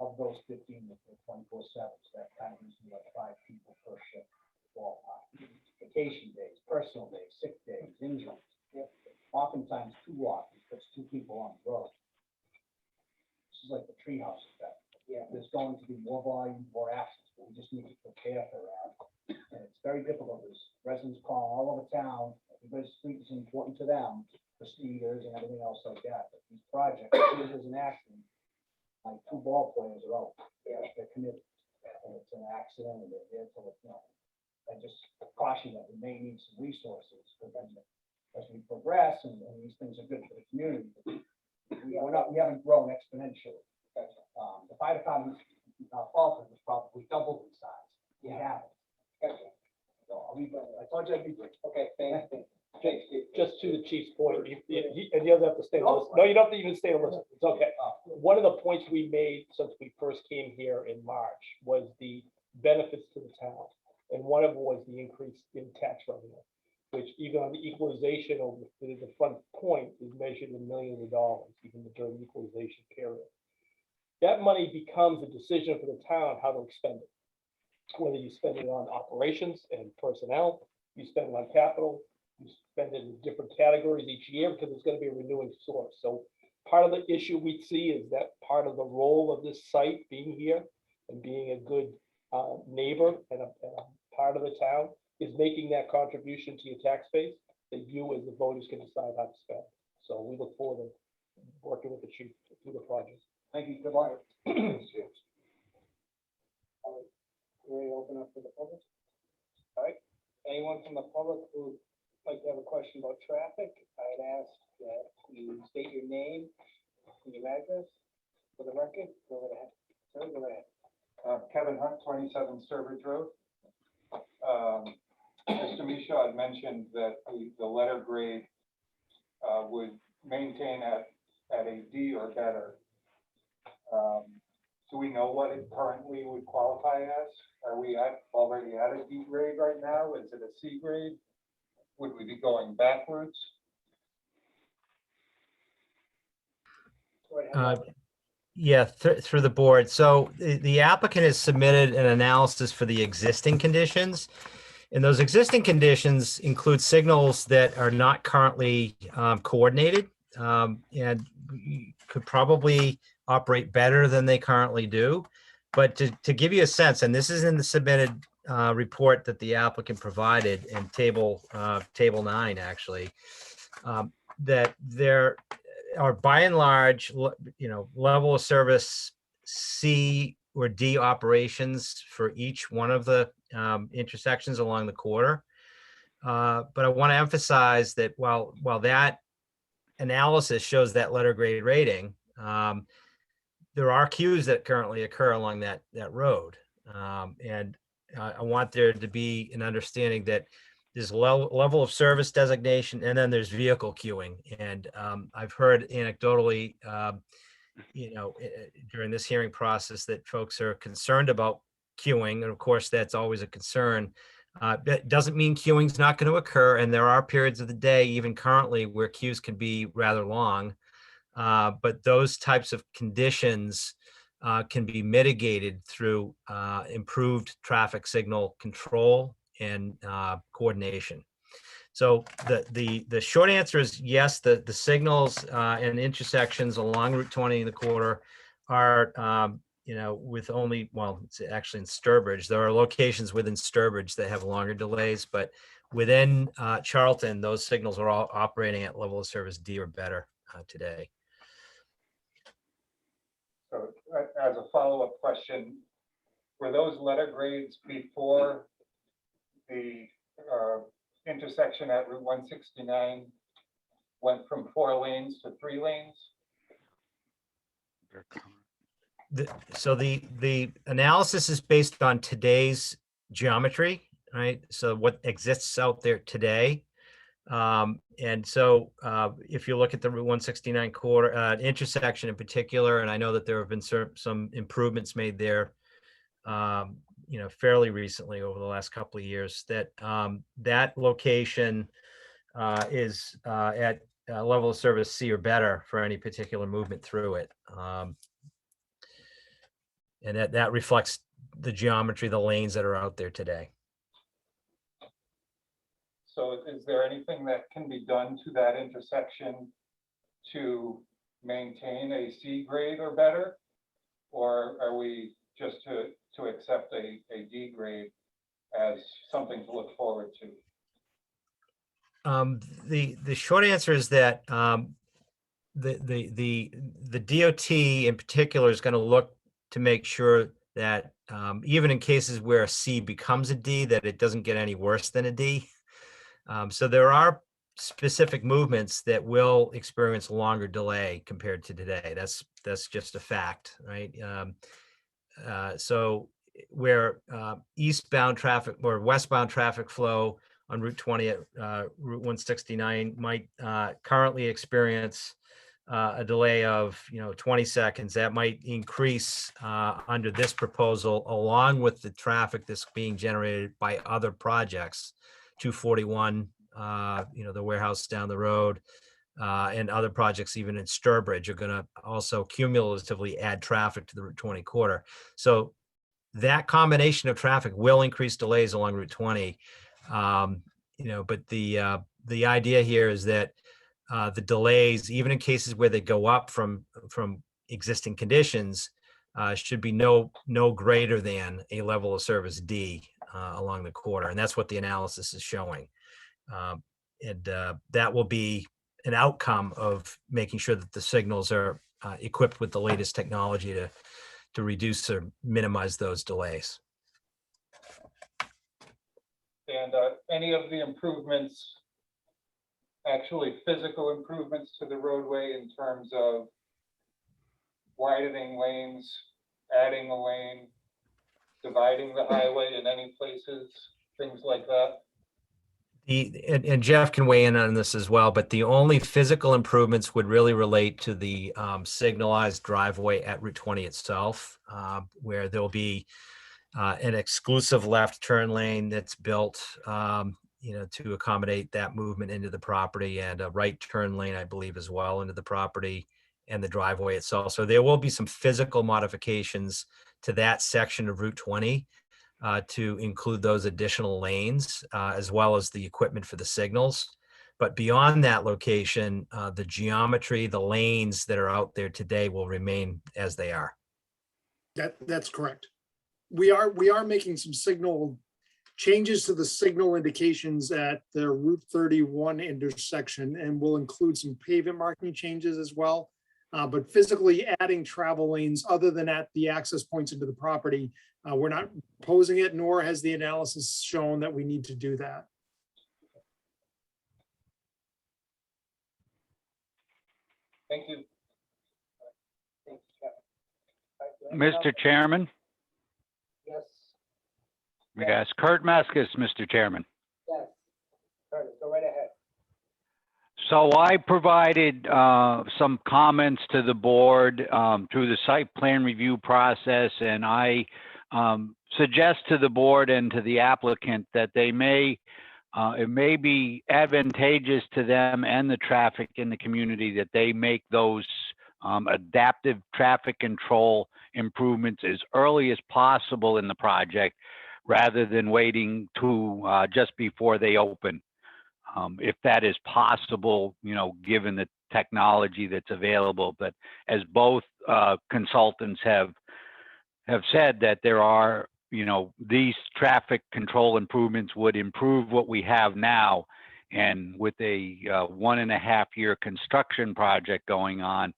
Of those 15, that they're 24/7, so that kind of gives me like 5 people per shift. Ballpark. Vacation days, personal days, sick days, injuries. Yep. Oftentimes too often, puts 2 people on the road. This is like the treehouse effect. Yeah. There's going to be more volume, more accidents, but we just need to prepare for that. And it's very difficult, there's residents calling all over town, everybody's street is important to them, the speeders and everything else like that. But these projects, if there's an accident, like 2 ball players are out, they're committed. And it's an accident, and they're there to, I just caution that we may need some resources, but then as we progress, and these things are good for the community, we haven't grown exponentially. The fire department, Falford was probably double in size. We haven't. So I told you I'd be brief. Okay, thanks. Just to the chief's point, and you don't have to stay to listen. No, you don't have to even stay to listen. It's okay. One of the points we made since we first came here in March was the benefits to the town. And one of them was the increase in tax revenue, which even on the equalization over the front point is measured in millions of dollars, even during the equalization period. That money becomes a decision for the town how to expend it. Whether you spend it on operations and personnel, you spend it on capital, you spend it in different categories each year because it's going to be a renewing source. So part of the issue we see is that part of the role of this site being here and being a good neighbor and a part of the town is making that contribution to your tax base that you as the voters can decide how to spend. So we look forward to working with the chief through the project. Thank you, good luck. Ready to open up to the public? All right, anyone from the public who would like to have a question about traffic, I'd ask that you state your name and your address for the record. Go ahead. Sir, go ahead. Kevin Hunt, 27 Sturbridge Road. Mr. Michaud had mentioned that the letter grade would maintain at a D or better. Do we know what it currently would qualify as? Are we already at a D grade right now? Is it a C grade? Would we be going backwards? Yeah, through the board. So the applicant has submitted an analysis for the existing conditions. And those existing conditions include signals that are not currently coordinated and could probably operate better than they currently do. But to give you a sense, and this is in the submitted report that the applicant provided in table 9, actually, that there are by and large, level of service C or D operations for each one of the intersections along the corridor. But I want to emphasize that while that analysis shows that letter grade rating, there are queues that currently occur along that road. And I want there to be an understanding that there's level of service designation, and then there's vehicle queuing. And I've heard anecdotally, during this hearing process that folks are concerned about queuing. And of course, that's always a concern. That doesn't mean queuing's not going to occur. And there are periods of the day, even currently, where queues can be rather long. But those types of conditions can be mitigated through improved traffic signal control and coordination. So the short answer is yes, the signals and intersections along Route 20 in the corridor are with only, well, it's actually in Sturbridge. There are locations within Sturbridge that have longer delays, but within Charlton, those signals are all operating at level of service D or better today. So as a follow-up question, were those letter grades before the intersection at Route 169 went from 4 lanes to 3 lanes? So the analysis is based on today's geometry, right? So what exists out there today. And so if you look at the Route 169 intersection in particular, and I know that there have been some improvements made there, fairly recently over the last couple of years, that that location is at a level of service C or better for any particular movement through it. And that reflects the geometry, the lanes that are out there today. So is there anything that can be done to that intersection to maintain a C grade or better? Or are we just to accept a D grade as something to look forward to? The short answer is that the DOT in particular is going to look to make sure that even in cases where a C becomes a D, that it doesn't get any worse than a D. So there are specific movements that will experience longer delay compared to today. That's just a fact, right? So where eastbound traffic or westbound traffic flow on Route 20 at Route 169 might currently experience a delay of 20 seconds, that might increase under this proposal, along with the traffic that's being generated by other projects. 241, the warehouse down the road, and other projects even in Sturbridge are going to also cumulatively add traffic to the Route 20 corridor. So that combination of traffic will increase delays along Route 20. But the idea here is that the delays, even in cases where they go up from existing conditions, should be no greater than a level of service D along the corridor, and that's what the analysis is showing. That will be an outcome of making sure that the signals are equipped with the latest technology to reduce or minimize those delays. And any of the improvements, actually physical improvements to the roadway in terms of widening lanes, adding a lane, dividing the highway in any places, things like that? And Jeff can weigh in on this as well, but the only physical improvements would really relate to the signalized driveway at Route 20 itself, where there'll be an exclusive left turn lane that's built to accommodate that movement into the property, and a right turn lane, I believe, as well into the property and the driveway itself. So there will be some physical modifications to that section of Route 20 to include those additional lanes, as well as the equipment for the signals. But beyond that location, the geometry, the lanes that are out there today will remain as they are. That's correct. We are making some signal changes to the signal indications at the Route 31 intersection, and we'll include some pavement marking changes as well. But physically adding travel lanes other than at the access points into the property, we're not proposing it, nor has the analysis shown that we need to do that. Thank you. Mr. Chairman, Yes, yes, Kurt Meskis, Mr. Chairman. yes. Curtis, go right ahead. So I provided some comments to the board through the site plan review process, and I suggest to the board and to the applicant that it may be advantageous to them and the traffic in the community that they make those adaptive traffic control improvements as early as possible in the project, rather than waiting to just before they open. If that is possible, given the technology that's available. But as both consultants have have said that there are, these traffic control improvements would improve what we have now. And with a 1.5-year construction project going on,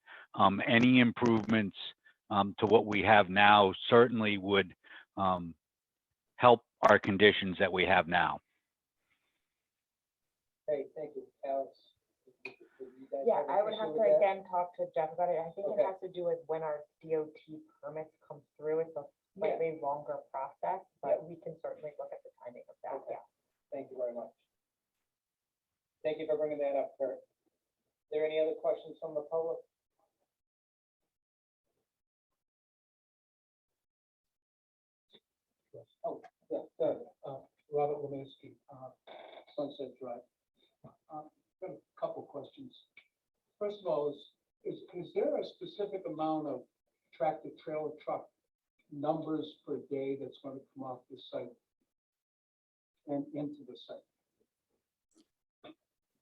any improvements to what we have now certainly would help our conditions that we have now. Hey, thank you, Alex. Yeah, I would have to again talk to Jeff about it. I think Okay. it has to do with when our DOT permits come through. It's a slightly longer process, but we can certainly look at the timing of that, Okay. yeah. Thank you very much. Thank you for bringing that up, Kurt. Are there any other questions from the public? Oh, yeah, good. Robert Leminski, Sunset Drive. Got a couple questions. First of all, is there a specific amount of tractor trailer truck numbers per day that's going to come off the site and into the site?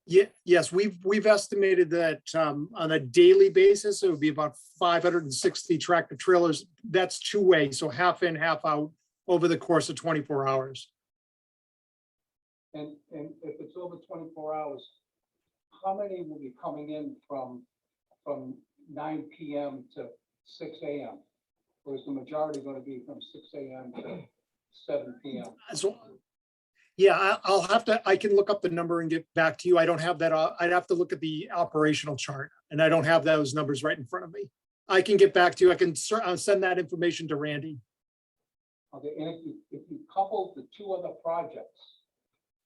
Yeah, yes, we've estimated that on a daily basis, it would be about 560 tractor trailers. That's two-way, so half in, half out over the course of 24 hours. And if it's over 24 hours, how many will be coming in from 9 PM to 6 AM? Or is the majority going to be from 6 AM to 7 PM? So, yeah, I can look up the number and get back to you. I don't have that. I'd have to look at the operational chart, and I don't have those numbers right in front of me. I can get back to you. I can send that information to Randy. Okay, and if you couple the two other projects,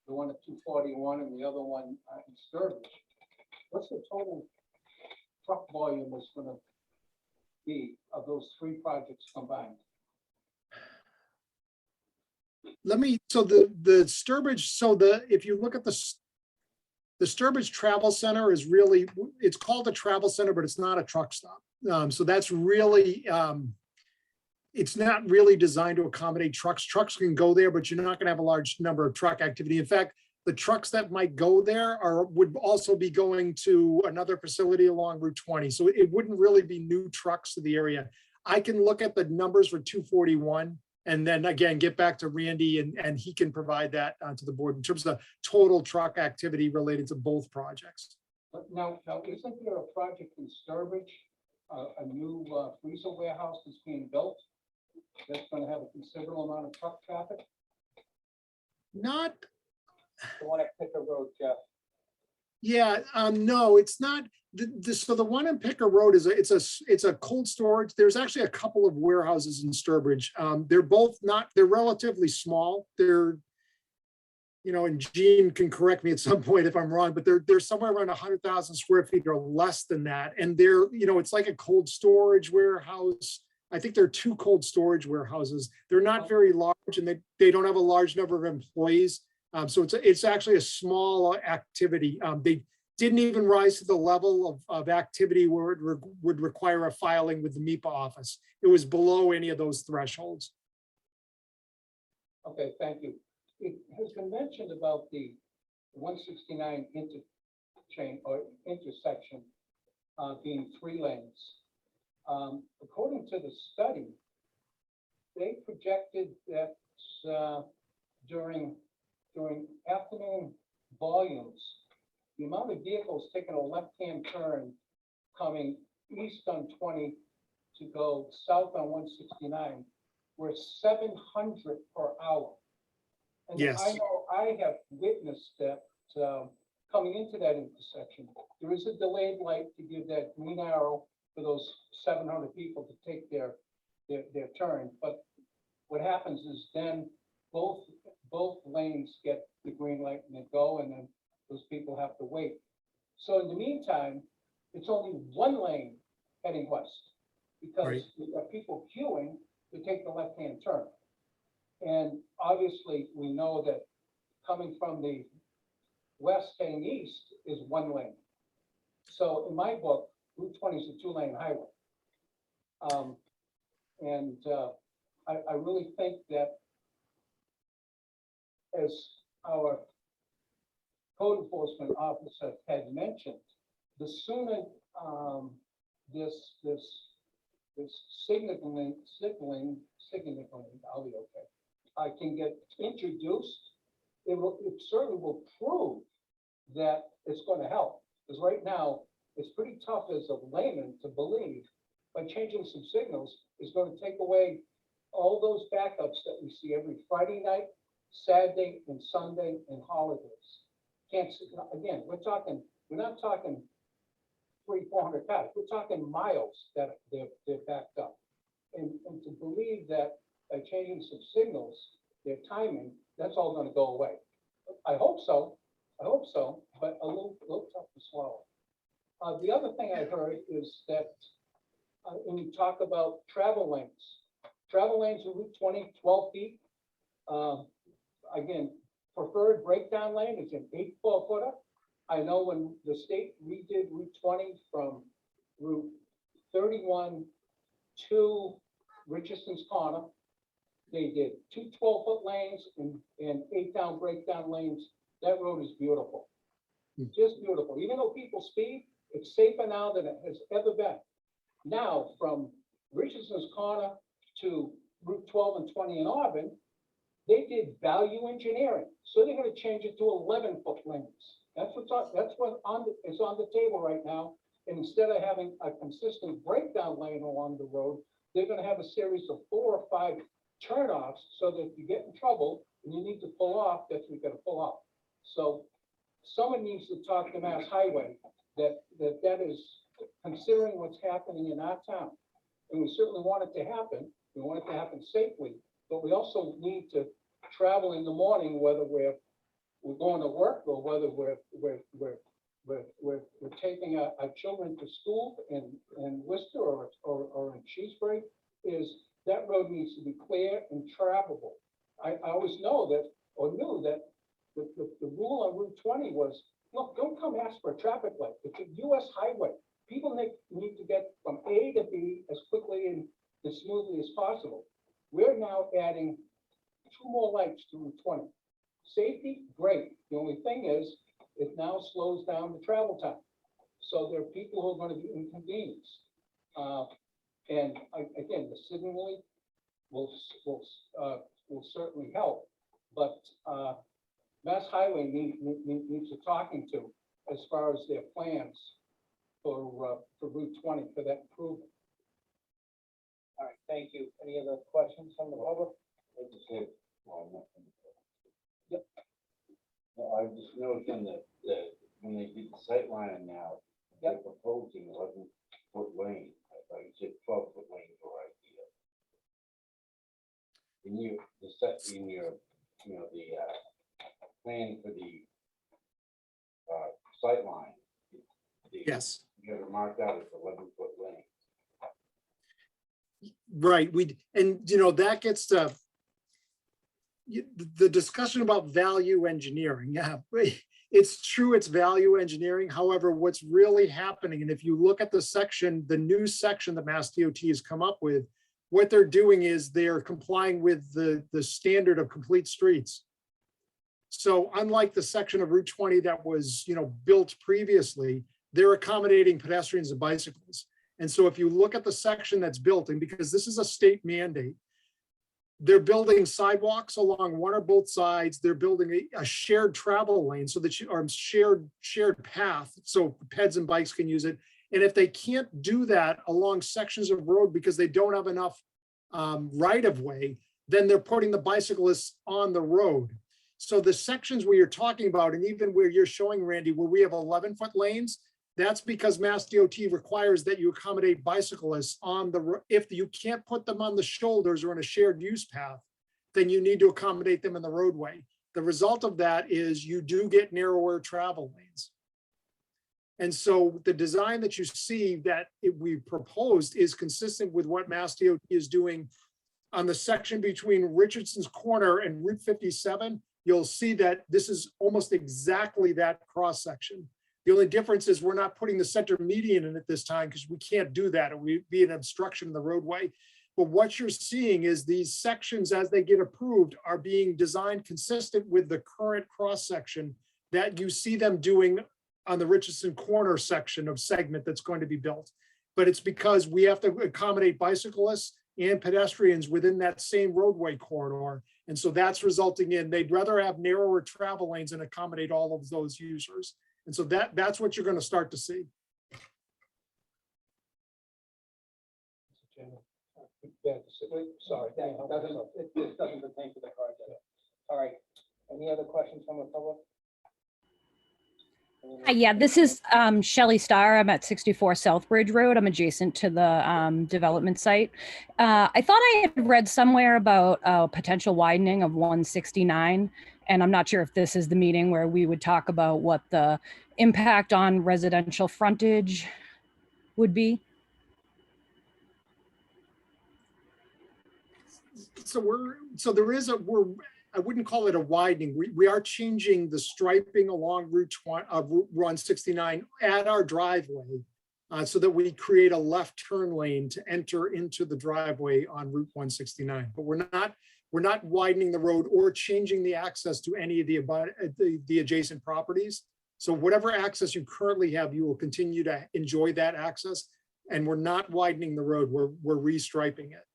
the one at 241 and the other one in Sturbridge, what's the total truck volume is going to be of those three projects combined? So the Sturbridge, if you look at the Sturbridge Travel Center is really, it's called a travel center, but it's not a truck stop. So that's really, it's not really designed to accommodate trucks. Trucks can go there, but you're not going to have a large number of truck activity. In fact, the trucks that might go there would also be going to another facility along Route 20. So it wouldn't really be new trucks to the area. I can look at the numbers for 241 and then again, get back to Randy and he can provide that to the board in terms of the total truck activity related to both projects. But now, isn't there a project in Sturbridge, a new freezer warehouse that's being built? That's going to have a considerable amount of truck traffic? Not, The one at Picker Road, Jeff. yeah, no, it's not. So the one in Picker Road it's a cold storage. There's actually a couple of warehouses in Sturbridge. They're both they're relatively small. They're, and Gene can correct me at some point if I'm wrong, but they're somewhere around 100,000 square feet or less than that. And they're, it's like a cold storage warehouse. I think there are two cold storage warehouses. They're not very large and they don't have a large number of employees. So it's actually a small activity. They didn't even rise to the level of activity where it would require a filing with the MIPA office. It was below any of those thresholds. Okay, thank you. It has been mentioned about the 169 intersection being 3 lanes. According to the study, they projected that during afternoon volumes, the amount of vehicles taking a left-hand turn coming east on 20 to go south on 169 were 700 per hour. And Yes. I know I have witnessed that coming into that intersection, there is a delayed light to give that green arrow for those 700 people to take their turn. But what happens is then both lanes get the green light and they go, and then those people have to wait. So in the meantime, it's only one lane heading west because Right. we've got people queuing to take the left-hand turn. And obviously, we know that coming from the west heading east is one lane. So in my book, Route 20 is a 2-lane highway. I really think that as our code enforcement officer had mentioned, the sooner this this signaling, I'll be okay. I can get introduced, it certainly will prove that it's gonna help. Because right now, it's pretty tough as a layman to believe by changing some signals is gonna take away all those backups that we see every Friday night, Saturday and Sunday and holidays. Again, we're not talking 300-400 cars, we're talking miles that they're backed up. And to believe that by changing some signals, their timing, that's all gonna go away. I hope so, but a little tough to swallow. The other thing I heard is that when you talk about travel lanes on Route 20, 12 feet. Again, preferred breakdown lane is an 8 12-footer. I know when the state redid Route 20 from Route 31 to Richardson's Corner, they did 2 12-foot lanes and 8 breakdown lanes. That road is beautiful, just beautiful. Even though people speed, it's safer now than it has ever been. Now, from Richardson's Corner to Route 12 and 20 in Auburn, they did value engineering. So they're gonna change it to 11-foot lanes. That's what is on the table right now. And instead of having a consistent breakdown lane along the road, they're gonna have a series of 4 or 5 turnoffs so that if you get in trouble and you need to pull off, that's what you gotta pull off. So someone needs to talk to Mass Highway that is considering what's happening in our town. And we certainly want it to happen. We want it to happen safely, but we also need to travel in the morning, whether we're going to work or whether we're taking our children to school in Worcester or in Shrewsbury. Is that road needs to be clear and travelable. I always knew that the rule on Route 20 was, look, don't come ask for a traffic light. It's a US highway. People need to get from A to B as quickly and as smoothly as possible. We're now adding 2 more lights to Route 20. Safety, great. The only thing is, it now slows down the travel time. So there are people who are going to be inconvenienced. Again, the signaling will certainly help, but Mass Highway needs to talking to as far as their plans for Route 20 for that improvement. All right, thank you. Any other questions from the public? Yep. Well, I just noticed in when they did the sight line now, they're proposing 11-foot lane. I thought you said 12-foot lane for idea. Plan for the sight line. Yes. You have it marked out as 11-foot lane. Right, that gets to the discussion about value engineering. Yeah, it's true, it's value engineering. However, what's really happening, and if you look at the new section that Mass DOT has come up with, what they're doing is they're complying with the standard of complete streets. So unlike the section of Route 20 that was, built previously, they're accommodating pedestrians and bicycles. And so if you look at the section that's built, and because this is a state mandate, they're building sidewalks along one or both sides. They're building a shared travel lane so that or shared path so peds and bikes can use it. And if they can't do that along sections of road because they don't have enough right of way, then they're putting the bicyclists on the road. So the sections where you're talking about, and even where you're showing, Randy, where we have 11-foot lanes, that's because Mass DOT requires that you accommodate bicyclists on the, if you can't put them on the shoulders or in a shared use path, then you need to accommodate them in the roadway. The result of that is you do get narrower travel lanes. And so the design that you see that we proposed is consistent with what Mass DOT is doing on the section between Richardson's Corner and Route 57. You'll see that this is almost exactly that cross section. The only difference is we're not putting the center median in at this time because we can't do that. It would be an obstruction in the roadway. But what you're seeing is these sections, as they get approved, are being designed consistent with the current cross section that you see them doing on the Richardson Corner section of segment that's going to be built. but it's because we have to accommodate bicyclists and pedestrians within that same roadway corridor. And so that's resulting in, they'd rather have narrower travel lanes and accommodate all of those users. And so that's what you're going to start to see. Sorry, it doesn't pertain to the project. All right, any other questions from the public? Hi, yeah, this is Shelley Starr. I'm at 64 Southbridge Road. I'm adjacent to the development site. I thought I had read somewhere about a potential widening of 169, and I'm not sure if this is the meeting where we would talk about what the impact on residential frontage would be. I wouldn't call it a widening. We are changing the striping along Route 169 at our driveway so that we create a left turn lane to enter into the driveway on Route 169. But we're not widening the road or changing the access to any of the adjacent properties. So whatever access you currently have, you will continue to enjoy that access. And we're not widening the road. We're restriping it.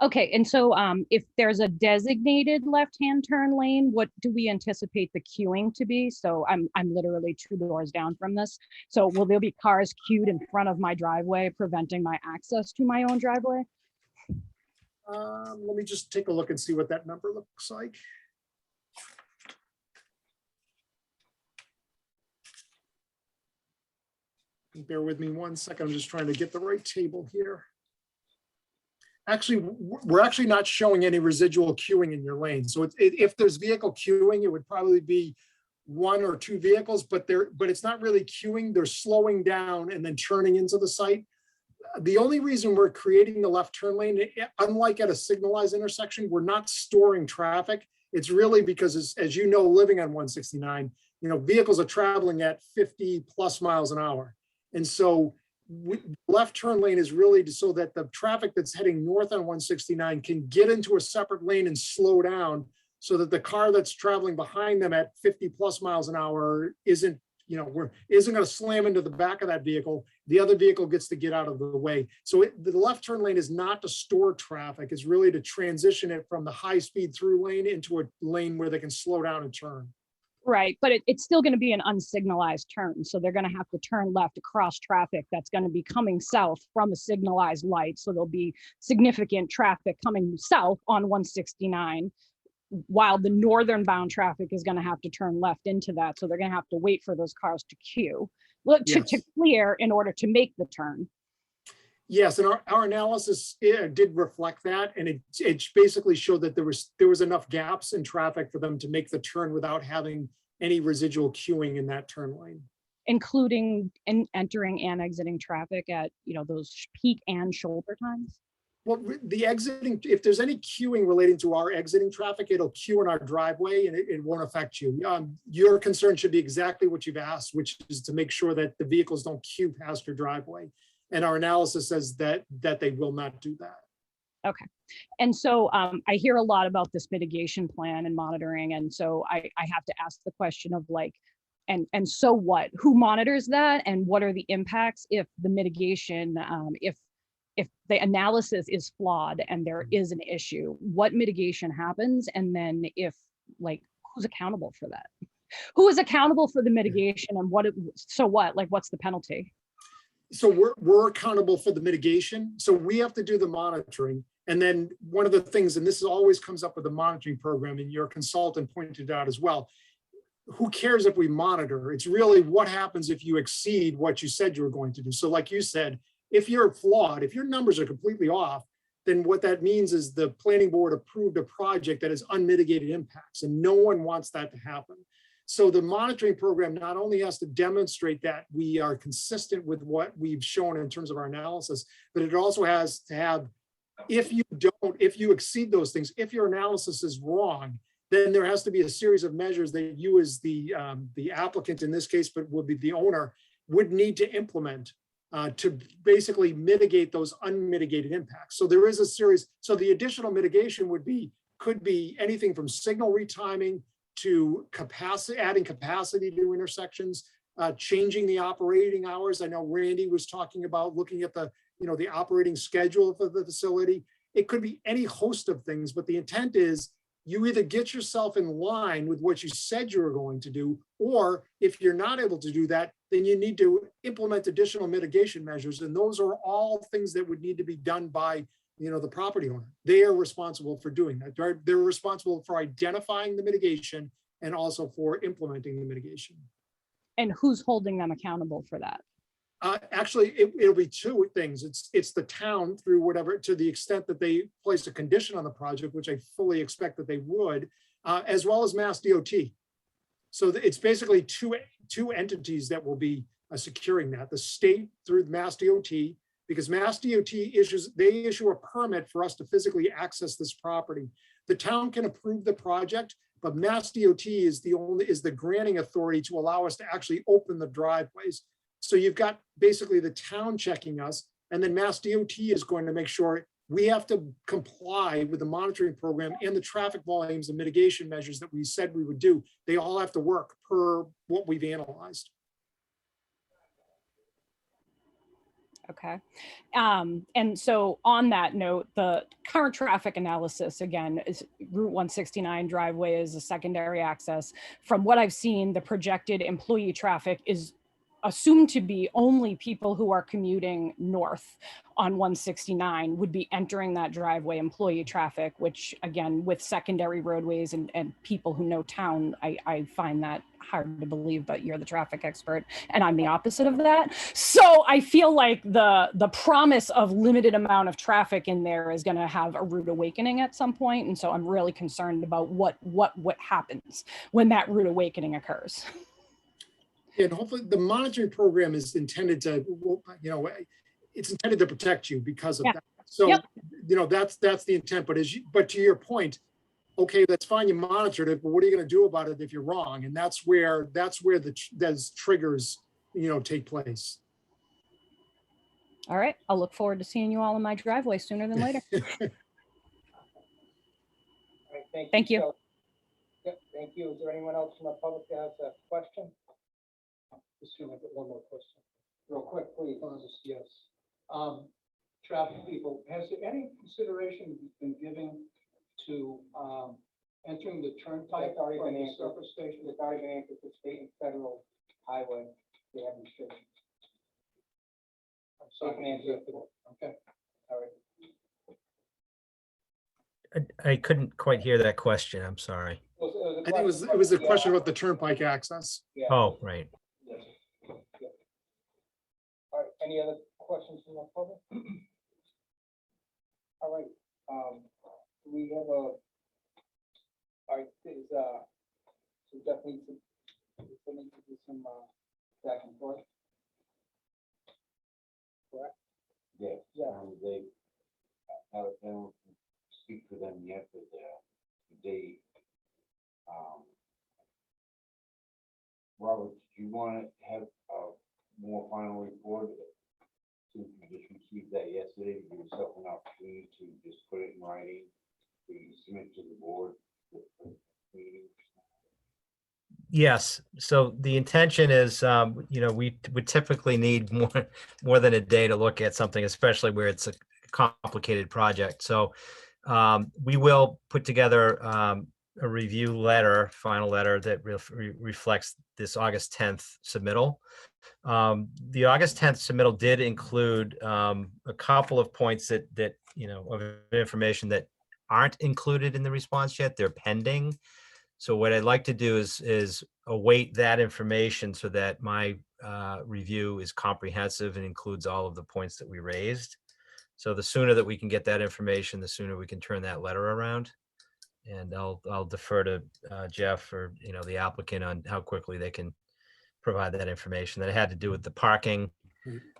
Okay, and so if there's a designated left-hand turn lane, what do we anticipate the queuing to be? So I'm literally 2 doors down from this. So will there be cars queued in front of my driveway, preventing my access to my own driveway? Let me just take a look and see what that number looks like. Bear with me 1 second. I'm just trying to get the right table here. Actually, we're actually not showing any residual queuing in your lane. So if there's vehicle queuing, it would probably be 1 or 2 vehicles, but it's not really queuing. They're slowing down and then turning into the site. The only reason we're creating the left turn lane, unlike at a signalized intersection, we're not storing traffic. It's really because, as you know, living on 169, vehicles are traveling at 50 plus miles an hour. And so left turn lane is really so that the traffic that's heading north on 169 can get into a separate lane and slow down so that the car that's traveling behind them at 50 plus miles an hour isn't going to slam into the back of that vehicle. The other vehicle gets to get out of the way. So the left turn lane is not to store traffic. It's really to transition it from the high speed through lane into a lane where they can slow down and turn. Right, but it's still going to be an unsignalized turn. So they're going to have to turn left across traffic that's going to be coming south from a signalized light. So there'll be significant traffic coming south on 169, while the northern bound traffic is going to have to turn left into that. So they're going to have to wait for those cars to queue, to clear in order to make the turn. Yes, and our analysis did reflect that, and it basically showed that there was enough gaps in traffic for them to make the turn without having any residual queuing in that turn lane, including entering and exiting traffic at those peak and shoulder times. Well, the exiting, if there's any queuing relating to our exiting traffic, it'll queue in our driveway and it won't affect you. Your concern should be exactly what you've asked, which is to make sure that the vehicles don't queue past your driveway. And our analysis says that they will not do that. Okay. And so I hear a lot about this mitigation plan and monitoring. And so I have to ask the question of and so what? Who monitors that? And what are the impacts if the mitigation, if the analysis is flawed and there is an issue? What mitigation happens? And then who's accountable for that? Who is accountable for the mitigation and what's the penalty? So we're accountable for the mitigation. So we have to do the monitoring. And then one of the things, and this always comes up with the monitoring program, and your consultant pointed out as well, who cares if we monitor? It's really what happens if you exceed what you said you were going to do. So like you said, if you're flawed, if your numbers are completely off, then what that means is the planning board approved a project that has unmitigated impacts, and no one wants that to happen. So the monitoring program not only has to demonstrate that we are consistent with what we've shown in terms of our analysis, but it also has to have, if you exceed those things, if your analysis is wrong, then there has to be a series of measures that you as the applicant in this case, but would be the owner, would need to implement to basically mitigate those unmitigated impacts. So there is a series, so the additional mitigation could be anything from signal retiming to adding capacity to intersections, changing the operating hours. I know Randy was talking about looking at the, the operating schedule for the facility. It could be any host of things, but the intent is you either get yourself in line with what you said you were going to do, or if you're not able to do that, then you need to implement additional mitigation measures. And those are all things that would need to be done by, the property owner. They are responsible for doing that. They're responsible for identifying the mitigation and also for implementing the mitigation. And who's holding them accountable for that? Actually, it'll be two things. It's the town through whatever, to the extent that they place a condition on the project, which I fully expect that they would, as well as Mass DOT. So it's basically two entities that will be securing that. The state through Mass DOT, because Mass DOT issue a permit for us to physically access this property. The town can approve the project, but Mass DOT is the granting authority to allow us to actually open the driveways. So you've got basically the town checking us, and then Mass DOT is going to make sure we have to comply with the monitoring program and the traffic volumes and mitigation measures that we said we would do. They all have to work per what we've analyzed. Okay. And so on that note, the current traffic analysis, again, is Route 169 driveway is a secondary access. From what I've seen, the projected employee traffic is assumed to be only people who are commuting north on 169 would be entering that driveway. Employee traffic, which again, with secondary roadways and people who know town, I find that hard to believe, but you're the traffic expert and I'm the opposite of that. So I feel like the promise of limited amount of traffic in there is going to have a rude awakening at some point. And so I'm really concerned about what happens when that rude awakening occurs. And hopefully the monitoring program is intended to, it's intended to protect you because of that. So, that's the intent. But to your point, okay, that's fine. You monitored it, but what are you going to do about it if you're wrong? And that's where those triggers, take place. All right. I'll look forward to seeing you all in my driveway sooner than later. All right, Thank you. So, yep, thank you. Is there anyone else from the public that has a question? Just gonna get one more question. Real quick, please. Yes. Traffic people, has there any consideration been given to entering the turnpike That's already from been the answered. surface station? It's already been answered for state and federal highway. They have restrictions. So I can answer it. Okay. All right. I couldn't quite hear that question. I'm sorry. I think it was a question about the turnpike access. Yeah. Oh, right. Yes. Yeah. All right, any other questions from the public? All right, we have all right, so definitely need to do some, back and forth. Correct? Yes. Yeah. They, I don't speak for them yet, but they, Robert, do you want to have a more final report? Since you just received that yesterday, give yourself an opportunity to just put it in writing, to submit to the board. Yes. So the intention is, we would typically need more than a day to look at something, especially where it's a complicated project. So we will put together a review letter, final letter that reflects this August 10th submittal. The August 10th submittal did include a couple of points that of information that aren't included in the response yet. They're pending. So what I'd like to do is await that information so that my review is comprehensive and includes all of the points that we raised. So the sooner that we can get that information, the sooner we can turn that letter around. And I'll defer to Jeff or the applicant on how quickly they can provide that information that had to do with the parking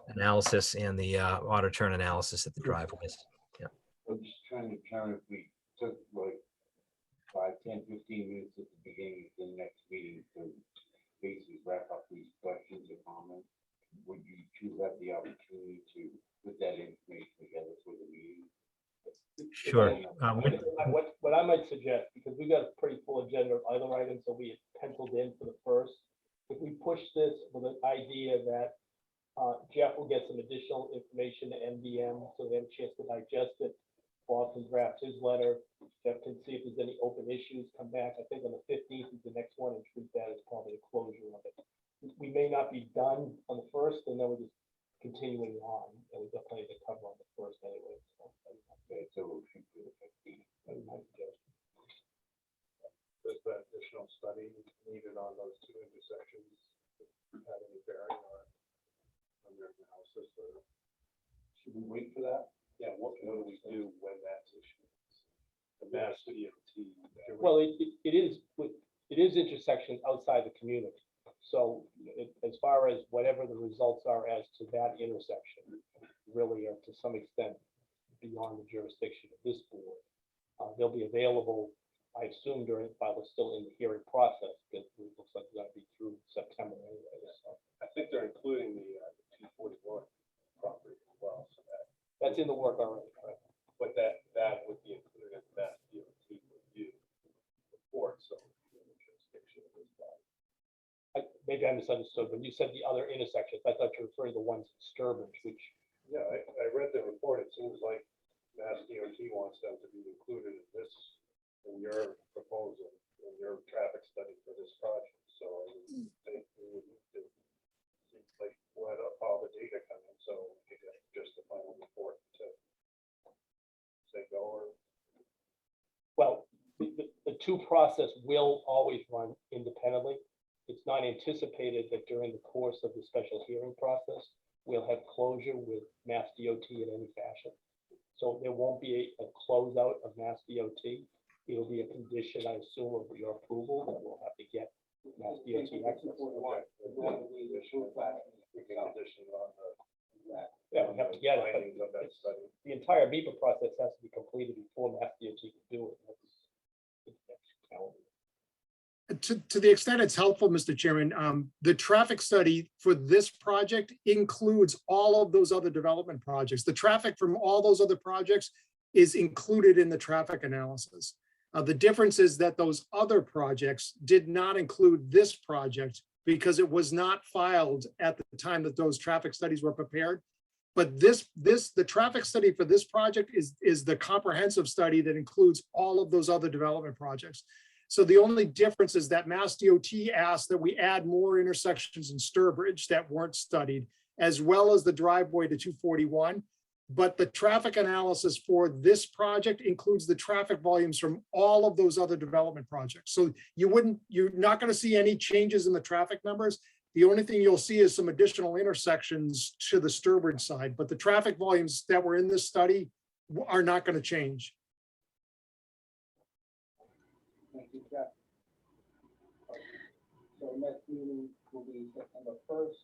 analysis and the auto turn analysis at the driveways. Yeah. I'm just trying to count if we took like 5, 10, 15 minutes at the beginning of the next meeting to basically wrap up these questions or comments. Would you two have the opportunity to put that information together for the meeting? Sure. What I might suggest, because we got a pretty full agenda of other items that we had penciled in for the first, if we push this with an idea that Jeff will get some additional information to MDM, so they have a chance to digest it. Bob can draft his letter. Jeff can see if there's any open issues, come back. I think on the 15th is the next one, and treat that as probably a closure of it. We may not be done on the first, and then we're just continuing on, and we've got plenty to cover on the first anyway. Okay, so we'll shoot for the 15th. That's my suggestion. Is that additional study needed on those two intersections? Have any bearing on their analysis or? Should we wait for that? Yeah, what do we do when that's issued? The mass DOT. Well, it is intersections outside the community. So as far as whatever the results are as to that intersection, really are to some extent beyond the jurisdiction of this board. They'll be available, I assume, while they're still in the hearing process, because it looks like they're going to be through September anyway. So I think they're including the 241 property as well, so that's in the work already, right? but that would be included in that DOT review report, so the jurisdiction of this body. Maybe I misunderstood. When you said the other intersections, I thought you were referring to the ones in Sturbridge, which, Yeah, I read the report. It seems like Mass DOT wants them to be included in this, in your proposal, in your traffic study for this project. So I would think we would need to, seems like let all the data come in, so we could get just the final report to say go or. well, the two process will always run independently. It's not anticipated that during the course of the special hearing process, we'll have closure with Mass DOT in any fashion. So there won't be a closeout of Mass DOT. It'll be a condition, I assume, of your approval that we'll have to get Mass DOT access. Yeah, we have to get it. Findings of that study. The entire MEPA process has to be completed before Mass DOT can do it. To the extent it's helpful, Mr. Chairman, the traffic study for this project includes all of those other development projects. The traffic from all those other projects is included in the traffic analysis. The difference is that those other projects did not include this project because it was not filed at the time that those traffic studies were prepared. But the traffic study for this project is the comprehensive study that includes all of those other development projects. So the only difference is that Mass DOT asked that we add more intersections in Sturbridge that weren't studied, as well as the driveway to 241. But the traffic analysis for this project includes the traffic volumes from all of those other development projects. So you're not going to see any changes in the traffic numbers. The only thing you'll see is some additional intersections to the Sturbridge side, but the traffic volumes that were in this study are not going to change. Thank you, Jeff. So next meeting will be September 1st.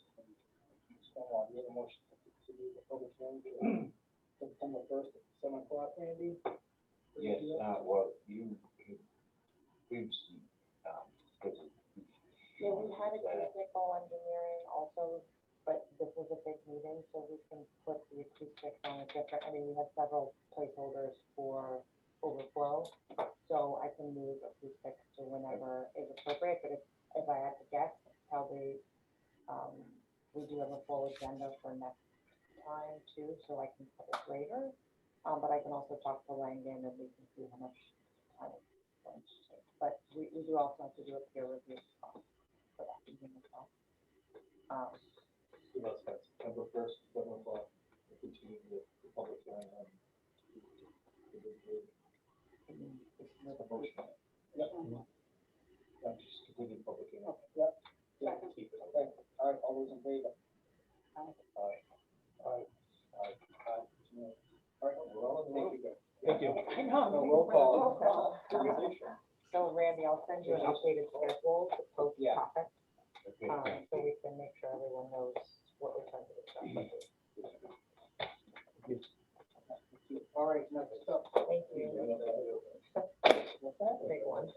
So on the other motion to continue the public hearing to September 1st at 7 o'clock, Randy? Yes, well, we've seen, Yeah, we had a technical engineering also, but this was a big meeting, so we can put the acoustics on a different, I mean, we had several placeholders for overflow. So I can move acoustics to whenever is appropriate, but if I had to guess, probably, we do have a full agenda for next time too, so I can put it later. But I can also talk to Langdon and we can see how much time it's going to take. But we do also have to do a peer review for that meeting as well. So that's September 1st, 7 o'clock. We'll continue the public hearing on. Make a motion. Yep. Just completing public hearing. Yep. Okay. All right, all those in favor? Aye. All right, we're all in favor. Thank you. I know. No, roll call. So Randy, I'll send you an updated schedule to post Yeah. topics, okay, so we can make sure everyone knows what we're trying to discuss. All right, next up. Thank you. What's that big one?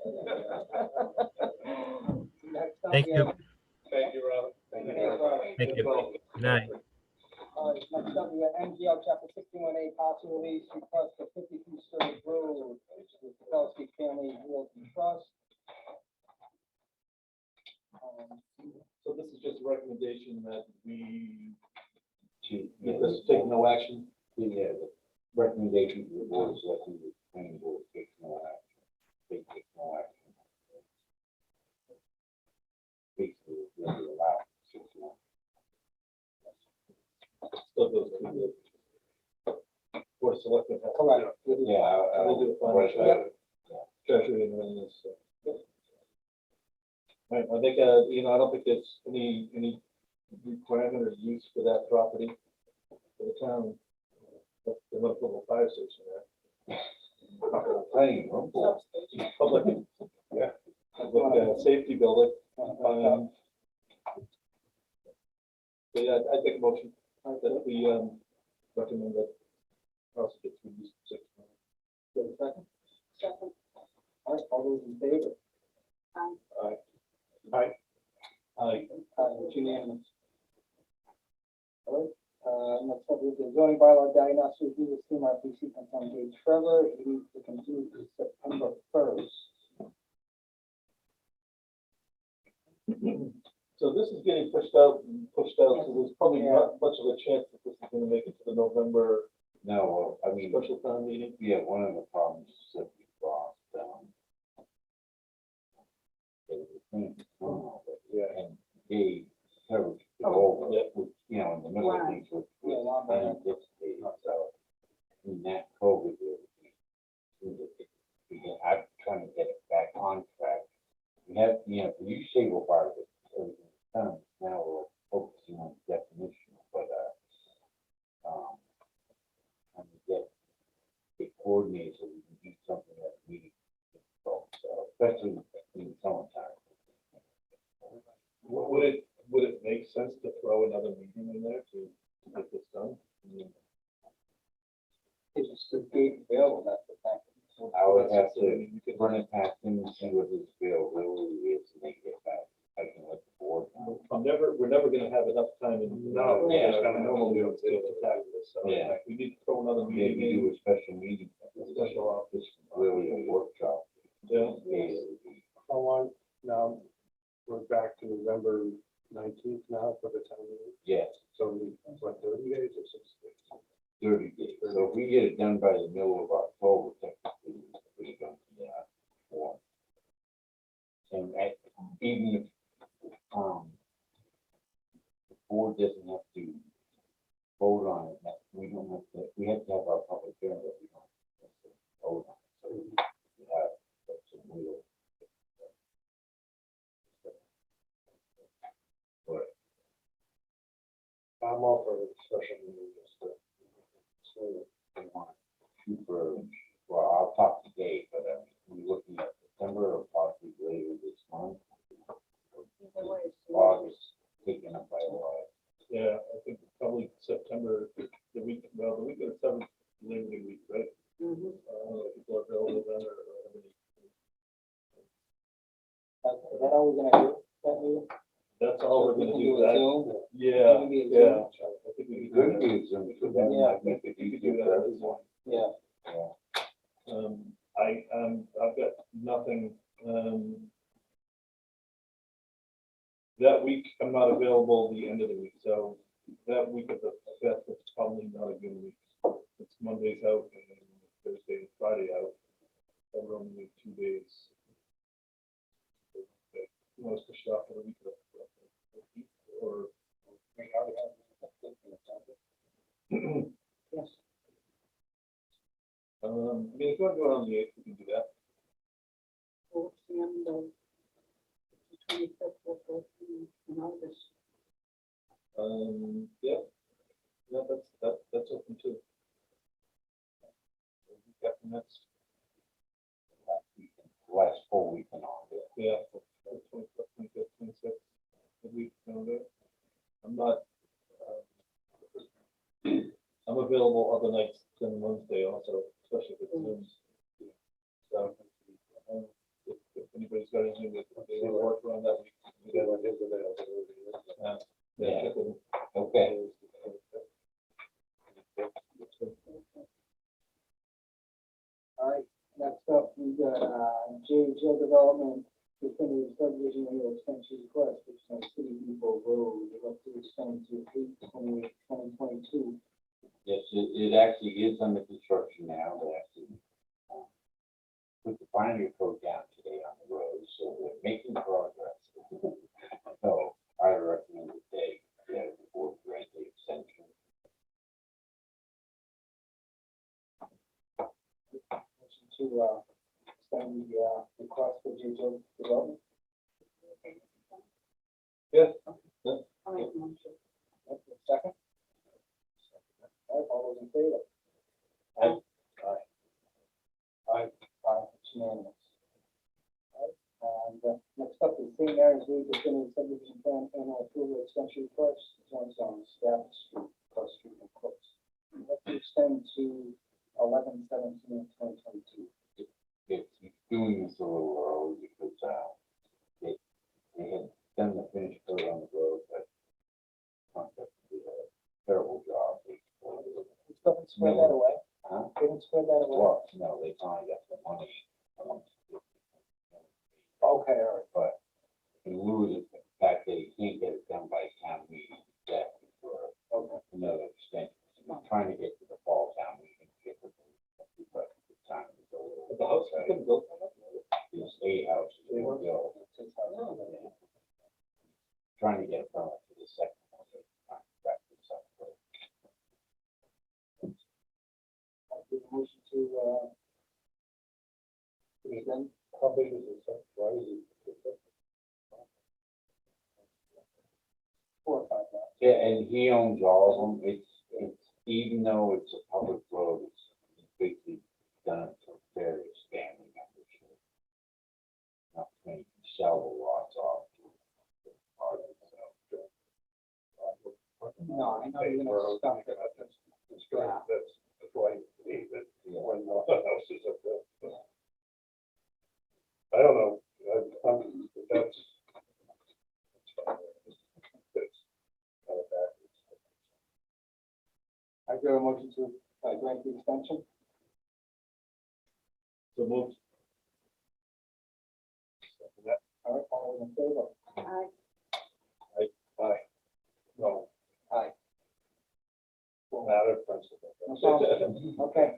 Next up, Thank we you. have- Thank you, Robert. Thank you. Thank you. Good night. Next up, we have MGL Chapter 61A partial release request for 52 Sturbridge Road, with the Kelsey Family Realty Trust. So take no action. The recommendation to the board is that the planning board takes no action. They take no action. Basically, they're allowed 6 months. Still goes to the Board of Selectmen. Correct. Yeah, I We'll do the final right, treasury and then this. Right, I think, I don't think there's any requirement or use for that property for the town. But they're not putting a fire station there. planning board. Public, yeah, public, safety building. So yeah, I take a motion that we, recommend that house gets reduced to 6 months. Give a second. Second. All right, all those in favor? Aye. Aye. Aye. It's unanimous. All right, next up is the zoning bylaw diagnostic review with CMRPC consultant Dave Trevor. It needs to continue to September 1st. So this is getting pushed out, so there's probably not much of a chance that this is gonna make it to the November No, I mean, special town meeting. yeah, one of the problems is that we lost, Yeah. and they covered the whole, Yeah. in the middle of things with, anticipated, so. In that COVID, I'm trying to get it back on track. We have, the use table part of it, everything's done, now we're focusing on definition, but, trying to get it coordinated so we can do something that we, so, especially in summertime. Would it make sense to throw another meeting in there to get this done? It's just the date available, that's the fact. I would have to run it past him and see what his availability is and make it back. I can let the board know. We're never gonna have enough time in. No, yeah, it's gonna normally to tackle this, so Yeah. we need to throw another meeting Maybe in. do a special meeting. Special office. Really a workshop. Yeah. How long now? We're back to November 19th now for the town meeting. Yes, So what, 30 days or 60 days? 30 days. So if we get it done by the middle of October, technically, we're going to be warm. And even if, the board doesn't have to vote on it, we don't have to, we have to have our public hearing, but we don't have to vote on it. So we have some real. But I'm all for a special meeting, just to. so they want to shoot for, well, I'll talk to Dave, but we're looking at September or possibly later this month. August, taken up by a lot. Yeah, I think probably September, the week of the 7th, Labor Day week, right? Mhm. People are available then or Is that all we're gonna do? That meeting? that's all we're gonna do. it That, Zoom? yeah, Maybe it's yeah. Zoom. I think we Could can do be Zoom, so that Yeah. might make it You could easier do for that. everyone. Yeah. Yeah. I've got nothing, that week, I'm not available the end of the week, so that week of the 5th, it's probably not a good week. It's Mondays out and Thursday and Friday out. I would only need 2 days. Okay. You want us to shop for the week of the or? Yes. I mean, if you want to go on the 8th, we can do that. What's the end of the 25th of August? Yeah. Yeah, that's open too. Got the next. Last full week and all. Yeah. 25th, 25th, 26th. The week, I'm not. I'm available other nights than Wednesday also, especially if it's Zooms. So, if anybody's got anything that they want to work around that week. we got his availability. Yeah. check with him. Okay. All right, next up, we got, Jill Development, definitive subdivision annual extension request, which is on City Depot Road, they want to extend to 8/28/2022. Yes, it actually is under construction now, they actually put the binary code down today on the road, so we're making progress. So I recommend that they, the board grant the extension. Motion to, extend the, request for digital development. Yeah. I'll make a motion. Second? All right, all those in favor? Aye. Aye. It's unanimous. All right, and, next up is St. Mary's Way Definitive Subdivision Plan Annual Approval Extension Request, joint on Staff Street, Cross Street and Close. Let's extend to 11/17/2022. It's doing this a little early because, they had done the finished code on the road, but contract did a terrible job. Doesn't spread that away. Huh? Didn't spread that away. Well, no, they finally got the money. Okay, all right. But in lieu of the fact that he can't get it done by town meeting, that for another extension. I'm trying to get to the fall town meeting, but the time is over. The house has been built. There's a house, they were built. Trying to get a permit for the second one. but trying to back this up. I'll give a motion to, extend. How big is it? Why is it? 4 or 5 lots. Yeah, and he owns all of them. It's, even though it's a public road, it's basically done for various family members. Not going to sell the lots off. No, I know you're gonna stop it. That's why you need it when the house is up there. I don't know, that's. I give a motion to, grant the extension. So moved. All right, all those in favor? Aye. Aye. No, Aye. matter of principle. No problem. Okay.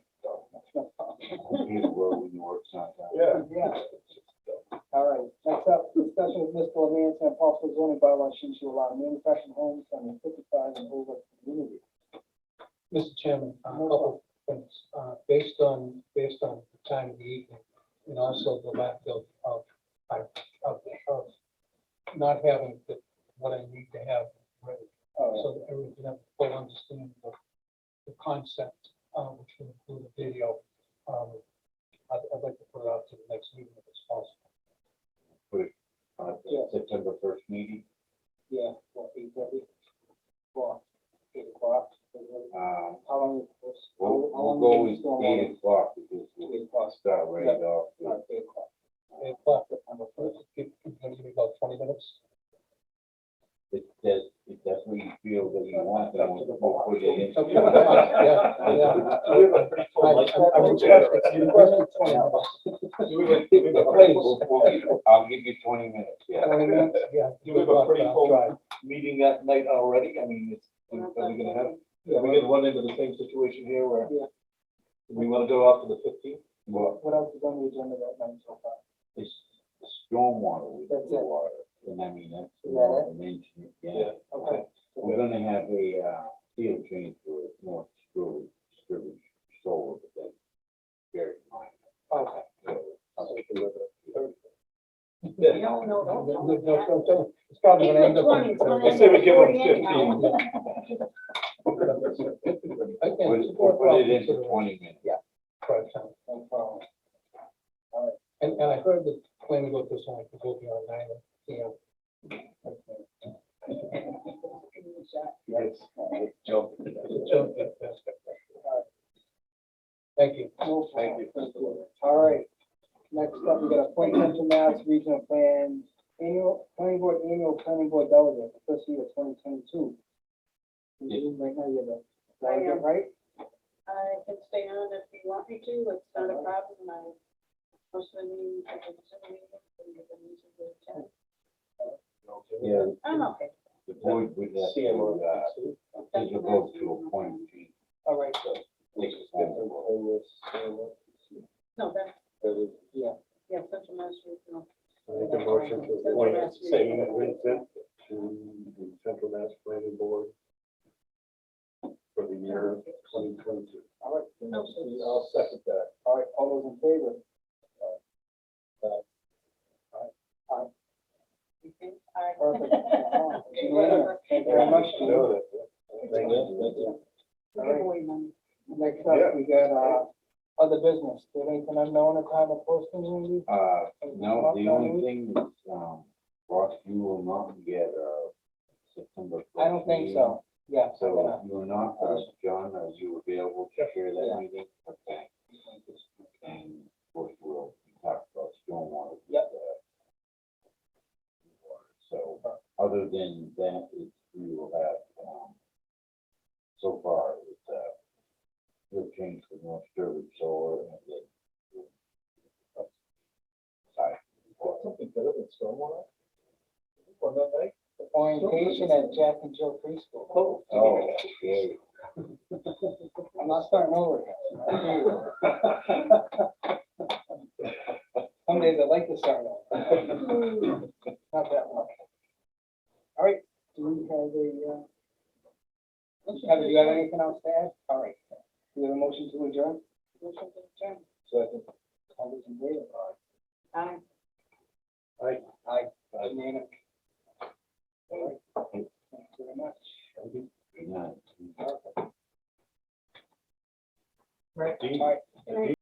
He's road in York, not that. Yeah. Yeah. All right, next up, discussion with Mr. Lance and possible zoning bylaw change to allow manufactured homes on the 55 and over community. Mr. Chairman, a couple things, based on the time of the evening, and also the lack of not having what I need to have ready, so that everyone can have a full understanding of the concept, which will include a video. I'd like to put it out to the next meeting if it's possible. Put it on September 1st meeting. Yeah, what, 8:30? Well, 8 o'clock. How long? We'll go with 8 o'clock because we'll start right off. 8 o'clock. 8 o'clock, September 1st, give me about 20 minutes. It definitely feel that you want them, we'll put it in. Yeah. We have a pretty full life. I'll give you 20 minutes, yeah. 20 minutes, yeah. Do we have a pretty full meeting that night already? I mean, are we gonna have, are we gonna run into the same situation here where we wanna go out to the 15th? Well, What else is on the agenda that night so far? it's the stormwater with the That's it. water, and I mean, that's the Is that water mentioned, yeah. Okay. We're gonna have a, field change for North Screw, solar, but that's very minor. Okay. So, I'll take a look at it. No. It's probably gonna end up. I say we give them 15. Put it into 20 minutes. Yeah. No problem. And I heard the plan to go this one, to go beyond 9 p.m. Yes. Jump. Thank you. No problem. All right. Next up, we got a Point Central Mass Regional Plan Annual Planning Board Delegate, first year of 2022. Right now, you're the delegate, right? I can stay on if you want me to, it's not a problem, most of the meetings, I can sit in meetings, and you can usually attend. Yeah, I'm okay. the board would have to, take a vote to appoint Gene All right, so, No, that, yeah, yeah, Central Mass Regional. Make a motion to appoint Sam Vincent to the Central Mass Planning Board for the year 2022. all right. No, I'll second that. All right, all those in favor? Perfect. Thank you very much. No, Thank you. All right. Giveaway money. Next up, we got, other business. Did anything unknown at time of posting, Randy? No, the only thing is, Ross, you will not get, September. I don't think so. Yeah, So so, you are not, John, are you available to share that meeting? Okay. And of course, we'll talk about stormwater. Yep. So, other than that, we will have, so far, it's, we'll change the North Sterling Solar and then. Side. Something better than stormwater? On that night? orientation at Jack and Jill Preschool. Oh. Oh, okay. I'm not starting over again. Some days I'd like to start over. Not that much. All right, do we have a, Kevin, do you have anything else to add? All right. Do we have a motion to adjourn? Motion to adjourn. Second. All those in favor? Aye. Aye. Aye. Unanimous. All right. Thank you very much. Good night. Right. All right.